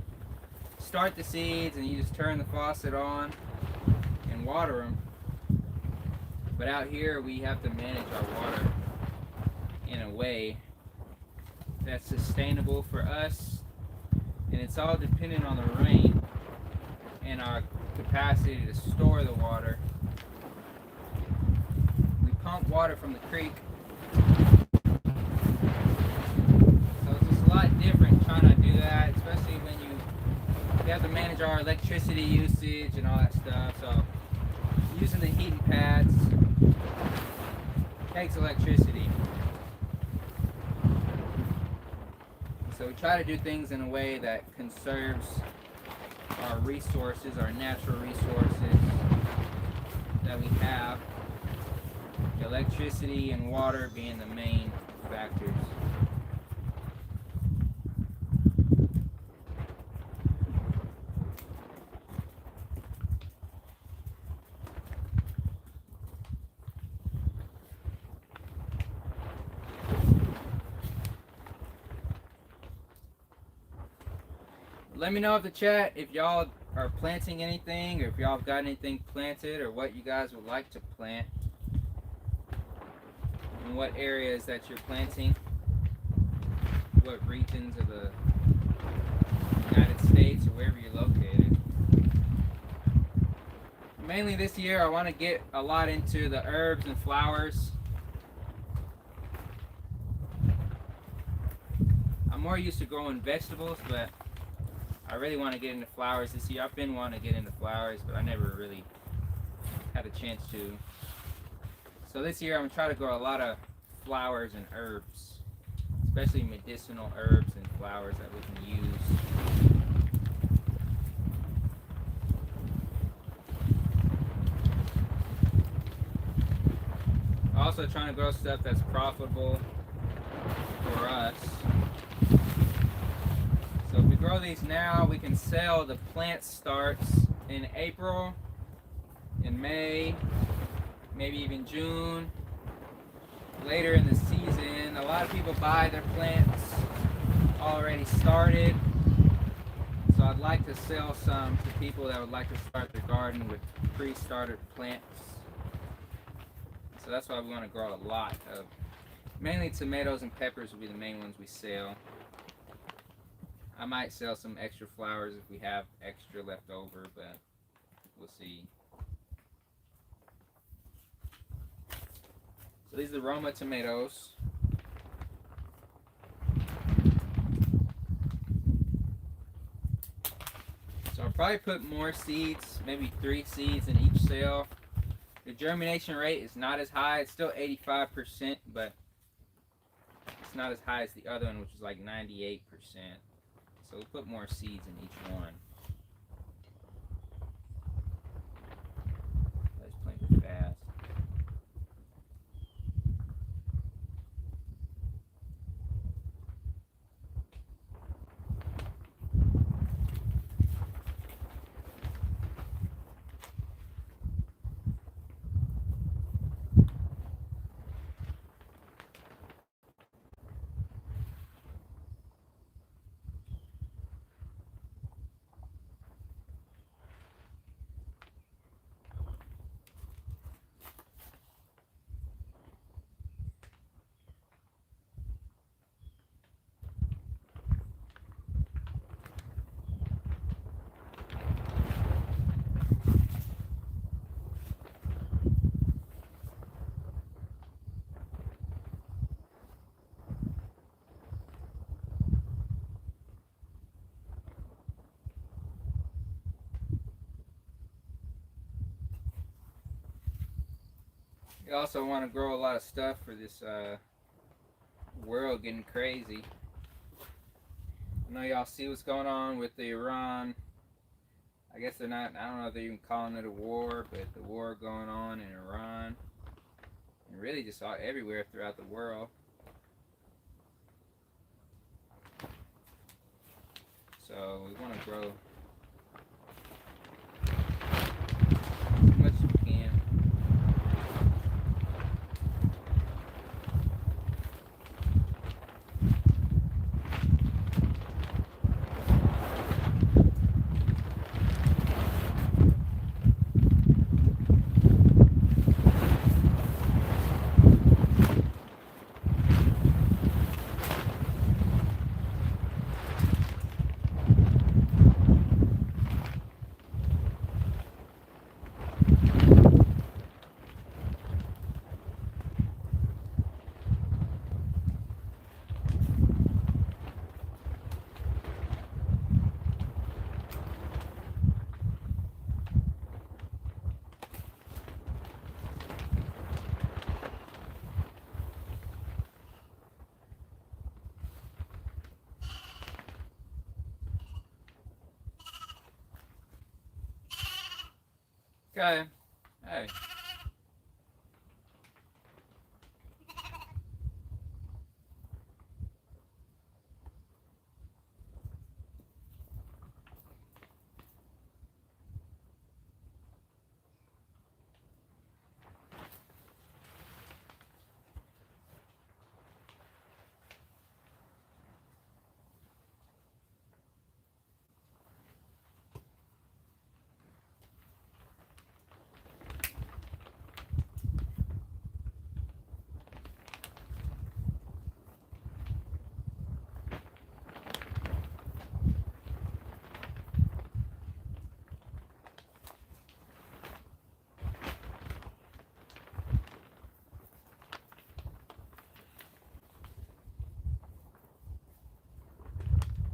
start the seeds and you just turn the faucet on and water them. But out here, we have to manage our water in a way that's sustainable for us, and it's all dependent on the rain and our capacity to store the water. We pump water from the creek, so it's just a lot different trying to do that, especially when you have to manage our electricity usage and all that stuff. So using the heating pads takes electricity. So we try to do things in a way that conserves our resources, our natural resources that we have. Electricity and water being the main factors. Let me know in the chat if y'all are planting anything, or if y'all have got anything planted, or what you guys would like to plant, and what areas that you're planting, what regions of the United States or wherever you're located. Mainly this year I want to get a lot into the herbs and flowers. I'm more used to growing vegetables, but I really want to get into flowers this year. I've been wanting to get into flowers, but I never really had a chance to. So this year I'm going to try to grow a lot of flowers and herbs, especially medicinal herbs and flowers that we can use. Also trying to grow stuff that's profitable for us. So if we grow these now, we can sell. The plant starts in April, in May, maybe even June, later in the season. A lot of people buy their plants already started. So I'd like to sell some to people that would like to start their garden with pre-started plants. So that's why we want to grow a lot of, mainly tomatoes and peppers will be the main ones we sell. I might sell some extra flowers if we have extra left over, but we'll see. So these are the Roma tomatoes. So I'll probably put more seeds, maybe 3 seeds in each cell. The germination rate is not as high. It's still 85%, but it's not as high as the other one, which is like 98%. So we'll put more seeds in each one. Let's plant it fast. You also want to grow a lot of stuff for this world getting crazy. I know y'all see what's going on with the Iran. I guess they're not, I don't know if they're even calling it a war, but the war going on in Iran. And really just all everywhere throughout the world. So we want to grow as much as we can. Okay. Hey.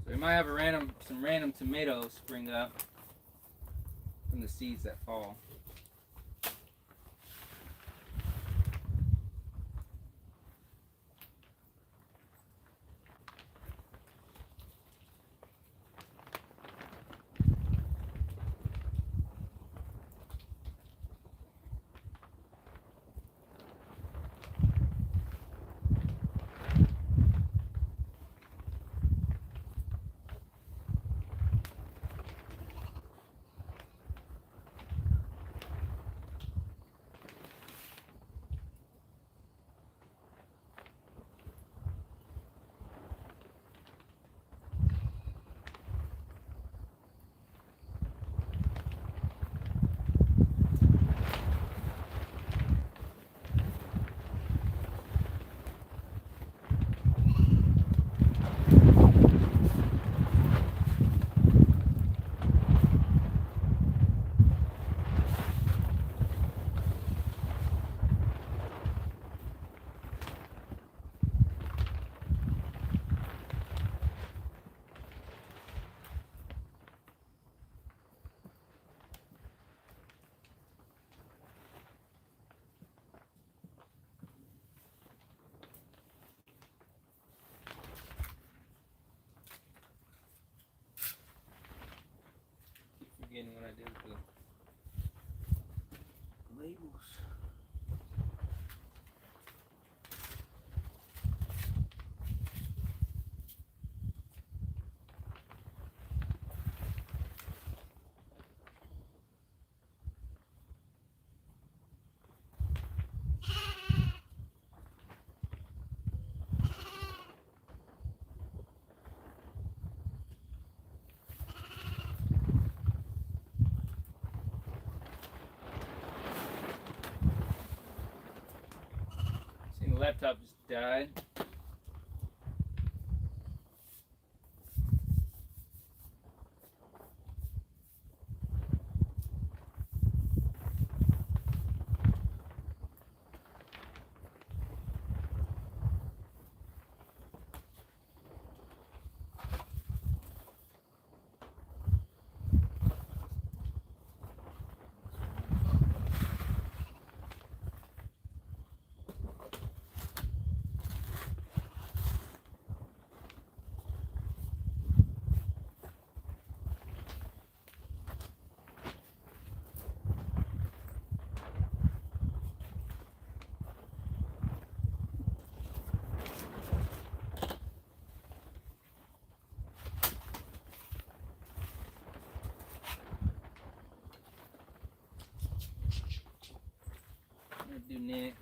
So we might have some random tomatoes spring up from the seeds that fall. Forgetting what I did with the labels. See, the laptop just died. next.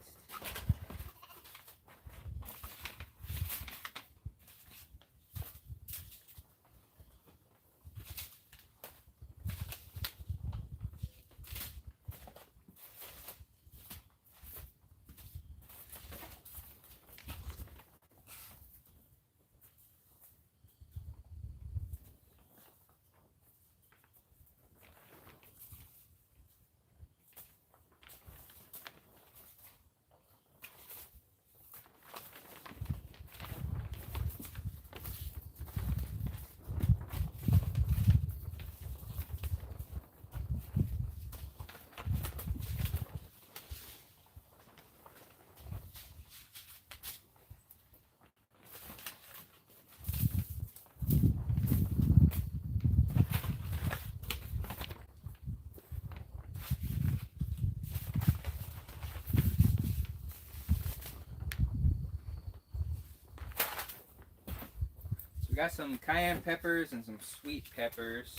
We got some cayenne peppers and some sweet peppers.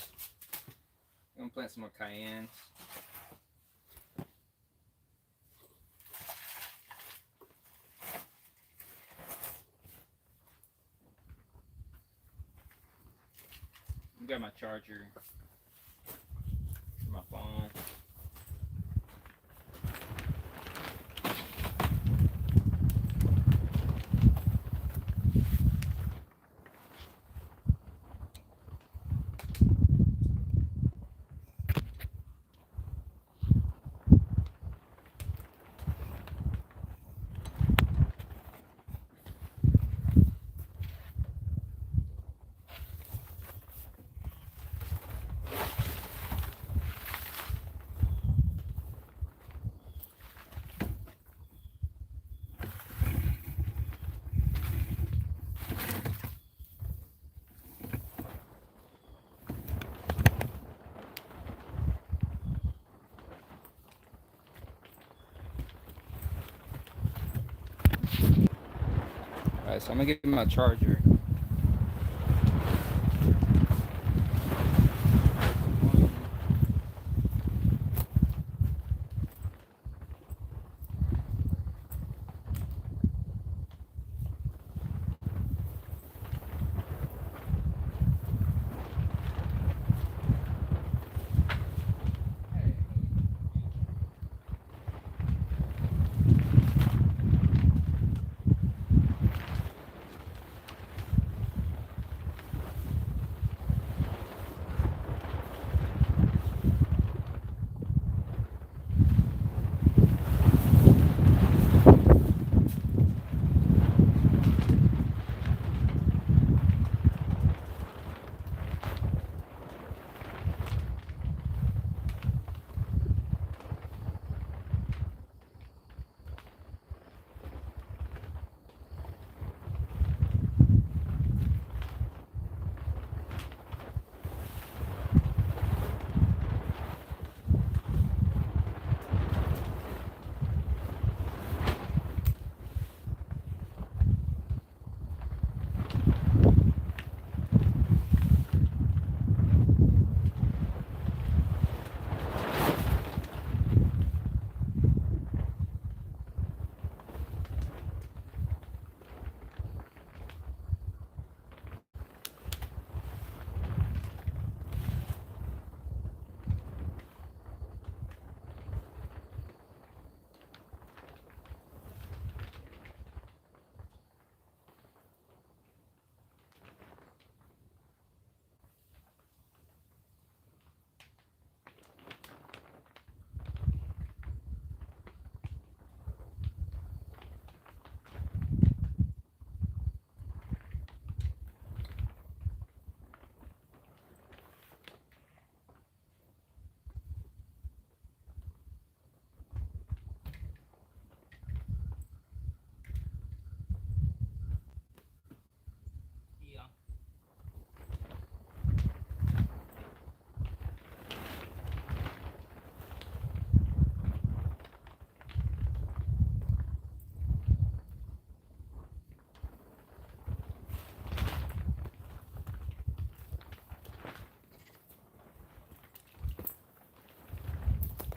I'm gonna plant some more cayennes. Grab my charger, my phone. Alright, so I'm gonna get my charger.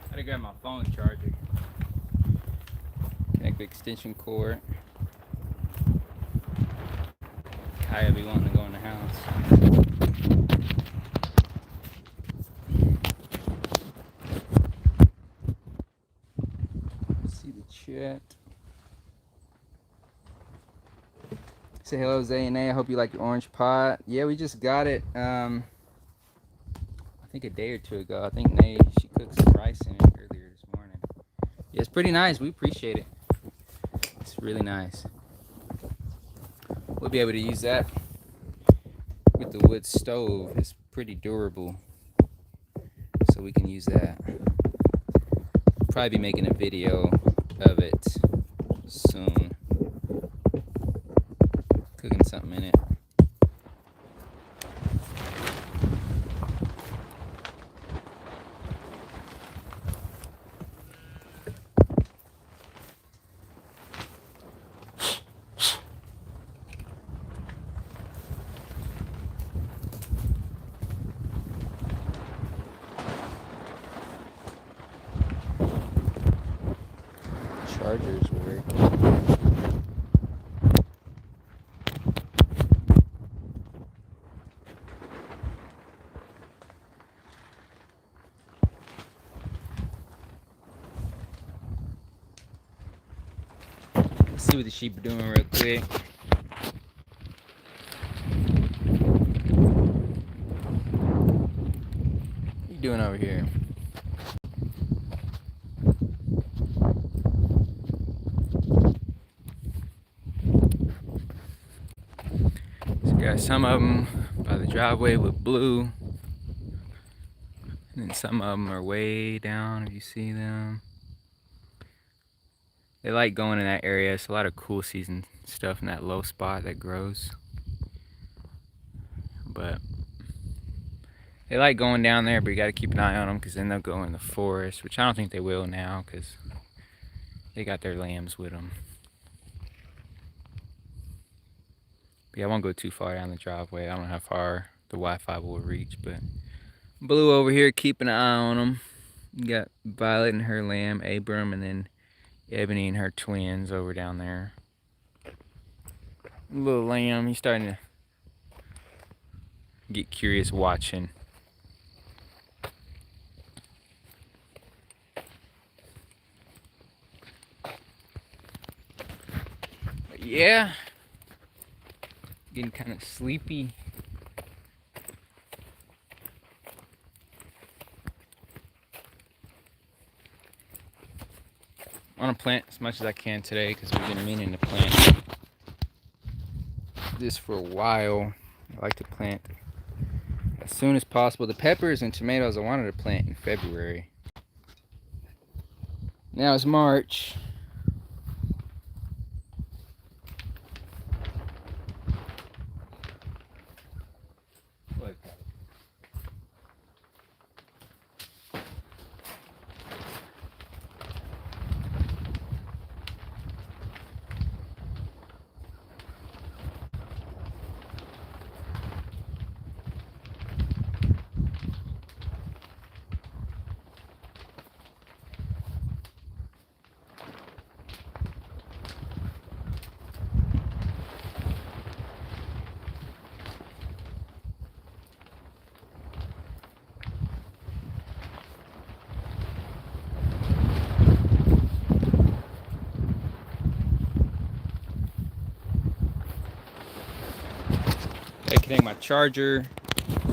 I gotta grab my phone charger. extension cord. Kaya be wanting to go in the house. See the chat. Say hello, Zay and A. I hope you like your orange pot. Yeah, we just got it. I think a day or two ago. I think Nay, she cooked some rice in it earlier this morning. Yeah, it's pretty nice. We appreciate it. It's really nice. We'll be able to use that with the wood stove. It's pretty durable, so we can use that. Probably be making a video of it soon. Cooking something in it. Chargers work. Let's see what the sheep are doing real quick. What are you doing over here? Got some of them by the driveway with blue, and then some of them are way down, if you see them. They like going in that area. It's a lot of cool season stuff in that low spot that grows. But they like going down there, but you got to keep an eye on them because then they'll go in the forest, which I don't think they will now because they got their lambs with them. But yeah, I won't go too far down the driveway. I don't know how far the Wi-Fi will reach, but Blue over here keeping an eye on them. You got Violet and her lamb, Abram, and then Ebony and her twins over down there. Little lamb, he's starting to get curious watching. But yeah, getting kind of sleepy. I want to plant as much as I can today because we've been meaning to plant this for a while. I like to plant as soon as possible. The peppers and tomatoes I wanted to plant in February. Now it's March. I connect my charger. My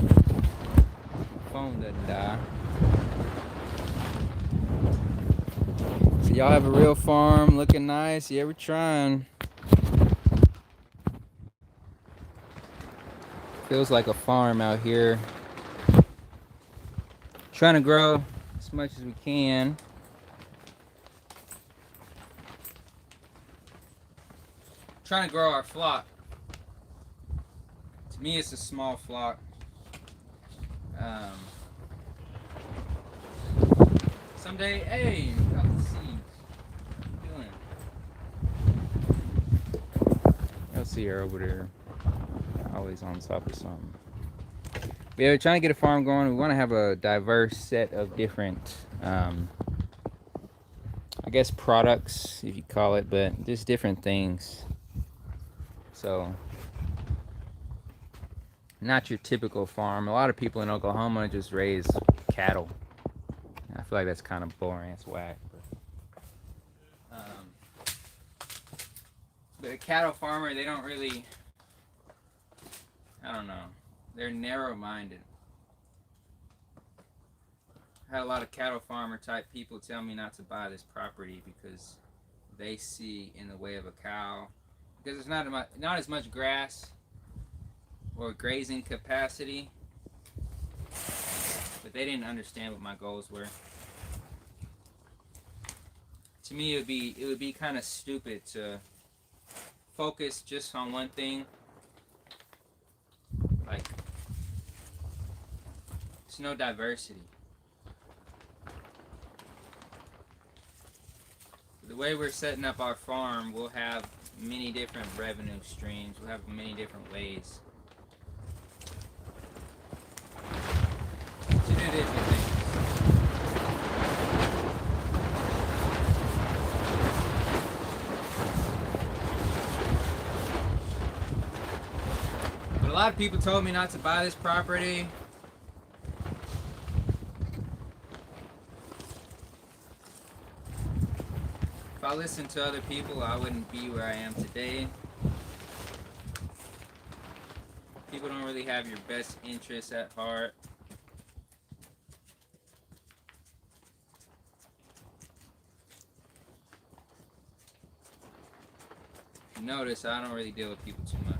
phone doesn't die. So y'all have a real farm looking nice. Yeah, we're trying. Feels like a farm out here. Trying to grow as much as we can. Trying to grow our flock. To me, it's a small flock. Someday, hey, got the seeds. What are you doing? I'll see her over there. Always on top of something. But yeah, we're trying to get a farm going. We want to have a diverse set of different, I I guess products, if you call it, but just different things. So, not your typical farm. A lot of people in Oklahoma just raise cattle. I feel like that's kind of boring. It's whack. But a cattle farmer, they don't really, I don't know, they're narrow-minded. I had a lot of cattle farmer type people tell me not to buy this property because they see in the way of a cow, because there's not as much grass or grazing capacity, but they didn't understand what my goals were. To me, it would be kind of stupid to focus just on one thing. Like, there's no diversity. The way we're setting up our farm, we'll have many different revenue streams. We'll have many different ways to do different things. But a lot of people told me not to buy this property. If I listened to other people, I wouldn't be where I am today. People don't really have your best interests at heart. You notice I don't really deal with people too much.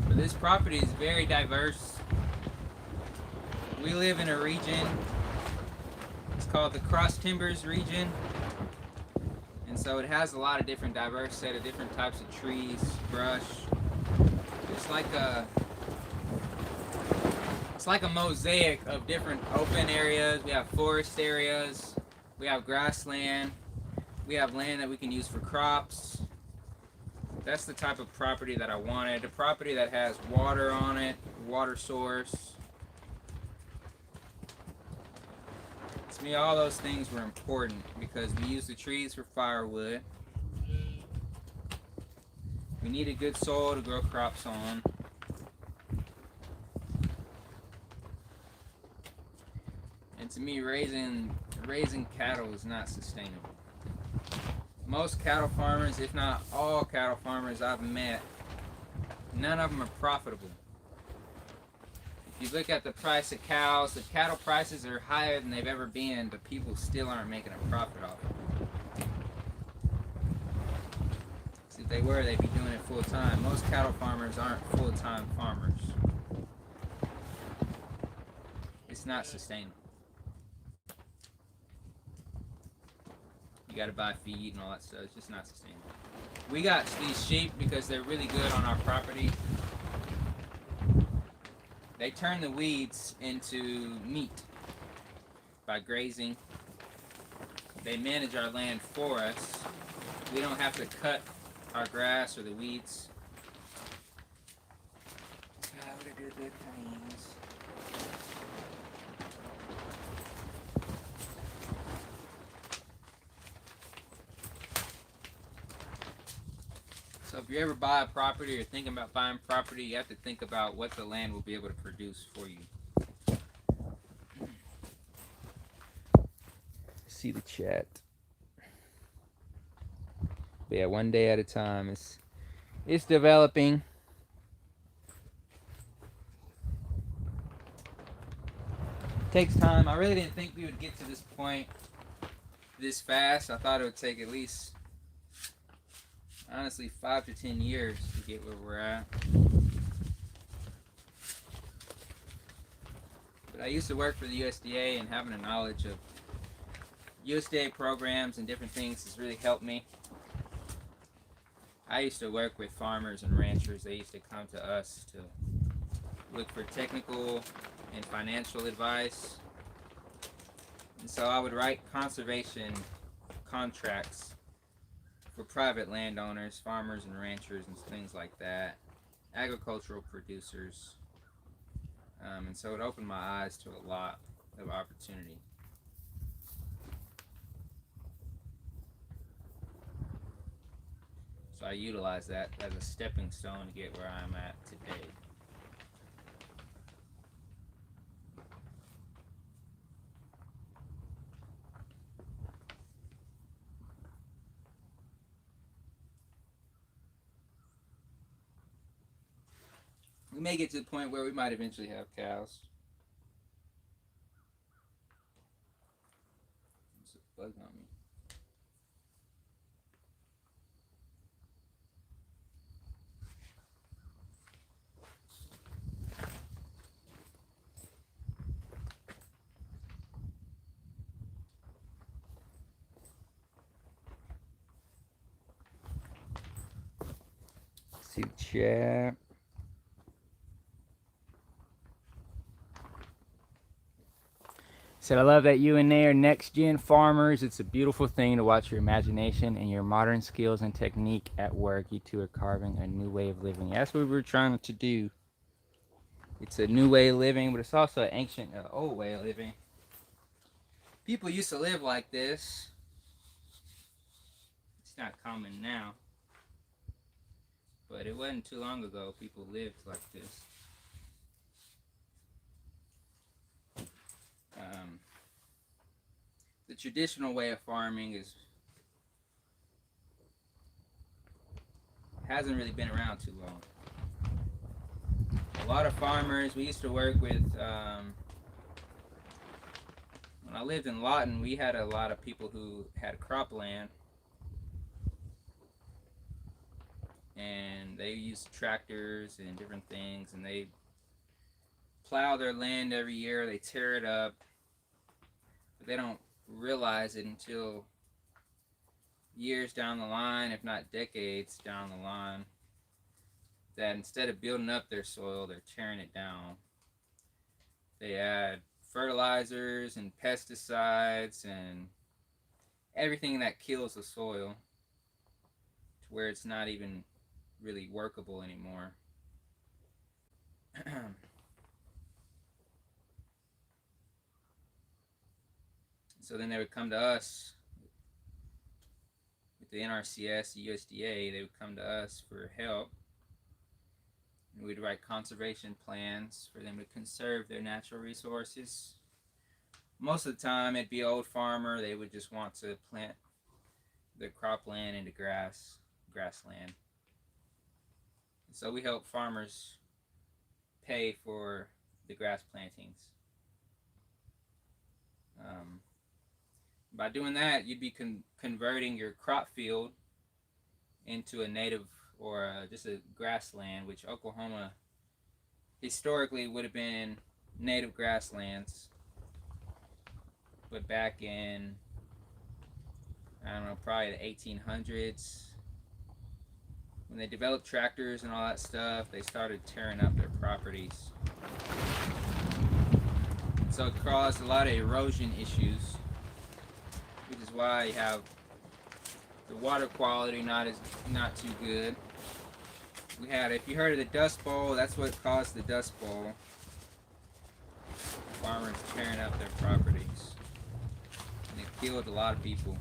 But this property is very diverse. We live in a region, it's called the Cross Timbers region. And so it has a lot of different diverse set of different types of trees, brush. It's like a mosaic of different open areas. We have forest areas, we have grassland, we have land that we can use for crops. That's the type of property that I wanted. A property that has water on it, water source. To me, all those things were important because we use the trees for firewood. We need a good soil to grow crops on. And to me, raising cattle is not sustainable. Most cattle farmers, if not all cattle farmers I've met, none of them are profitable. If you look at the price of cows, the cattle prices are higher than they've ever been, but people still aren't making a profit off of it. See, if they were, they'd be doing it full time. Most cattle farmers aren't full-time farmers. It's not sustainable. You gotta buy feed and all that stuff. It's just not sustainable. We got these sheep because they're really good on our property. They turn the weeds into meat by grazing. They manage our land for us. We don't have to cut our grass or the weeds. What are good things? So if you ever buy a property or thinking about buying property, you have to think about what the land will be able to produce for you. See the chat. But yeah, one day at a time. It's developing. Takes time. I really didn't think we would get to this point this fast. I thought it would take at least, honestly, 5 to 10 years to get where we're at. But I used to work for the USDA, and having a knowledge of USDA programs and different things has really helped me. I used to work with farmers and ranchers. They used to come to us to look for technical and financial advice. And so I would write conservation contracts for private landowners, farmers and ranchers and things like that. agricultural producers. And so it opened my eyes to a lot of opportunity. So I utilize that as a stepping stone to get where I'm at today. We may get to the point where we might eventually have cows. There's a bug on me. See the chat. Said, I love that you and they are next gen farmers. It's a beautiful thing to watch your imagination and your modern skills and technique at work. You two are carving a new way of living. That's what we're trying to do. It's a new way of living, but it's also an ancient, old way of living. People used to live like this. It's not common now, but it wasn't too long ago people lived like this. The traditional way of farming hasn't really been around too long. A lot of farmers, we used to work with, when I lived in Lawton, we had a lot of people who had cropland, and they used tractors and different things, and they plow their land every year, they tear it up, but they don't realize it until years down the line, if not decades down the line, that instead of building up their soil, they're tearing it down. They add fertilizers and pesticides and everything that kills the soil to where it's not even really workable anymore. So then they would come to us with the NRCS, the USDA. They would come to us for help, and we'd write conservation plans for them to conserve their natural resources. Most of the time, it'd be an old farmer. They would just want to plant their cropland into grassland. So we help farmers pay for the grass plantings. By doing that, you'd be converting your crop field into a native or just a grassland, which Oklahoma historically would have been native grasslands. But back in, I don't know, probably the 1800s, when they developed tractors and all that stuff, they started tearing up their properties. So it caused a lot of erosion issues, which is why you have the water quality not too good. We had, if you heard of the Dust Bowl, that's what caused the Dust Bowl. Farmers tearing up their properties, and it killed a lot of people.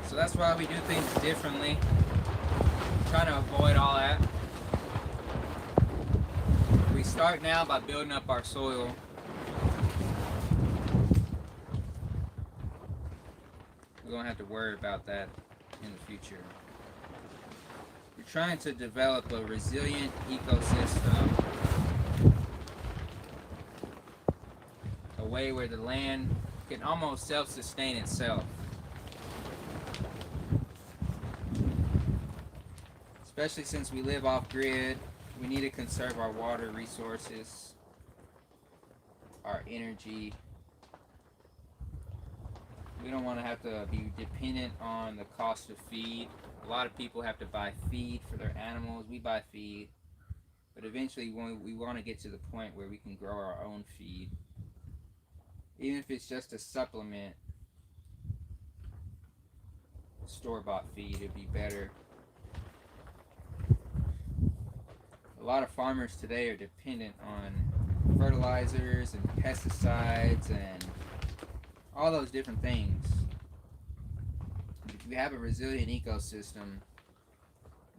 So that's why we do things differently. We're trying to avoid all that. We start now by building up our soil. We don't have to worry about that in the future. We're trying to develop a resilient ecosystem, a way where the land can almost self-sustain itself. Especially since we live off-grid, we need to conserve our water resources, our energy. We don't want to have to be dependent on the cost of feed. A lot of people have to buy feed for their animals. We buy feed. But eventually we want to get to the point where we can grow our own feed. Even if it's just a supplement store-bought feed. It'd be better. A lot of farmers today are dependent on fertilizers and pesticides and all those different things. If you have a resilient ecosystem,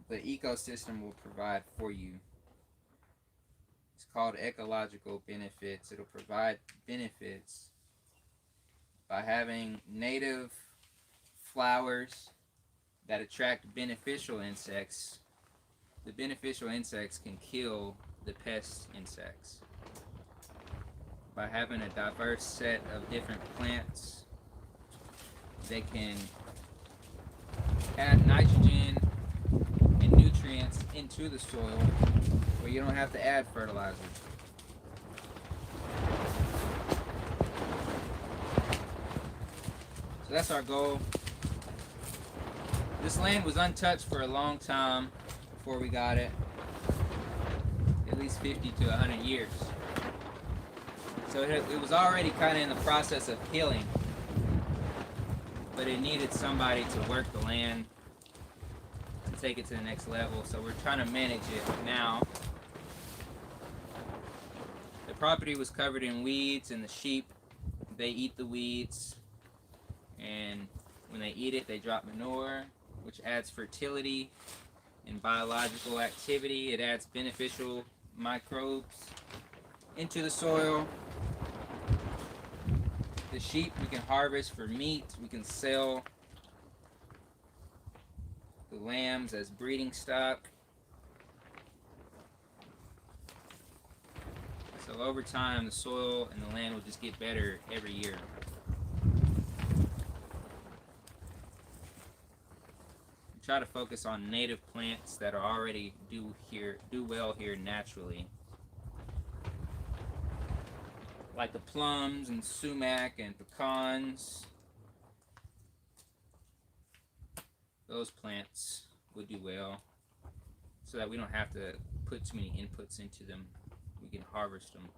the ecosystem will provide for you. It's called ecological benefits. It'll provide benefits by having native flowers that attract beneficial insects. The beneficial insects can kill the pest insects. By having a diverse set of different plants, they can add nitrogen and nutrients into the soil where you don't have to add fertilizer. So that's our goal. This land was untouched for a long time before we got it, at least 50 to 100 years. So it was already kind of in the process of healing, but it needed somebody to work the land to take it to the next level. So we're trying to manage it now. The property was covered in weeds, and the sheep, they eat the weeds, and when they eat it, they drop manure, which adds fertility and biological activity. It adds beneficial microbes into the soil. The sheep we can harvest for meat. We can sell the lambs as breeding stock. So over time, the soil and the land will just get better every year. We try to focus on native plants that are already do well here naturally, like the plums and sumac and pecans. Those plants would do well, so that we don't have to put too many inputs into them. We can harvest them.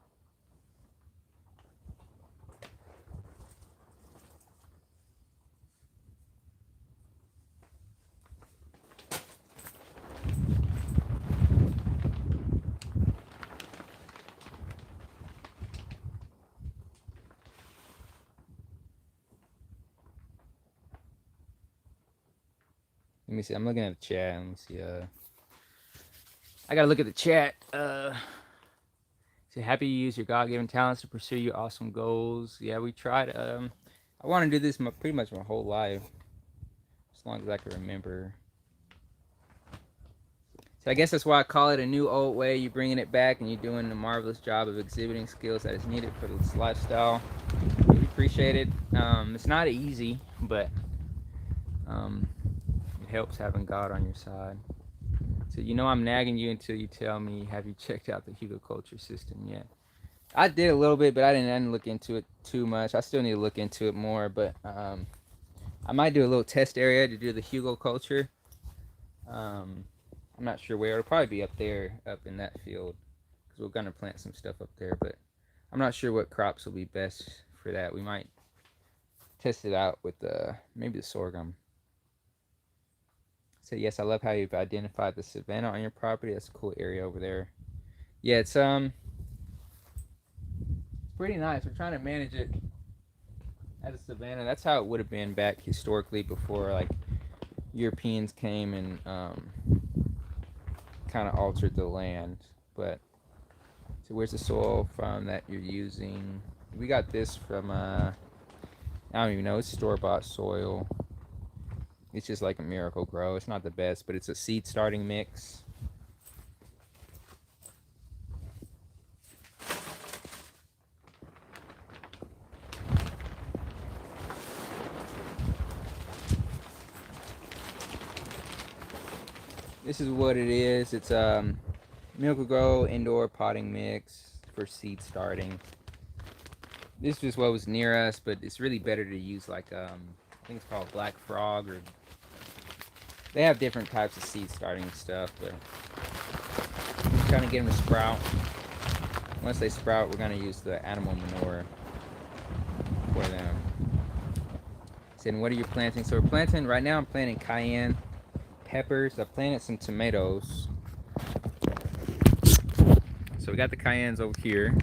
Let me see. I'm looking at the chat. Let me see. I gotta look at the chat. Say happy you use your God-given talents to pursue your awesome goals. Yeah, we tried. I want to do this pretty much my whole life, as long as I can remember. So I guess that's why I call it a new old way. You're bringing it back, and you're doing a marvelous job of exhibiting skills that is needed for this lifestyle. We appreciate it. It's not easy, but it helps having God on your side. So I'm nagging you until you tell me, have you checked out the Hugo culture system yet? I did a little bit, but I didn't look into it too much. I still need to look into it more, but I might do a little test area to do the Hugo culture. I'm not sure where. It'll probably be up there, up in that field, because we're going to plant some stuff up there, but I'm not sure what crops will be best for that. We might test it out with maybe the sorghum. So yes, I love how you've identified the savanna on your property. That's a cool area over there. Yeah, it's pretty nice. We're trying to manage it as a savanna. That's how it would have been back historically before like Europeans came and kind of altered the land. But so where's the soil from that you're using? We got this from I don't even know. It's store-bought soil. It's just like a Miracle Grow. It's not the best, but it's a seed starting mix. This is what it is. It's Miracle Grow indoor potting mix for seed starting. This was what was near us, but it's really better to use like I think it's called Black Frog, or they have different types of seed starting stuff, but we're trying to get them to sprout. Once they sprout, we're going to use the animal manure for them. Saying, what are you planting? So we're planting, right now I'm planting cayenne peppers. I planted some tomatoes. So we got the cayennes over here.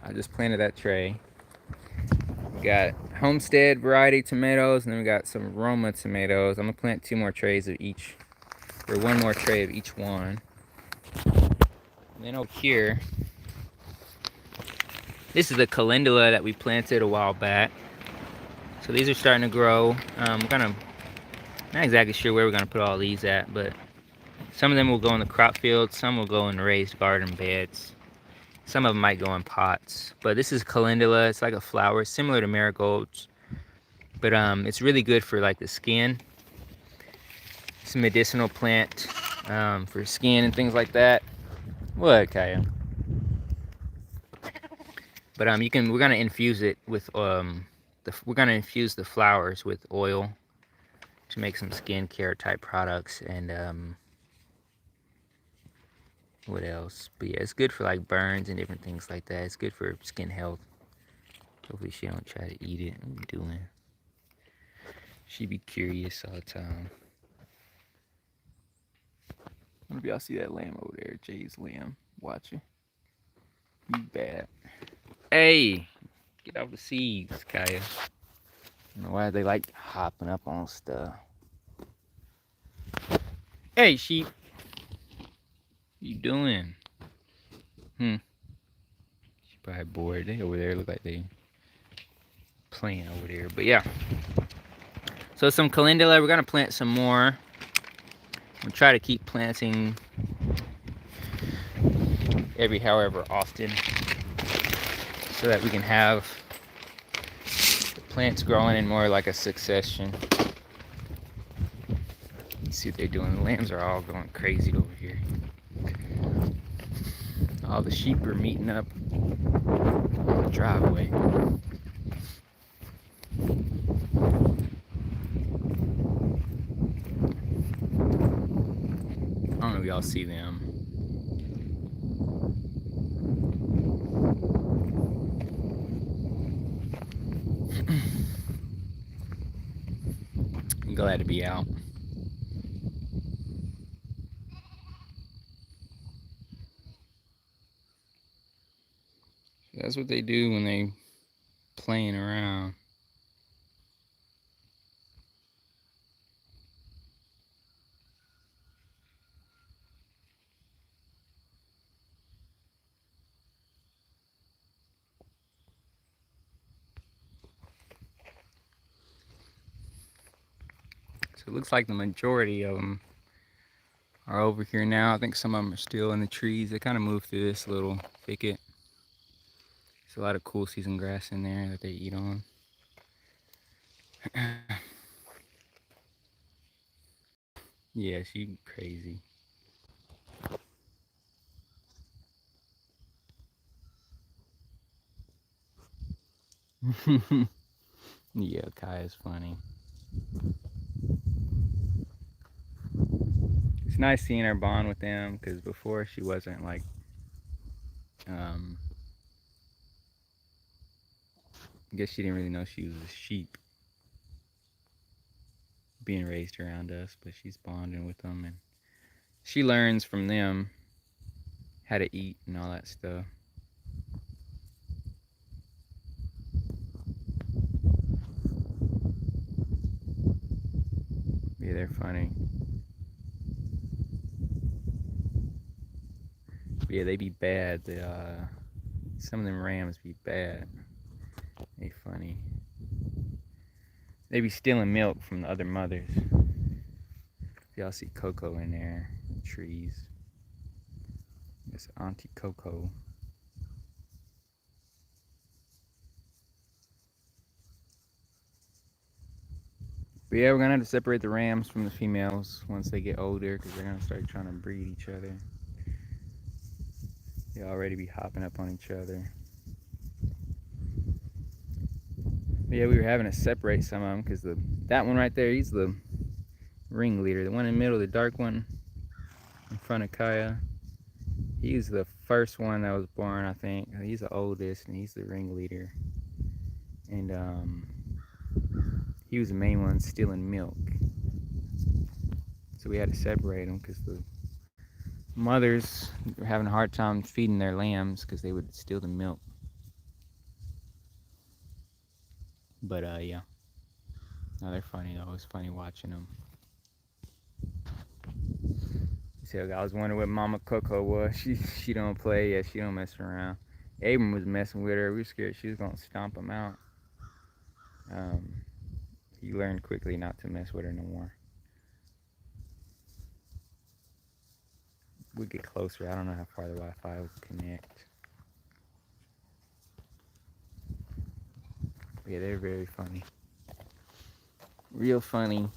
I just planted that tray. We got homestead variety tomatoes, and then we got some Roma tomatoes. I'm gonna plant 2 more trays of each, or 1 more tray of each one. And then over here, this is the calendula that we planted a while back. So these are starting to grow. Not exactly sure where we're gonna put all these at, but some of them will go in the crop field, some will go in raised garden beds. Some of them might go in pots. But this is calendula. It's like a flower, similar to marigolds. But it's really good for like the skin. It's a medicinal plant for skin and things like that. What, Kaya? But we're gonna infuse it with we're gonna infuse the flowers with oil to make some skincare type products. And what else? But yeah, it's good for like burns and different things like that. It's good for skin health. Hopefully she don't try to eat it. What are you doing? She be curious all the time. I wonder if y'all see that lamb over there, Jay's lamb, watching. You bad. Hey, get off the seeds, Kaya. I don't know why they like hopping up on stuff. Hey, sheep. What you doing? She probably bored. They over there look like they playing over there. But yeah. So some calendula. We're gonna plant some more. We'll try to keep planting every however often, so that we can have the plants growing in more like a succession. Let's see what they're doing. The lambs are all going crazy over here. All the sheep are meeting up on the driveway. I don't know if y'all see them. I'm glad to be out. That's what they do when they playing around. So it looks like the majority of them are over here now. I think some of them are still in the trees. They kind of moved through this little thicket. There's a lot of cool season grass in there that they eat on. Yeah, she crazy. Yeah, Kai is funny. It's nice seeing her bond with them, because before she wasn't like, I guess she didn't really know she was a sheep being raised around us, but she's bonding with them, and she learns from them how to eat and all that stuff. Yeah, they're funny. Yeah, they be bad. Some of them rams be bad. They funny. They be stealing milk from the other mothers. Y'all see Coco in there, trees. It's Auntie Coco. But yeah, we're gonna have to separate the rams from the females once they get older, because they're gonna start trying to breed each other. They already be hopping up on each other. But yeah, we were having to separate some of them, because that one right there, he's the ringleader. The one in the middle, the dark one in front of Kaya, he's the first one that was born, I think. He's the oldest, and he's the ringleader. And he was the main one stealing milk. So we had to separate them because the mothers were having a hard time feeding their lambs because they would steal the milk. But yeah. No, they're funny though. It's funny watching them. So I was wondering what Mama Coco was. She don't play. Yeah, she don't mess around. Abram was messing with her. We were scared she was gonna stomp him out. He learned quickly not to mess with her no more. We get closer. I don't know how far the Wi-Fi will connect. But yeah, they're very funny. Real funny.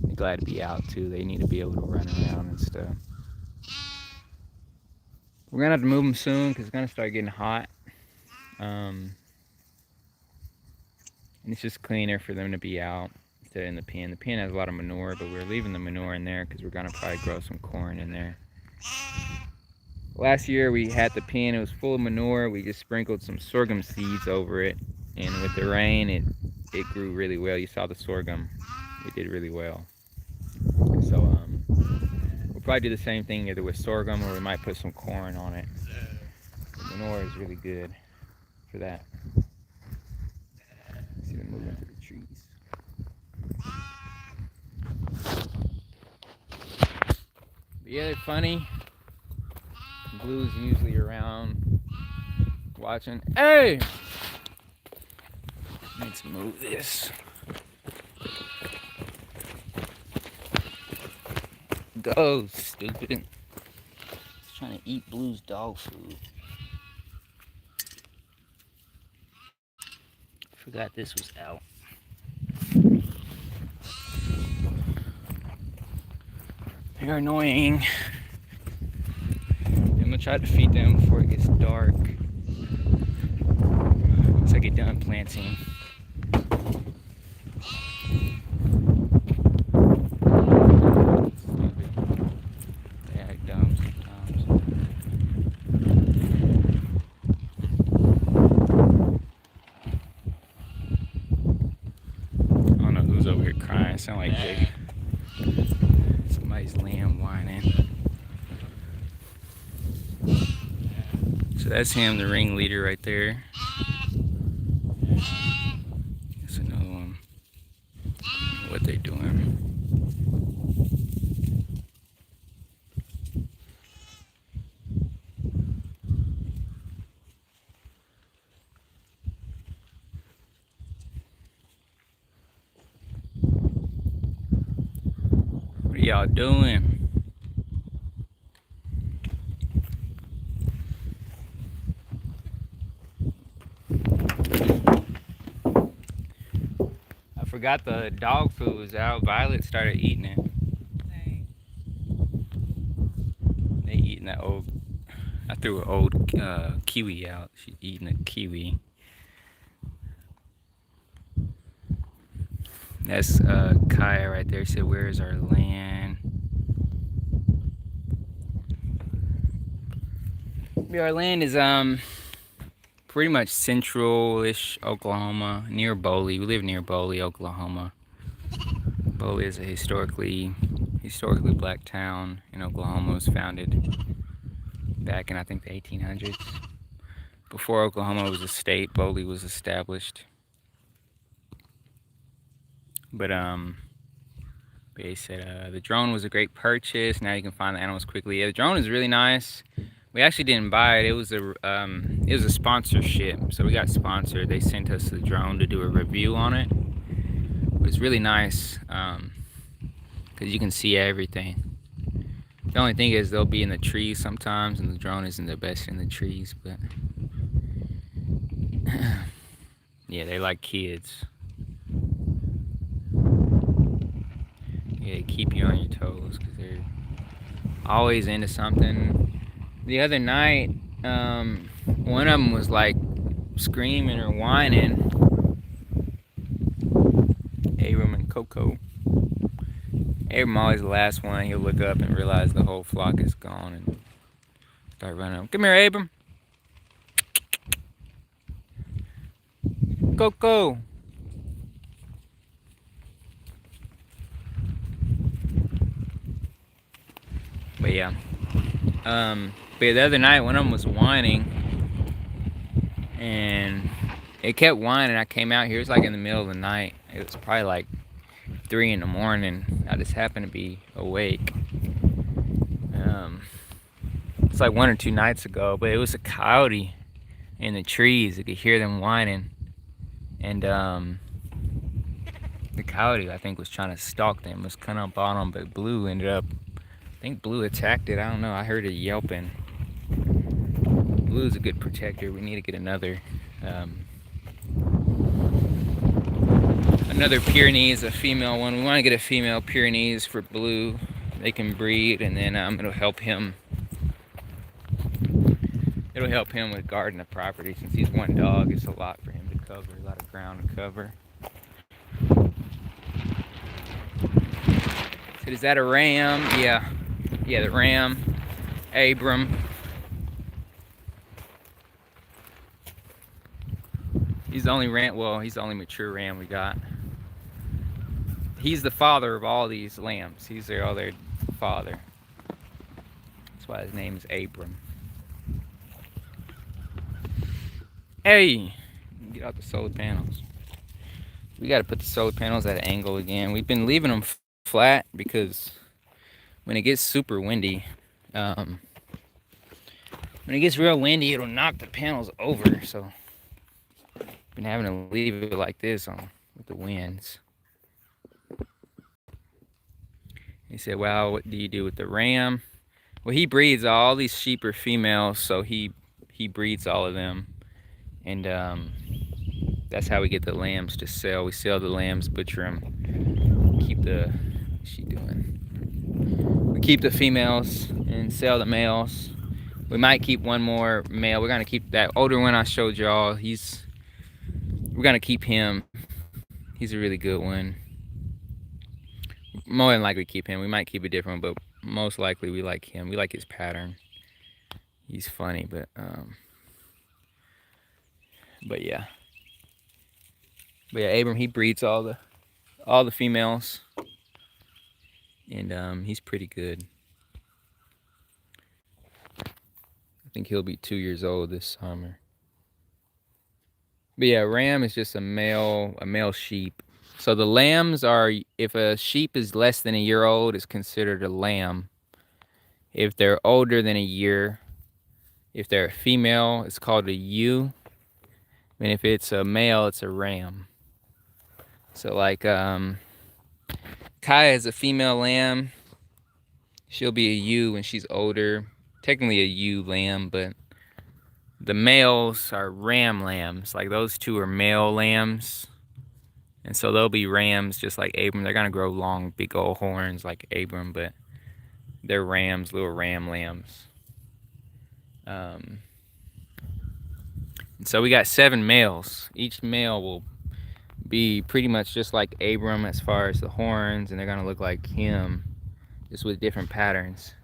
They're glad to be out too. They need to be able to run around and stuff. We're gonna have to move them soon because it's gonna start getting hot. And it's just cleaner for them to be out instead of in the pen. The pen has a lot of manure, but we're leaving the manure in there because we're gonna probably grow some corn in there. Last year we had the pen, it was full of manure. We just sprinkled some sorghum seeds over it, and with the rain it grew really well. You saw the sorghum, it did really well. So we'll probably do the same thing either with sorghum or we might put some corn on it. The manure is really good for that. See them moving through the trees. But yeah, they're funny. Blue's usually around watching. Hey! Let's move this. Go, stupid. He's trying to eat Blue's dog food. Forgot this was out. They're annoying. I'm gonna try to feed them before it gets dark. Once I get done planting. They act dumb sometimes. I don't know who's over here crying. It sound like Jake. Somebody's lamb whining. So that's him, the ringleader right there. That's another one. What they doing? What are y'all doing? I forgot the dog food was out. Violet started eating it. They eating that old. I threw an old kiwi out. She's eating a kiwi. That's Kaya right there. She said, "Where is our land?" Our land is pretty much central-ish Oklahoma, near Boley. We live near Boley, Oklahoma. Boley is a historically black town in Oklahoma. It was founded back in, I think, the 1800s. Before Oklahoma was a state, Boley was established. But they said the drone was a great purchase. Now you can find the animals quickly. Yeah, the drone is really nice. We actually didn't buy it. It was a sponsorship. So we got sponsored. They sent us the drone to do a review on it. It was really nice because you can see everything. The only thing is they'll be in the trees sometimes, and the drone isn't the best in the trees. But yeah, they're like kids. Yeah, they keep you on your toes because they're always into something. The other night, one of them was like screaming or whining. Abram and Coco. Abram always the last one. He'll look up and realize the whole flock is gone and start running up. Come here, Abram. Coco. But yeah. But yeah, the other night one of them was whining, and it kept whining. I came out here. It was like in the middle of the night. It was probably like 3 in the morning. I just happened to be awake. It's like 1 or 2 nights ago, but it was a coyote in the trees. You could hear them whining, and the coyote I think was trying to stalk them. Was coming up on them, but Blue ended up. I think Blue attacked it. I don't know. I heard it yelping. Blue's a good protector. We need to get another Pyrenees, a female one. We want to get a female Pyrenees for Blue. They can breed, and then it'll help him. It'll help him with guarding the property. Since he's one dog, it's a lot for him to cover, a lot of ground to cover. So is that a ram? Yeah, the ram, Abram. He's the only ram. Well, he's the only mature ram we got. He's the father of all these lambs. He's their father. That's why his name is Abram. Hey, get out the solar panels. We got to put the solar panels at an angle again. We've been leaving them flat because when it gets super windy, when it gets real windy, it'll knock the panels over. So been having to leave it like this with the winds. He said, well, what do you do with the ram? Well, he breeds all these sheep are females, so he breeds all of them. And that's how we get the lambs to sell. We sell the lambs, butcher them, keep the, what's she doing? We keep the females and sell the males. We might keep one more male. We're gonna keep that older one I showed y'all. We're gonna keep him. He's a really good one. More than likely keep him. We might keep a different one, but most likely we like him. We like his pattern. He's funny, but yeah. But yeah, Abram, he breeds all the females, and he's pretty good. I think he'll be 2 years old this summer. But yeah, ram is just a male sheep. So the lambs are, if a sheep is less than a year old, it's considered a lamb. If they're older than a year, if they're a female, it's called a ewe. And if it's a male, it's a ram. So like Kaya is a female lamb. She'll be a ewe when she's older. Technically a ewe lamb, but the males are ram lambs. Like those two are male lambs. And so they'll be rams just like Abram. They're gonna grow long, big old horns like Abram, but they're rams, little ram lambs. And so we got 7 males. Each male will be pretty much just like Abram as far as the horns, and they're gonna look like him, just with different patterns.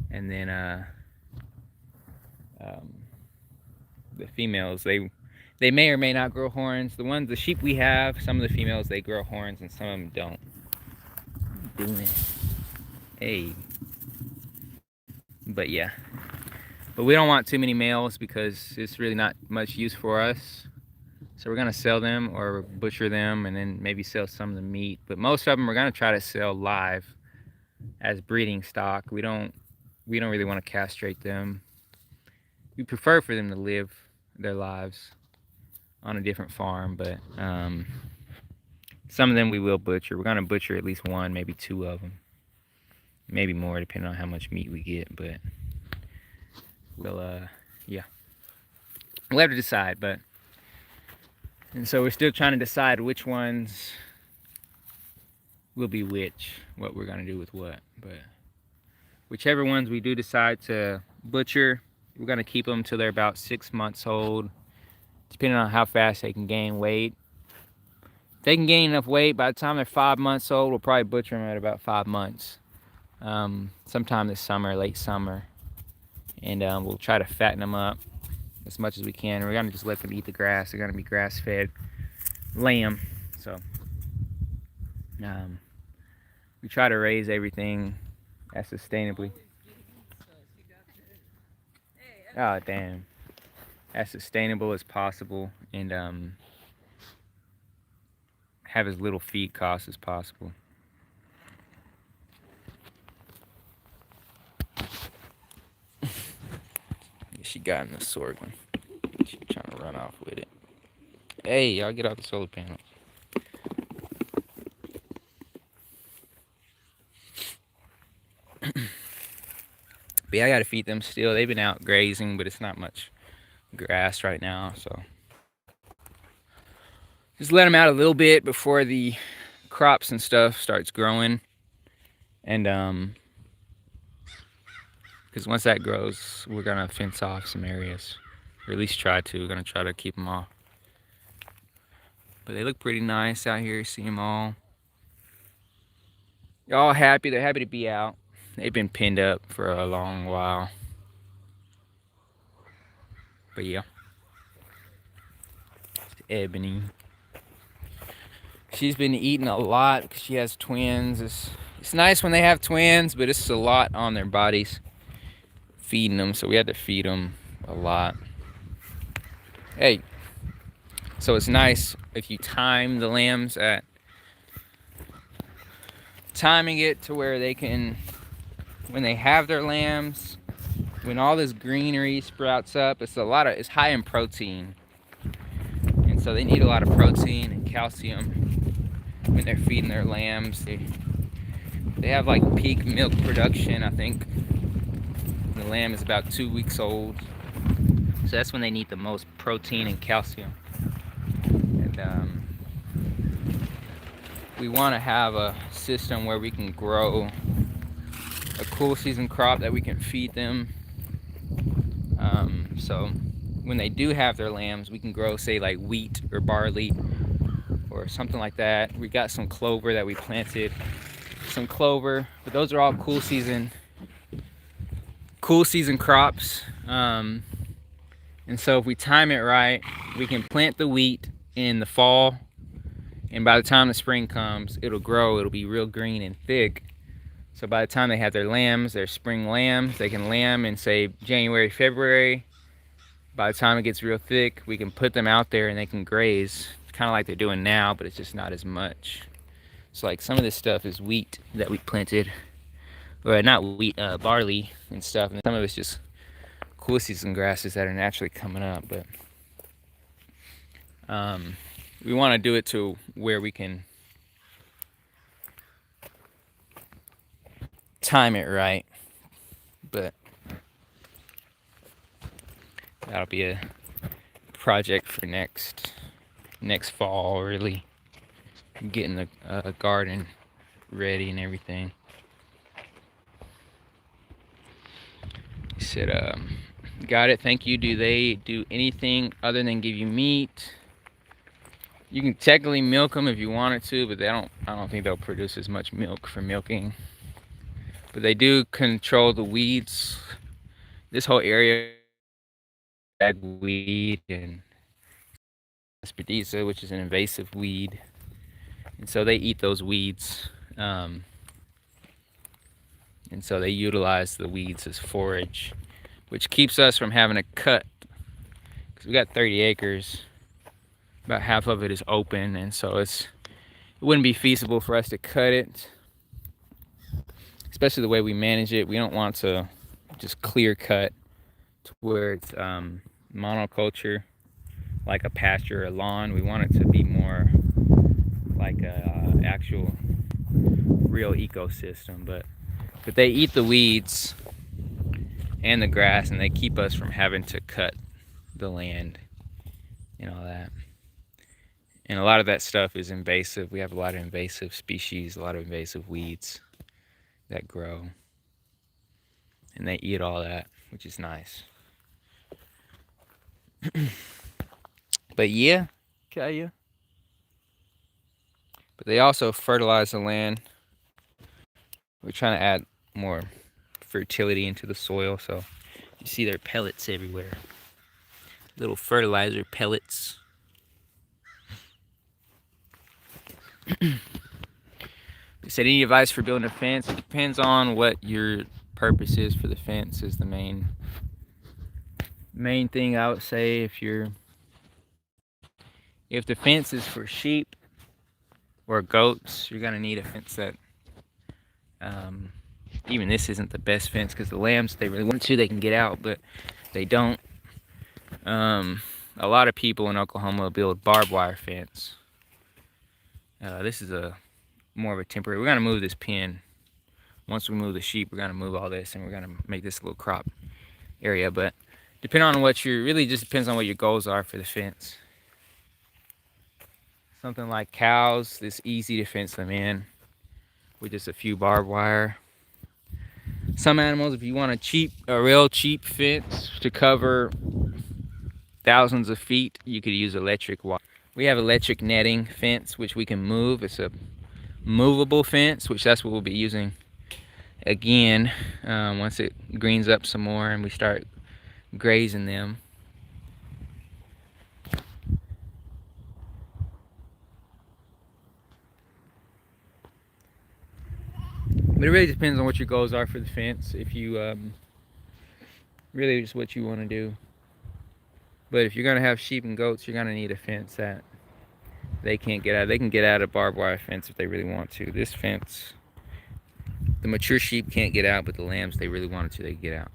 And then the females, they may or may not grow horns. The sheep we have, some of the females they grow horns and some of them don't. Doing it. Hey. But yeah. But we don't want too many males because it's really not much use for us. So we're gonna sell them or butcher them and then maybe sell some of the meat. But most of them we're gonna try to sell live as breeding stock. We don't really want to castrate them. We prefer for them to live their lives on a different farm, but some of them we will butcher. We're gonna butcher at least 1, maybe 2 of them, maybe more depending on how much meat we get. But we'll have to decide. And so we're still trying to decide which ones will be what we're gonna do with what. But whichever ones we do decide to butcher, we're gonna keep them till they're about 6 months old, depending on how fast they can gain weight. If they can gain enough weight, by the time they're 5 months old, we'll probably butcher them at about 5 months. Sometime this summer, late summer. And we'll try to fatten them up as much as we can. We're gonna just let them eat the grass. They're gonna be grass-fed lamb. So we try to raise everything as sustainably. Oh damn, as sustainable as possible, and have as little feed costs as possible. She got in the sorghum. She's trying to run off with it. Hey, y'all get off the solar panels. But yeah, I gotta feed them still. They've been out grazing, but it's not much grass right now, so just let them out a little bit before the crops and stuff starts growing. And because once that grows, we're gonna fence off some areas, or at least try to. We're gonna try to keep them off. But they look pretty nice out here. See them all. They're all happy. They're happy to be out. They've been pinned up for a long while. But yeah, it's Ebony. She's been eating a lot because she has twins. It's nice when they have twins, but it's a lot on their bodies feeding them, so we had to feed them a lot. Hey, so it's nice if you time the lambs at timing it to where they can, when they have their lambs, when all this greenery sprouts up, it's high in protein, and so they need a lot of protein and calcium when they're feeding their lambs. They have like peak milk production, I think. The lamb is about 2 weeks old, so that's when they need the most protein and calcium. And we want to have a system where we can grow a cool season crop that we can feed them. So when they do have their lambs, we can grow, say, like wheat or barley or something like that. We got some clover that we planted, some clover, but those are all cool season crops. And so if we time it right, we can plant the wheat in the fall, and by the time the spring comes, it'll grow. It'll be real green and thick. So by the time they have their lambs, their spring lambs, they can lamb in, say, January, February. By the time it gets real thick, we can put them out there and they can graze, kind of like they're doing now, but it's just not as much. So like some of this stuff is wheat that we planted, or not wheat, barley and stuff, and some of it's just cool season grasses that are naturally coming up. But we want to do it to where we can time it right. But that'll be a project for next fall, really, getting the garden ready and everything. He said, got it, thank you. Do they do anything other than give you meat? You can technically milk them if you wanted to, but I don't think they'll produce as much milk for milking. But they do control the weeds. This whole area, weed and aspidisa, which is an invasive weed, and so they eat those weeds. And so they utilize the weeds as forage, which keeps us from having to cut, because we got 30 acres. About half of it is open, and so it wouldn't be feasible for us to cut it, especially the way we manage it. We don't want to just clear cut to where it's monoculture, like a pasture or a lawn. We want it to be more like a actual real ecosystem. But they eat the weeds and the grass, and they keep us from having to cut the land and all that. And a lot of that stuff is invasive. We have a lot of invasive species, a lot of invasive weeds that grow, and they eat all that, which is nice. But yeah, Kaya. But they also fertilize the land. We're trying to add more fertility into the soil, so you see their pellets everywhere. Little fertilizer pellets. Said any advice for building a fence? It depends on what your purpose is for the fence. Is the main thing I would say. If the fence is for sheep or goats, you're gonna need a fence that even this isn't the best fence because the lambs, they really want to, they can get out, but they don't. A lot of people in Oklahoma build barbed wire fence. This is a more of a temporary. We're gonna move this pen. Once we move the sheep, we're gonna move all this and we're gonna make this a little crop area. But depending on what your, really just depends on what your goals are for the fence. Something like cows, it's easy to fence them in with just a few barbed wire. Some animals, if you want a real cheap fence to cover thousands of feet, you could use electric wire. We have electric netting fence, which we can move. It's a movable fence, which that's what we'll be using again once it greens up some more and we start grazing them. But it really depends on what your goals are for the fence. If you really just what you want to do. But if you're gonna have sheep and goats, you're gonna need a fence that they can't get out. They can get out of barbed wire fence if they really want to. This fence, the mature sheep can't get out, but the lambs, they really wanted to, they could get out.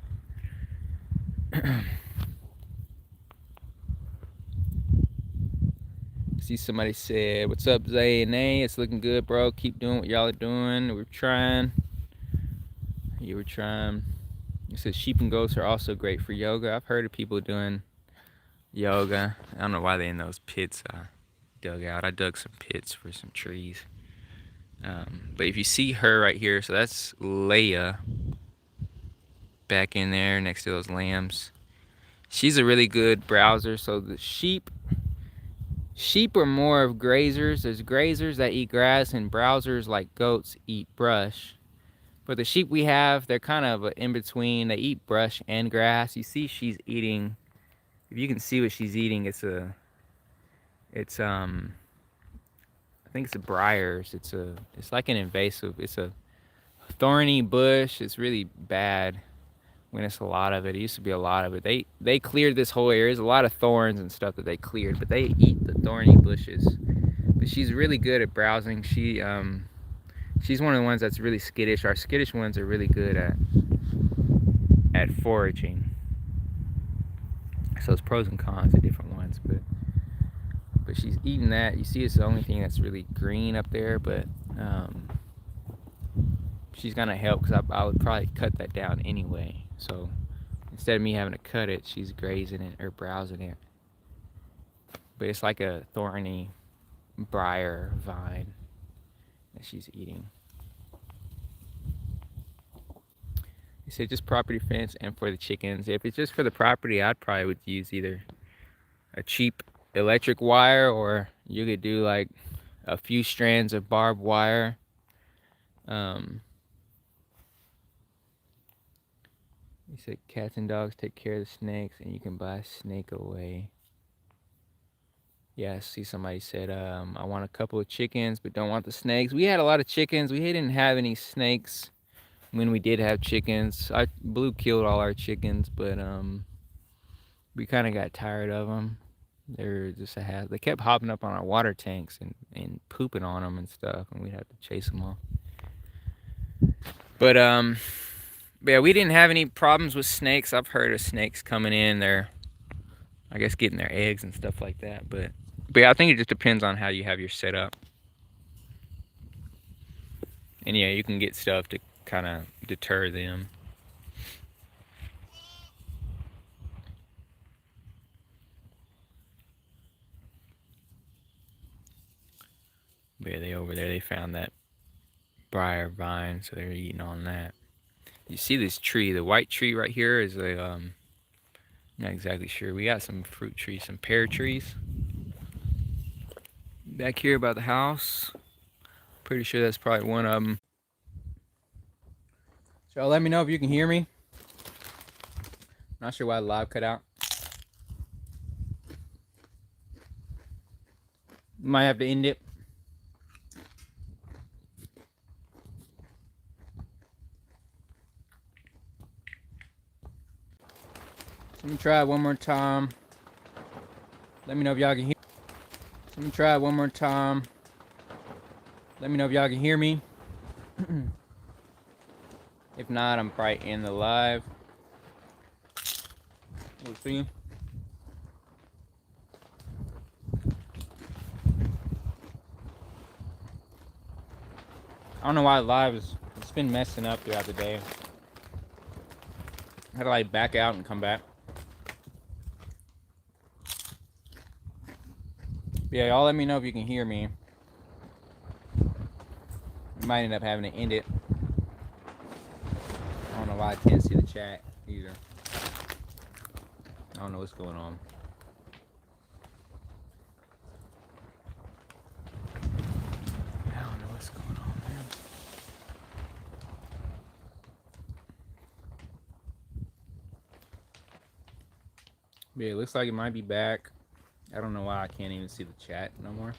See, somebody said, "What's up, Zay and A? It's looking good, bro. Keep doing what y'all are doing. We're trying." You were trying. It says sheep and goats are also great for yoga. I've heard of people doing yoga. I don't know why they're in those pits I dug out. I dug some pits for some trees. But if you see her right here, so that's Leia back in there next to those lambs. She's a really good browser. So the sheep are more of grazers. There's grazers that eat grass and browsers like goats eat brush. But the sheep we have, they're kind of in between. They eat brush and grass. You see she's eating, if you can see what she's eating, it's I think it's a briars. It's like an invasive, it's a thorny bush. It's really bad when it's a lot of it. It used to be a lot of it. They cleared this whole area. There's a lot of thorns and stuff that they cleared, but they eat the thorny bushes. But she's really good at browsing. She's one of the ones that's really skittish. Our skittish ones are really good at foraging. So it's pros and cons of different ones, but she's eating that. You see, it's the only thing that's really green up there, but she's gonna help because I would probably cut that down anyway. So instead of me having to cut it, she's grazing it or browsing it. But it's like a thorny briar vine that she's eating. They said just property fence and for the chickens. If it's just for the property, I'd probably would use either a cheap electric wire or you could do like a few strands of barbed wire. He said cats and dogs take care of the snakes and you can buy a snake away. Yeah, I see somebody said, I want a couple of chickens but don't want the snakes. We had a lot of chickens. We didn't have any snakes when we did have chickens. Blue killed all our chickens, but we kind of got tired of them. They're just a hazard. They kept hopping up on our water tanks and pooping on them and stuff, and we'd have to chase them off. But yeah, we didn't have any problems with snakes. I've heard of snakes coming in. They're, I guess, getting their eggs and stuff like that. But yeah, I think it just depends on how you have your setup. And yeah, you can get stuff to kind of deter them. But yeah, they over there, they found that briar vine, so they're eating on that. You see this tree, the white tree right here is a, not exactly sure. We got some fruit trees, some pear trees back here by the house. Pretty sure that's probably one of them. So let me know if you can hear me. Not sure why the live cut out. Might have to end it. Let me try it one more time. Let me know if y'all can hear. Let me try it one more time. Let me know if y'all can hear me. If not, I'm probably in the live. We'll see. I don't know why live is. It's been messing up throughout the day. I had to like back out and come back. But yeah, y'all let me know if you can hear me. I might end up having to end it. I don't know why I can't see the chat either. I don't know what's going on. I don't know what's going on, man. But yeah, it looks like it might be back. I don't know why I can't even see the chat no more.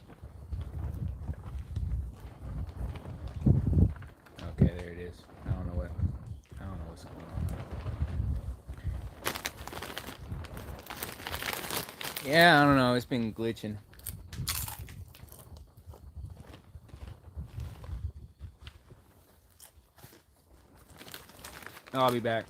Okay, there it is. I don't know what's going on. Yeah, I don't know. It's been glitching. Oh, I'll be back.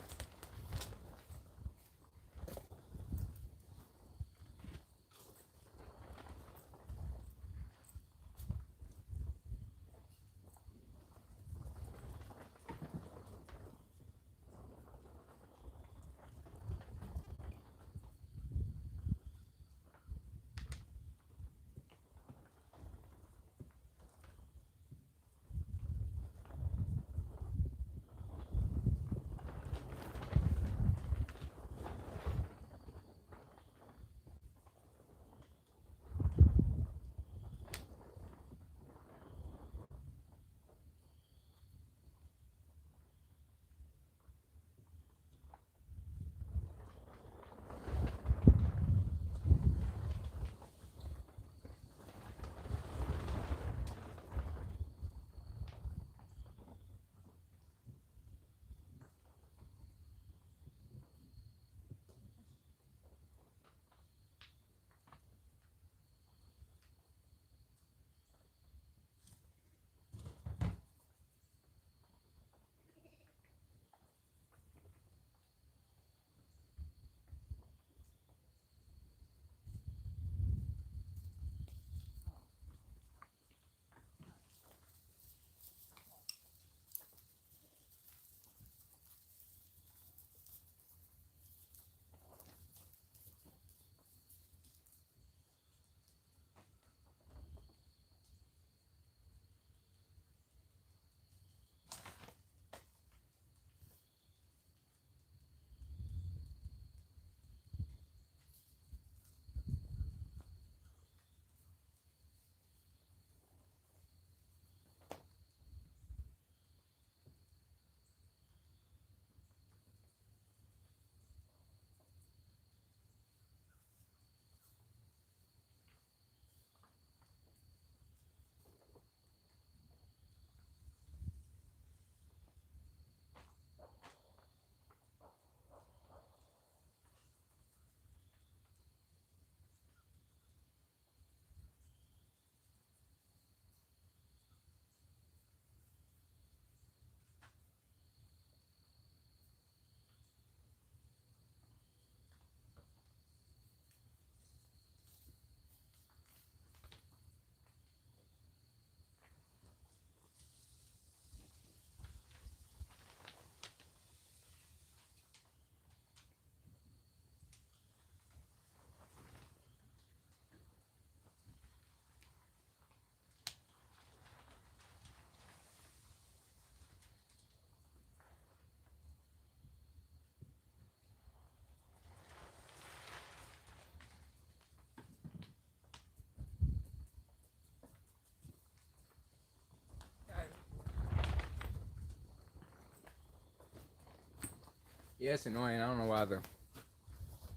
Yeah, it's annoying. I don't know why the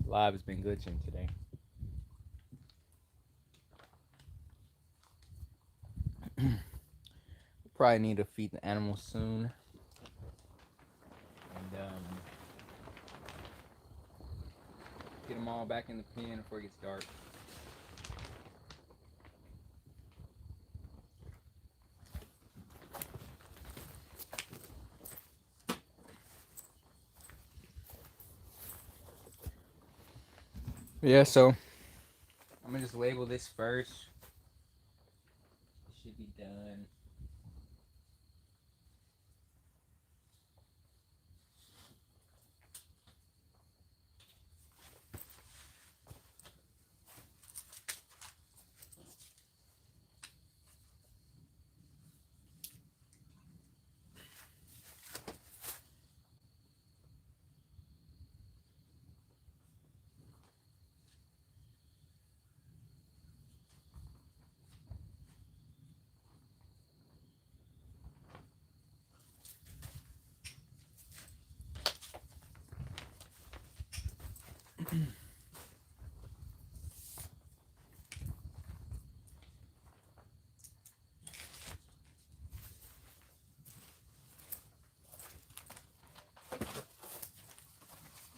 live has been glitching today. Probably need to feed the animals soon. And Get them all back in the pen before it gets dark. Yeah, so I'm gonna just label this first. It should be done.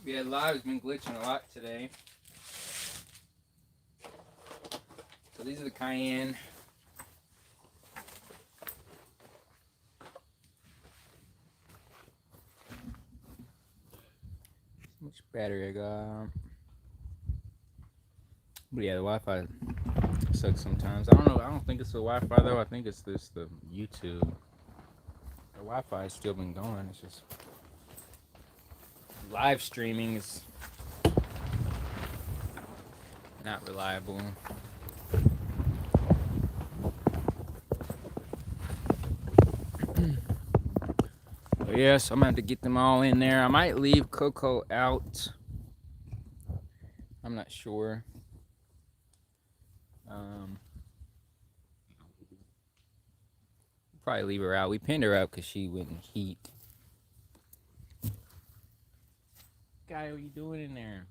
Yeah, live's been glitching a lot today. So these are the cayenne. How much battery I got? But yeah, the Wi-Fi sucks sometimes. I don't know. I don't think it's the Wi-Fi though. I think it's just the YouTube. The Wi-Fi has still been going. It's just live streaming is not reliable. But yeah, so I'm gonna have to get them all in there. I might leave Coco out. I'm not sure. Probably leave her out. We pinned her out because she wouldn't heat. Guy, what are you doing in there?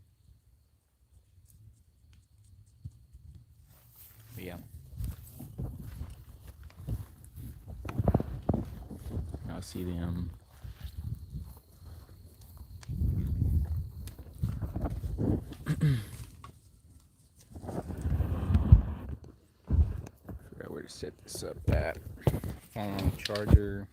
But yeah. I'll see them. Forgot where to set this up at. Phone charger.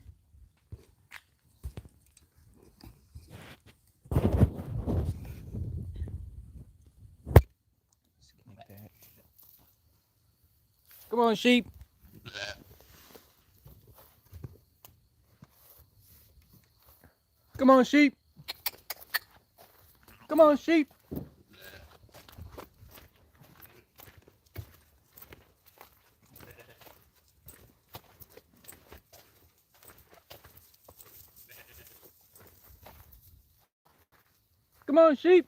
Come on, sheep. Come on, sheep. Come on, sheep. Come on, sheep.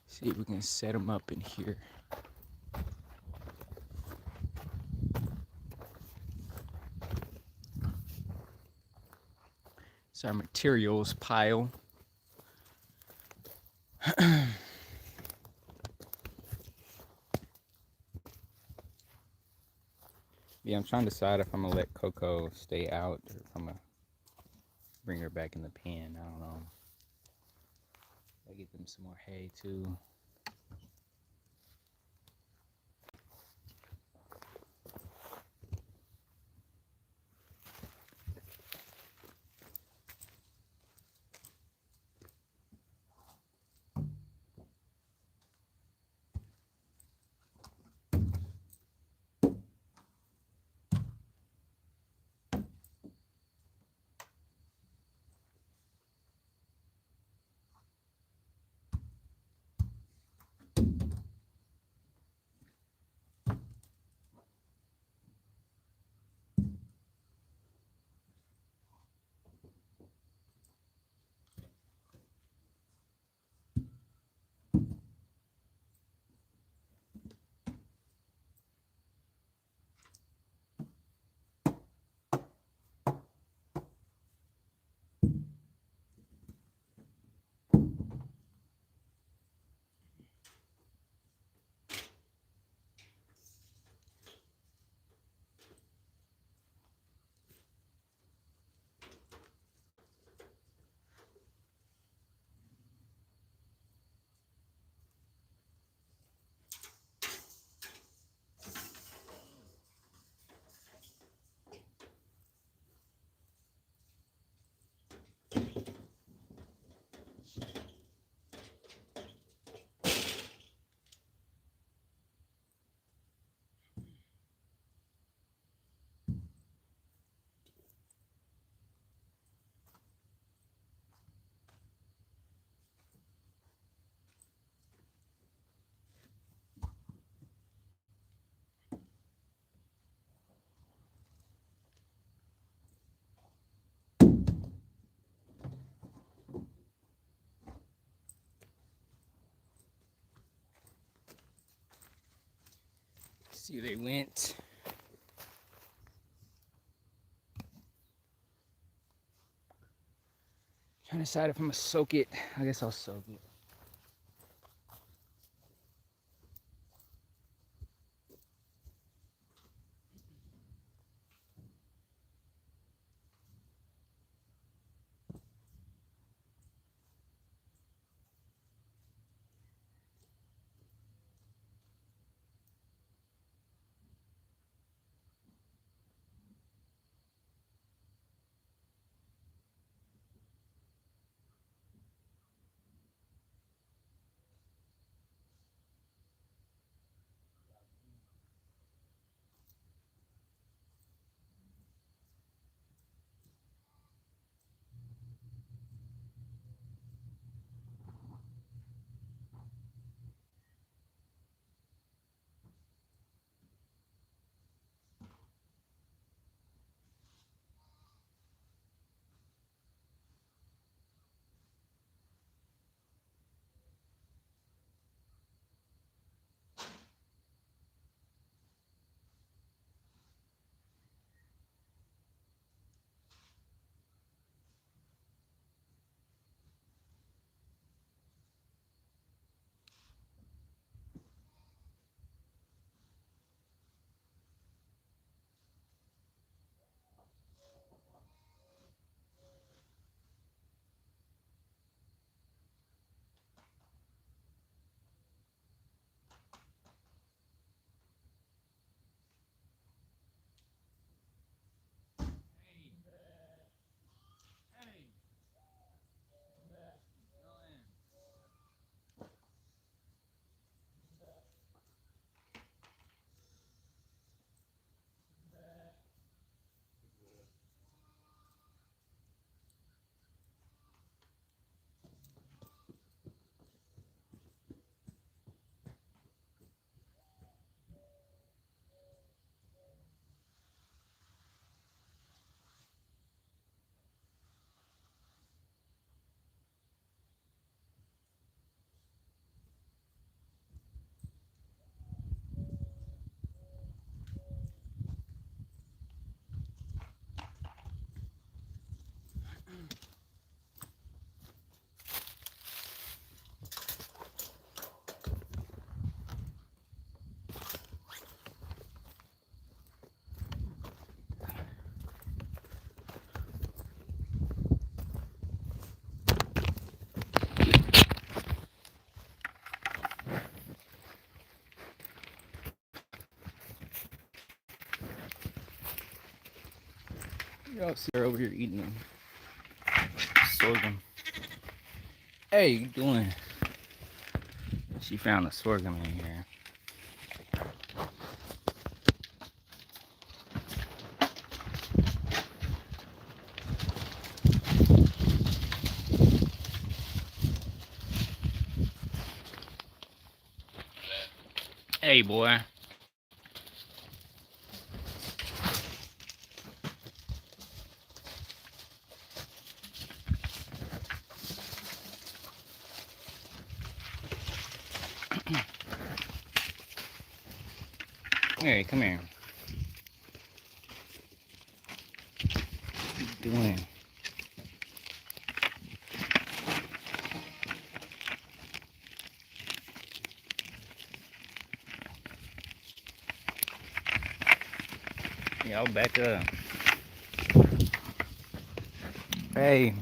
See if we can set them up in here. It's our materials pile. Yeah, I'm trying to decide if I'm gonna let Coco stay out or if I'm gonna bring her back in the pen. I don't know. I get them some more hay too. See where they went. Trying to decide if I'm gonna soak it. I guess I'll soak it. Y'all see her over here eating them sorghum. Hey, you doing? She found a sorghum in here. Hey, boy. Hey, come here. What are you doing? Yeah, I'll back up. Hey.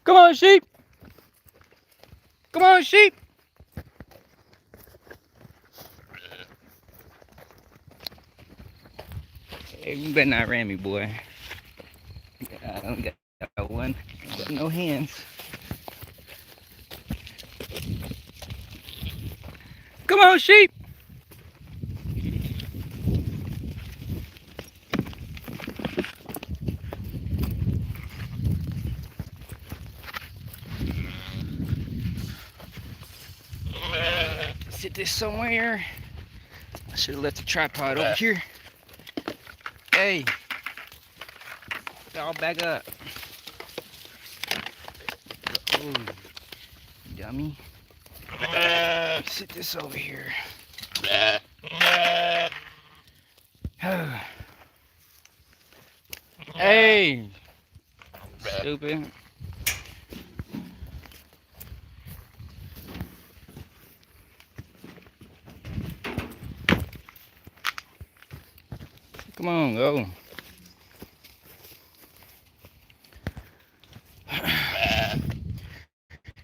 Come on, sheep. Come on, sheep. Hey, you better not ram me, boy. I don't got one. I got no hands. Come on, sheep. Sit this somewhere. I should have left the tripod over here. Hey, y'all back up. Oh, dummy. Sit this over here. Hey, stupid. Come on, go.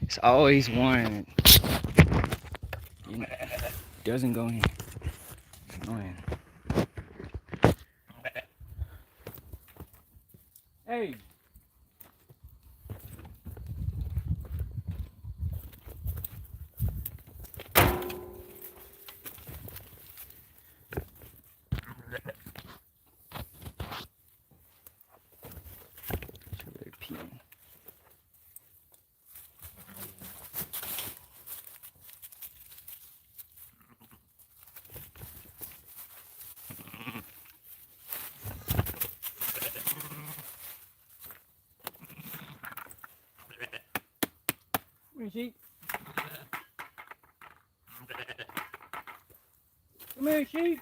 It's always one you know, doesn't go in. It's annoying. Hey. They're peeing. Come here, sheep. Come here, sheep.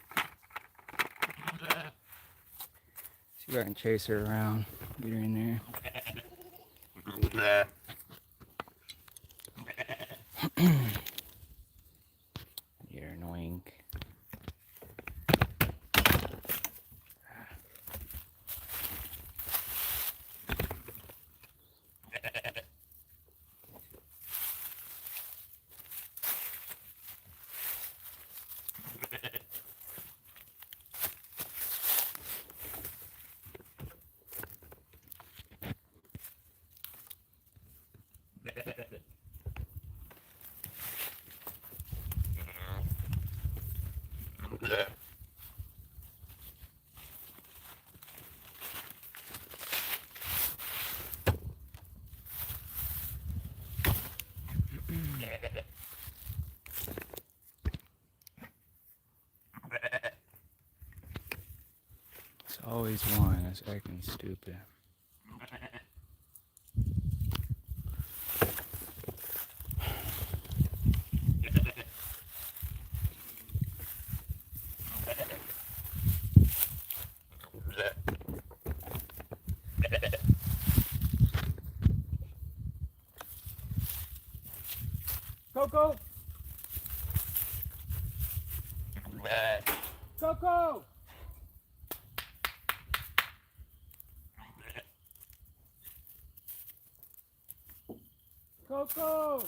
See if I can chase her around. Get her in there. You're annoying. It's always one that's acting stupid. Coco! Coco! Coco!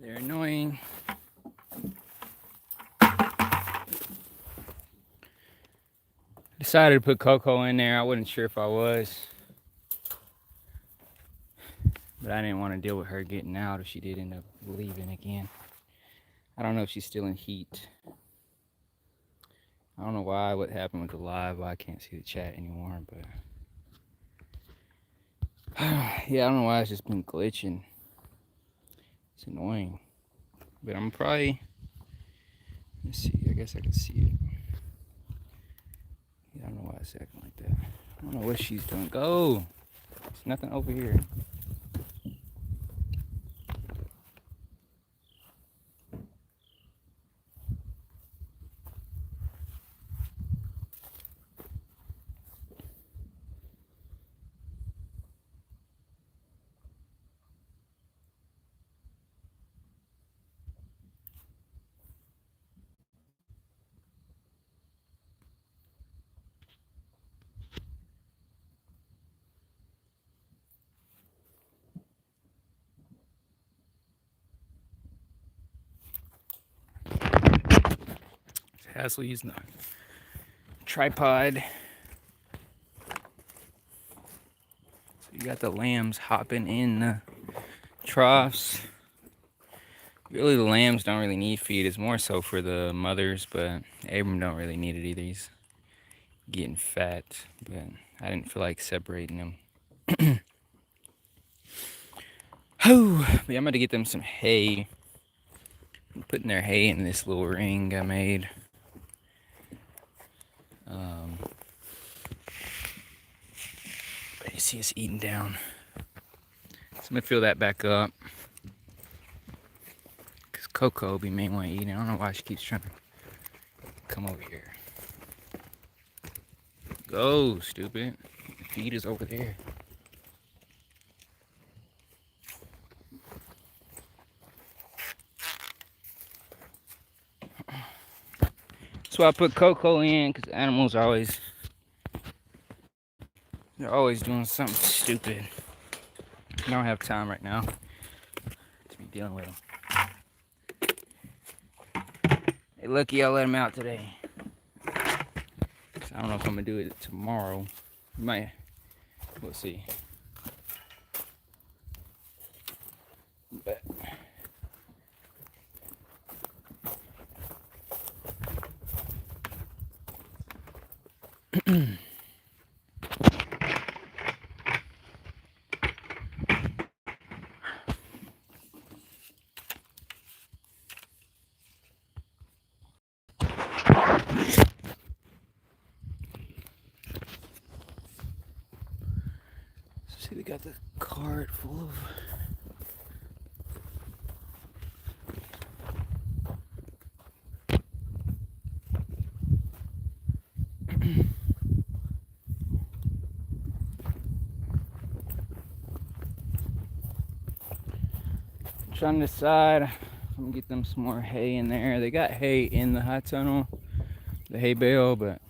They're annoying. Decided to put Coco in there. I wasn't sure if I was. But I didn't want to deal with her getting out if she did end up leaving again. I don't know if she's still in heat. I don't know why, what happened with the live, why I can't see the chat anymore, but yeah, I don't know why it's just been glitching. It's annoying. But I'm probably, let's see, I guess I can see it. Yeah, I don't know why it's acting like that. I don't know what she's doing. Go! There's nothing over here. Hassle using the tripod. So you got the lambs hopping in the troughs. Really, the lambs don't really need feed. It's more so for the mothers, but Abram don't really need it either. He's getting fat, but I didn't feel like separating them. Oh, but yeah, I'm about to get them some hay. I'm putting their hay in this little ring I made. But you see it's eating down. So I'm gonna fill that back up. Cause Coco be main one eating. I don't know why she keeps trying to come over here. Go, stupid. The feed is over there. So I put Coco in because animals are always, they're always doing something stupid. I don't have time right now to be dealing with them. Hey, lucky I let them out today. So I don't know if I'm gonna do it tomorrow. Might, we'll see. But see, they got the cart full of. Trying to decide. I'm gonna get them some more hay in there. They got hay in the high tunnel, the hay bale, but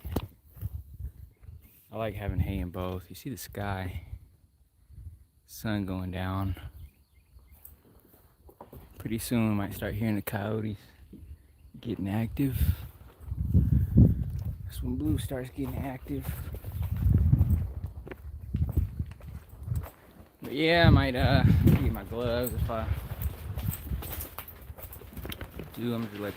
I like having hay in both. You see the sky, sun going down. Pretty soon we might start hearing the coyotes getting active. That's when Blue starts getting active. But yeah, I might get my gloves if I do. I'm just let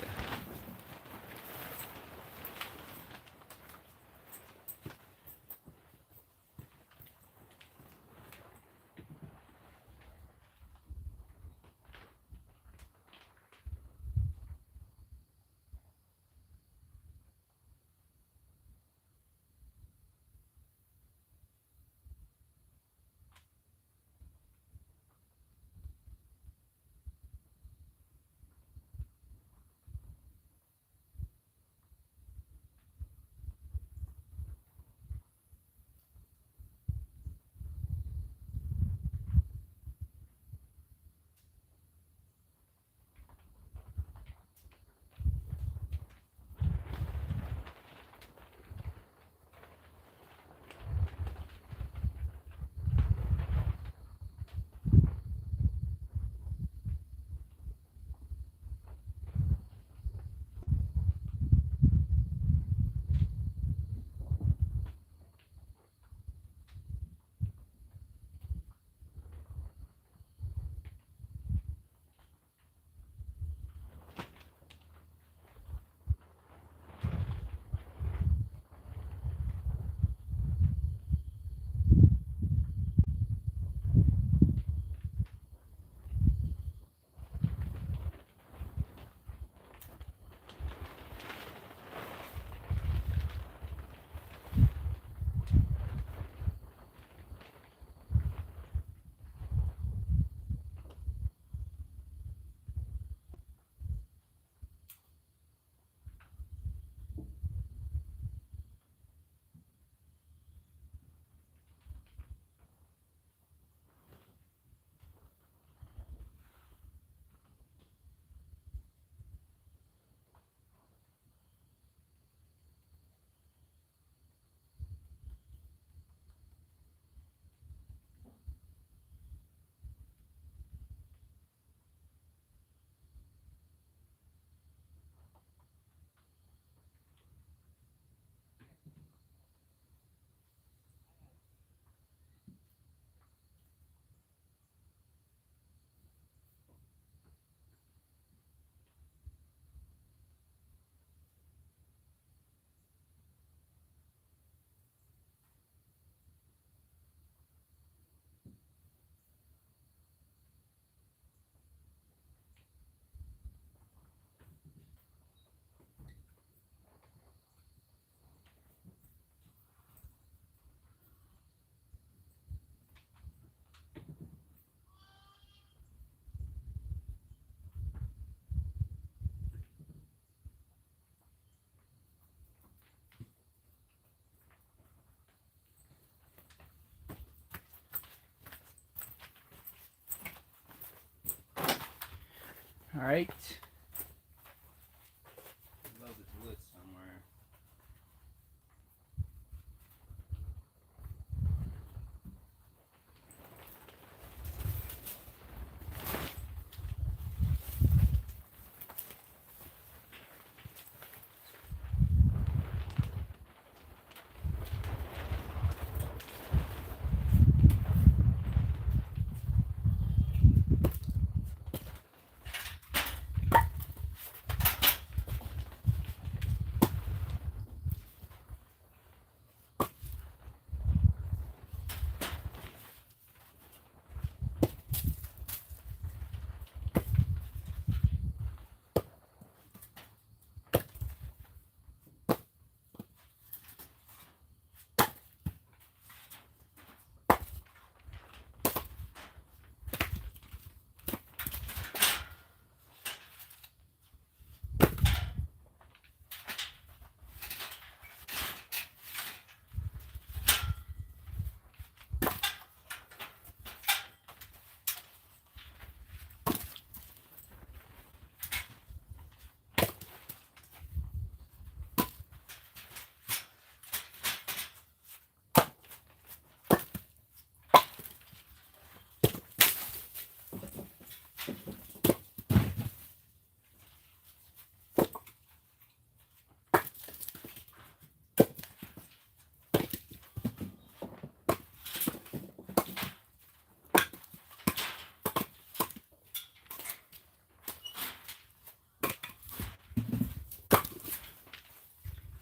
All right. Love this wood somewhere.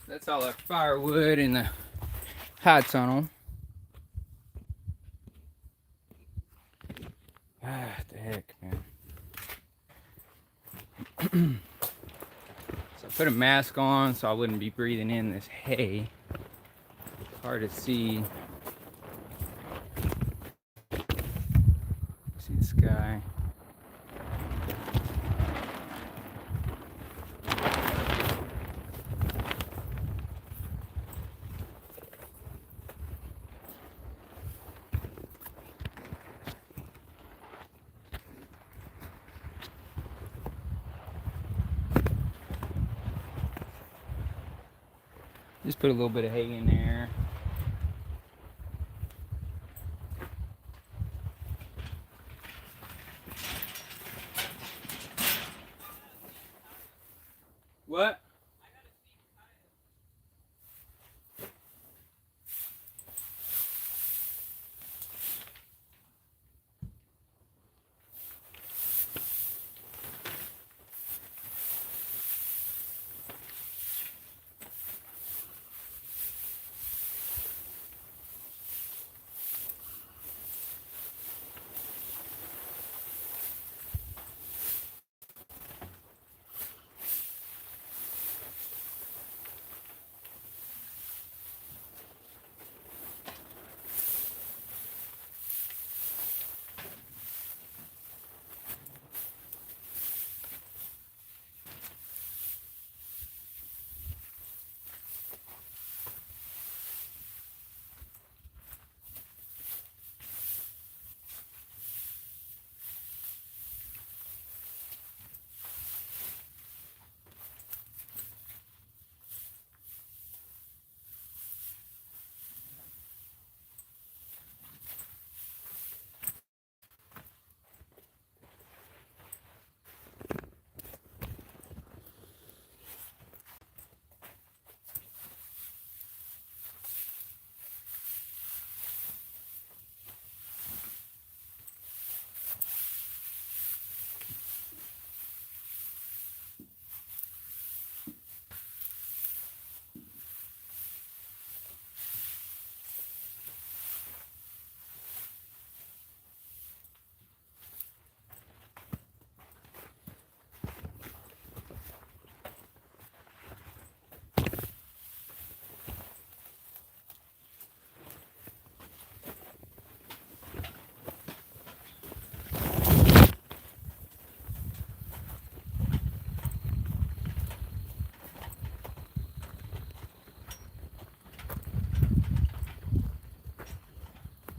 That's all our firewood in the high tunnel. Ah, the heck, man. So I put a mask on so I wouldn't be breathing in this hay. It's hard to see. See the sky. Just put a little bit of hay in there. What?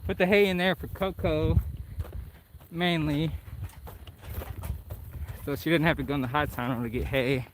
Put the hay in there for Coco, mainly. So she didn't have to go in the hot tunnel to get hay.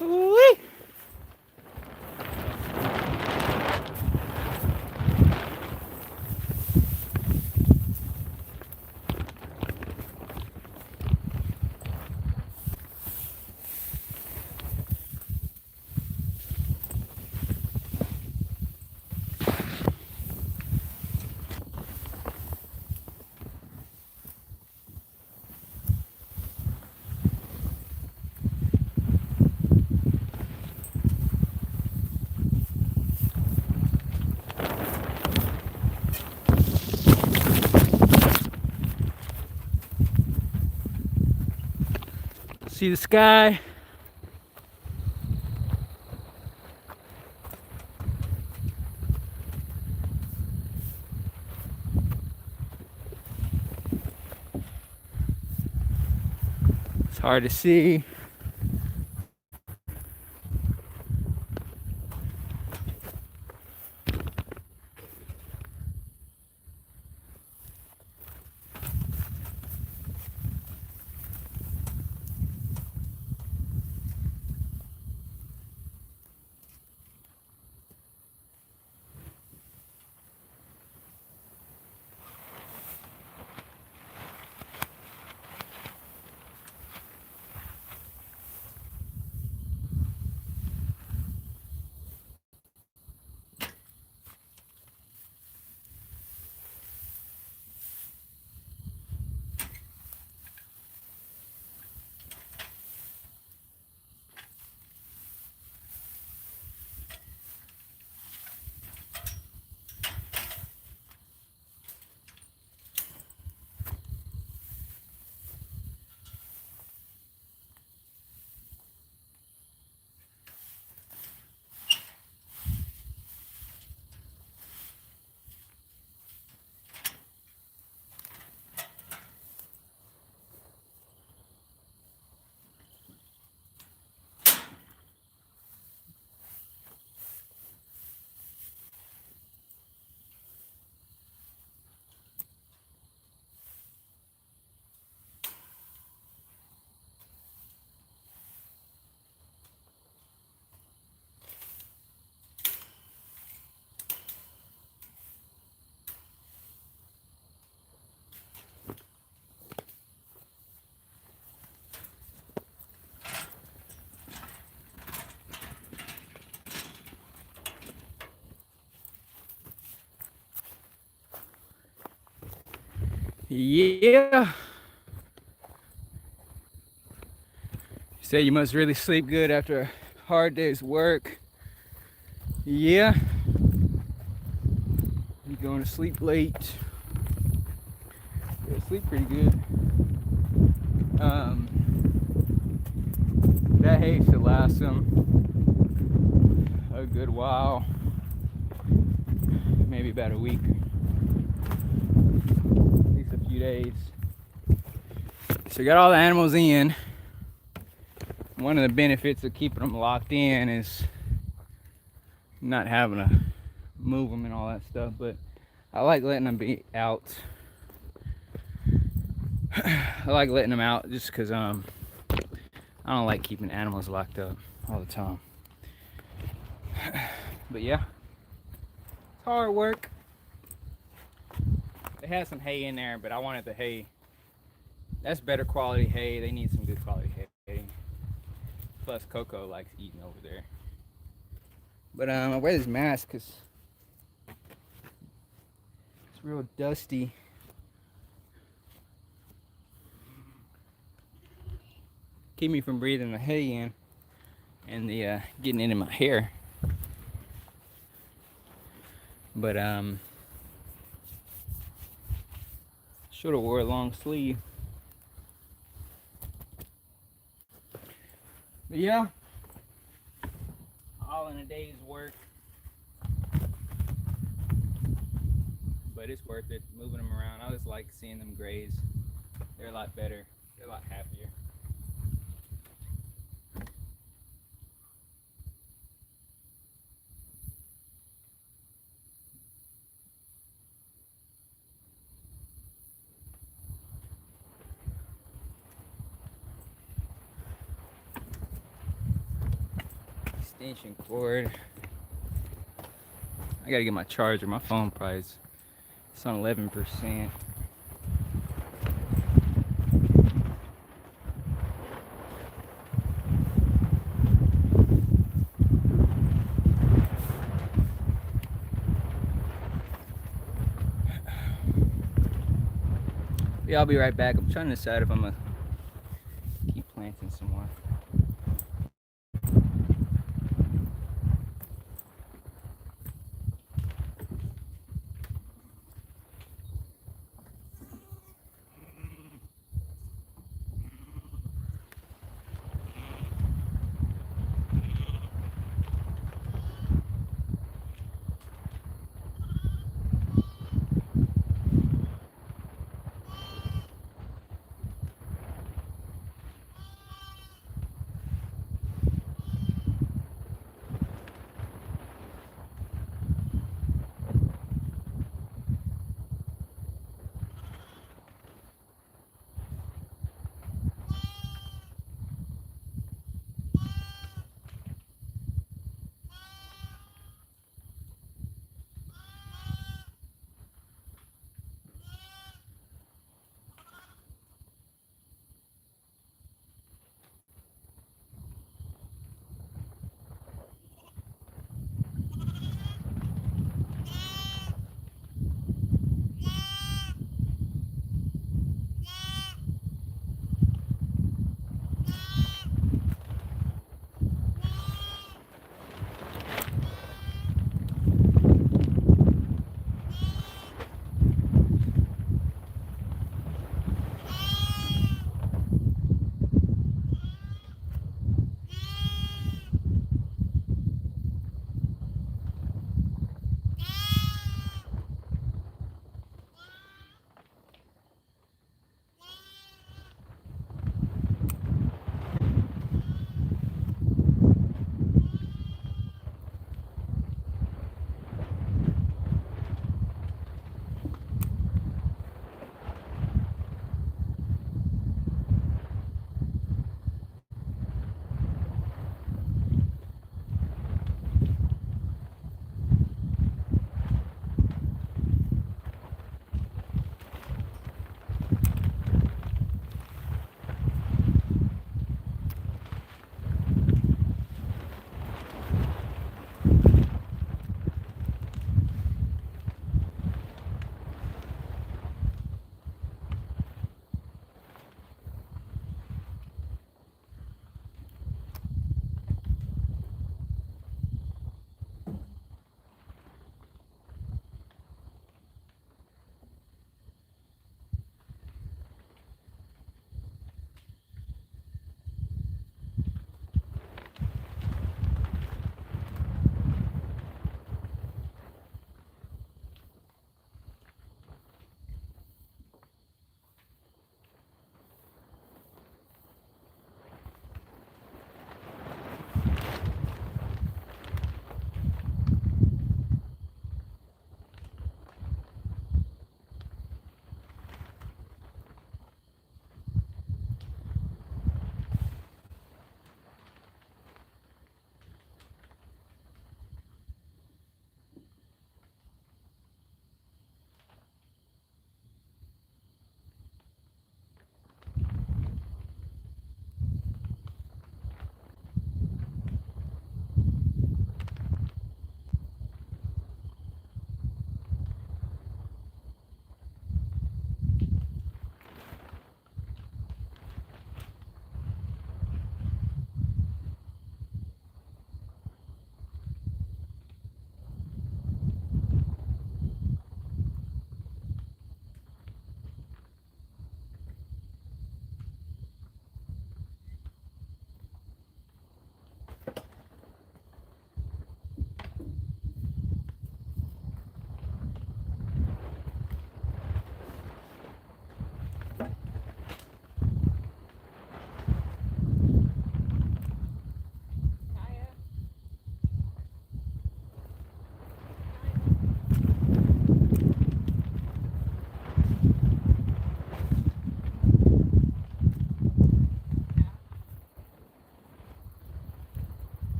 Ooh-wee. See the sky. It's hard to see. Yeah. You say you must really sleep good after a hard day's work. Yeah. You going to sleep late. Yeah, sleep pretty good. That hay should last them a good while. Maybe about a week. At least a few days. So we got all the animals in. One of the benefits of keeping them locked in is not having to move them and all that stuff, but I like letting them be out. I like letting them out just because I don't like keeping animals locked up all the time. But yeah, it's hard work. They had some hay in there, but I wanted the hay. That's better quality hay. They need some good quality hay. Plus Coco likes eating over there. But I wear this mask because it's real dusty. Keep me from breathing the hay in and the getting it in my hair. But should have wore a long sleeve. But yeah, all in a day's work. But it's worth it moving them around. I just like seeing them graze. They're a lot better. They're a lot happier. Extension cord. I gotta get my charger. My phone price. It's on 11%. Yeah, I'll be right back. I'm trying to decide if I'm gonna keep planting some more.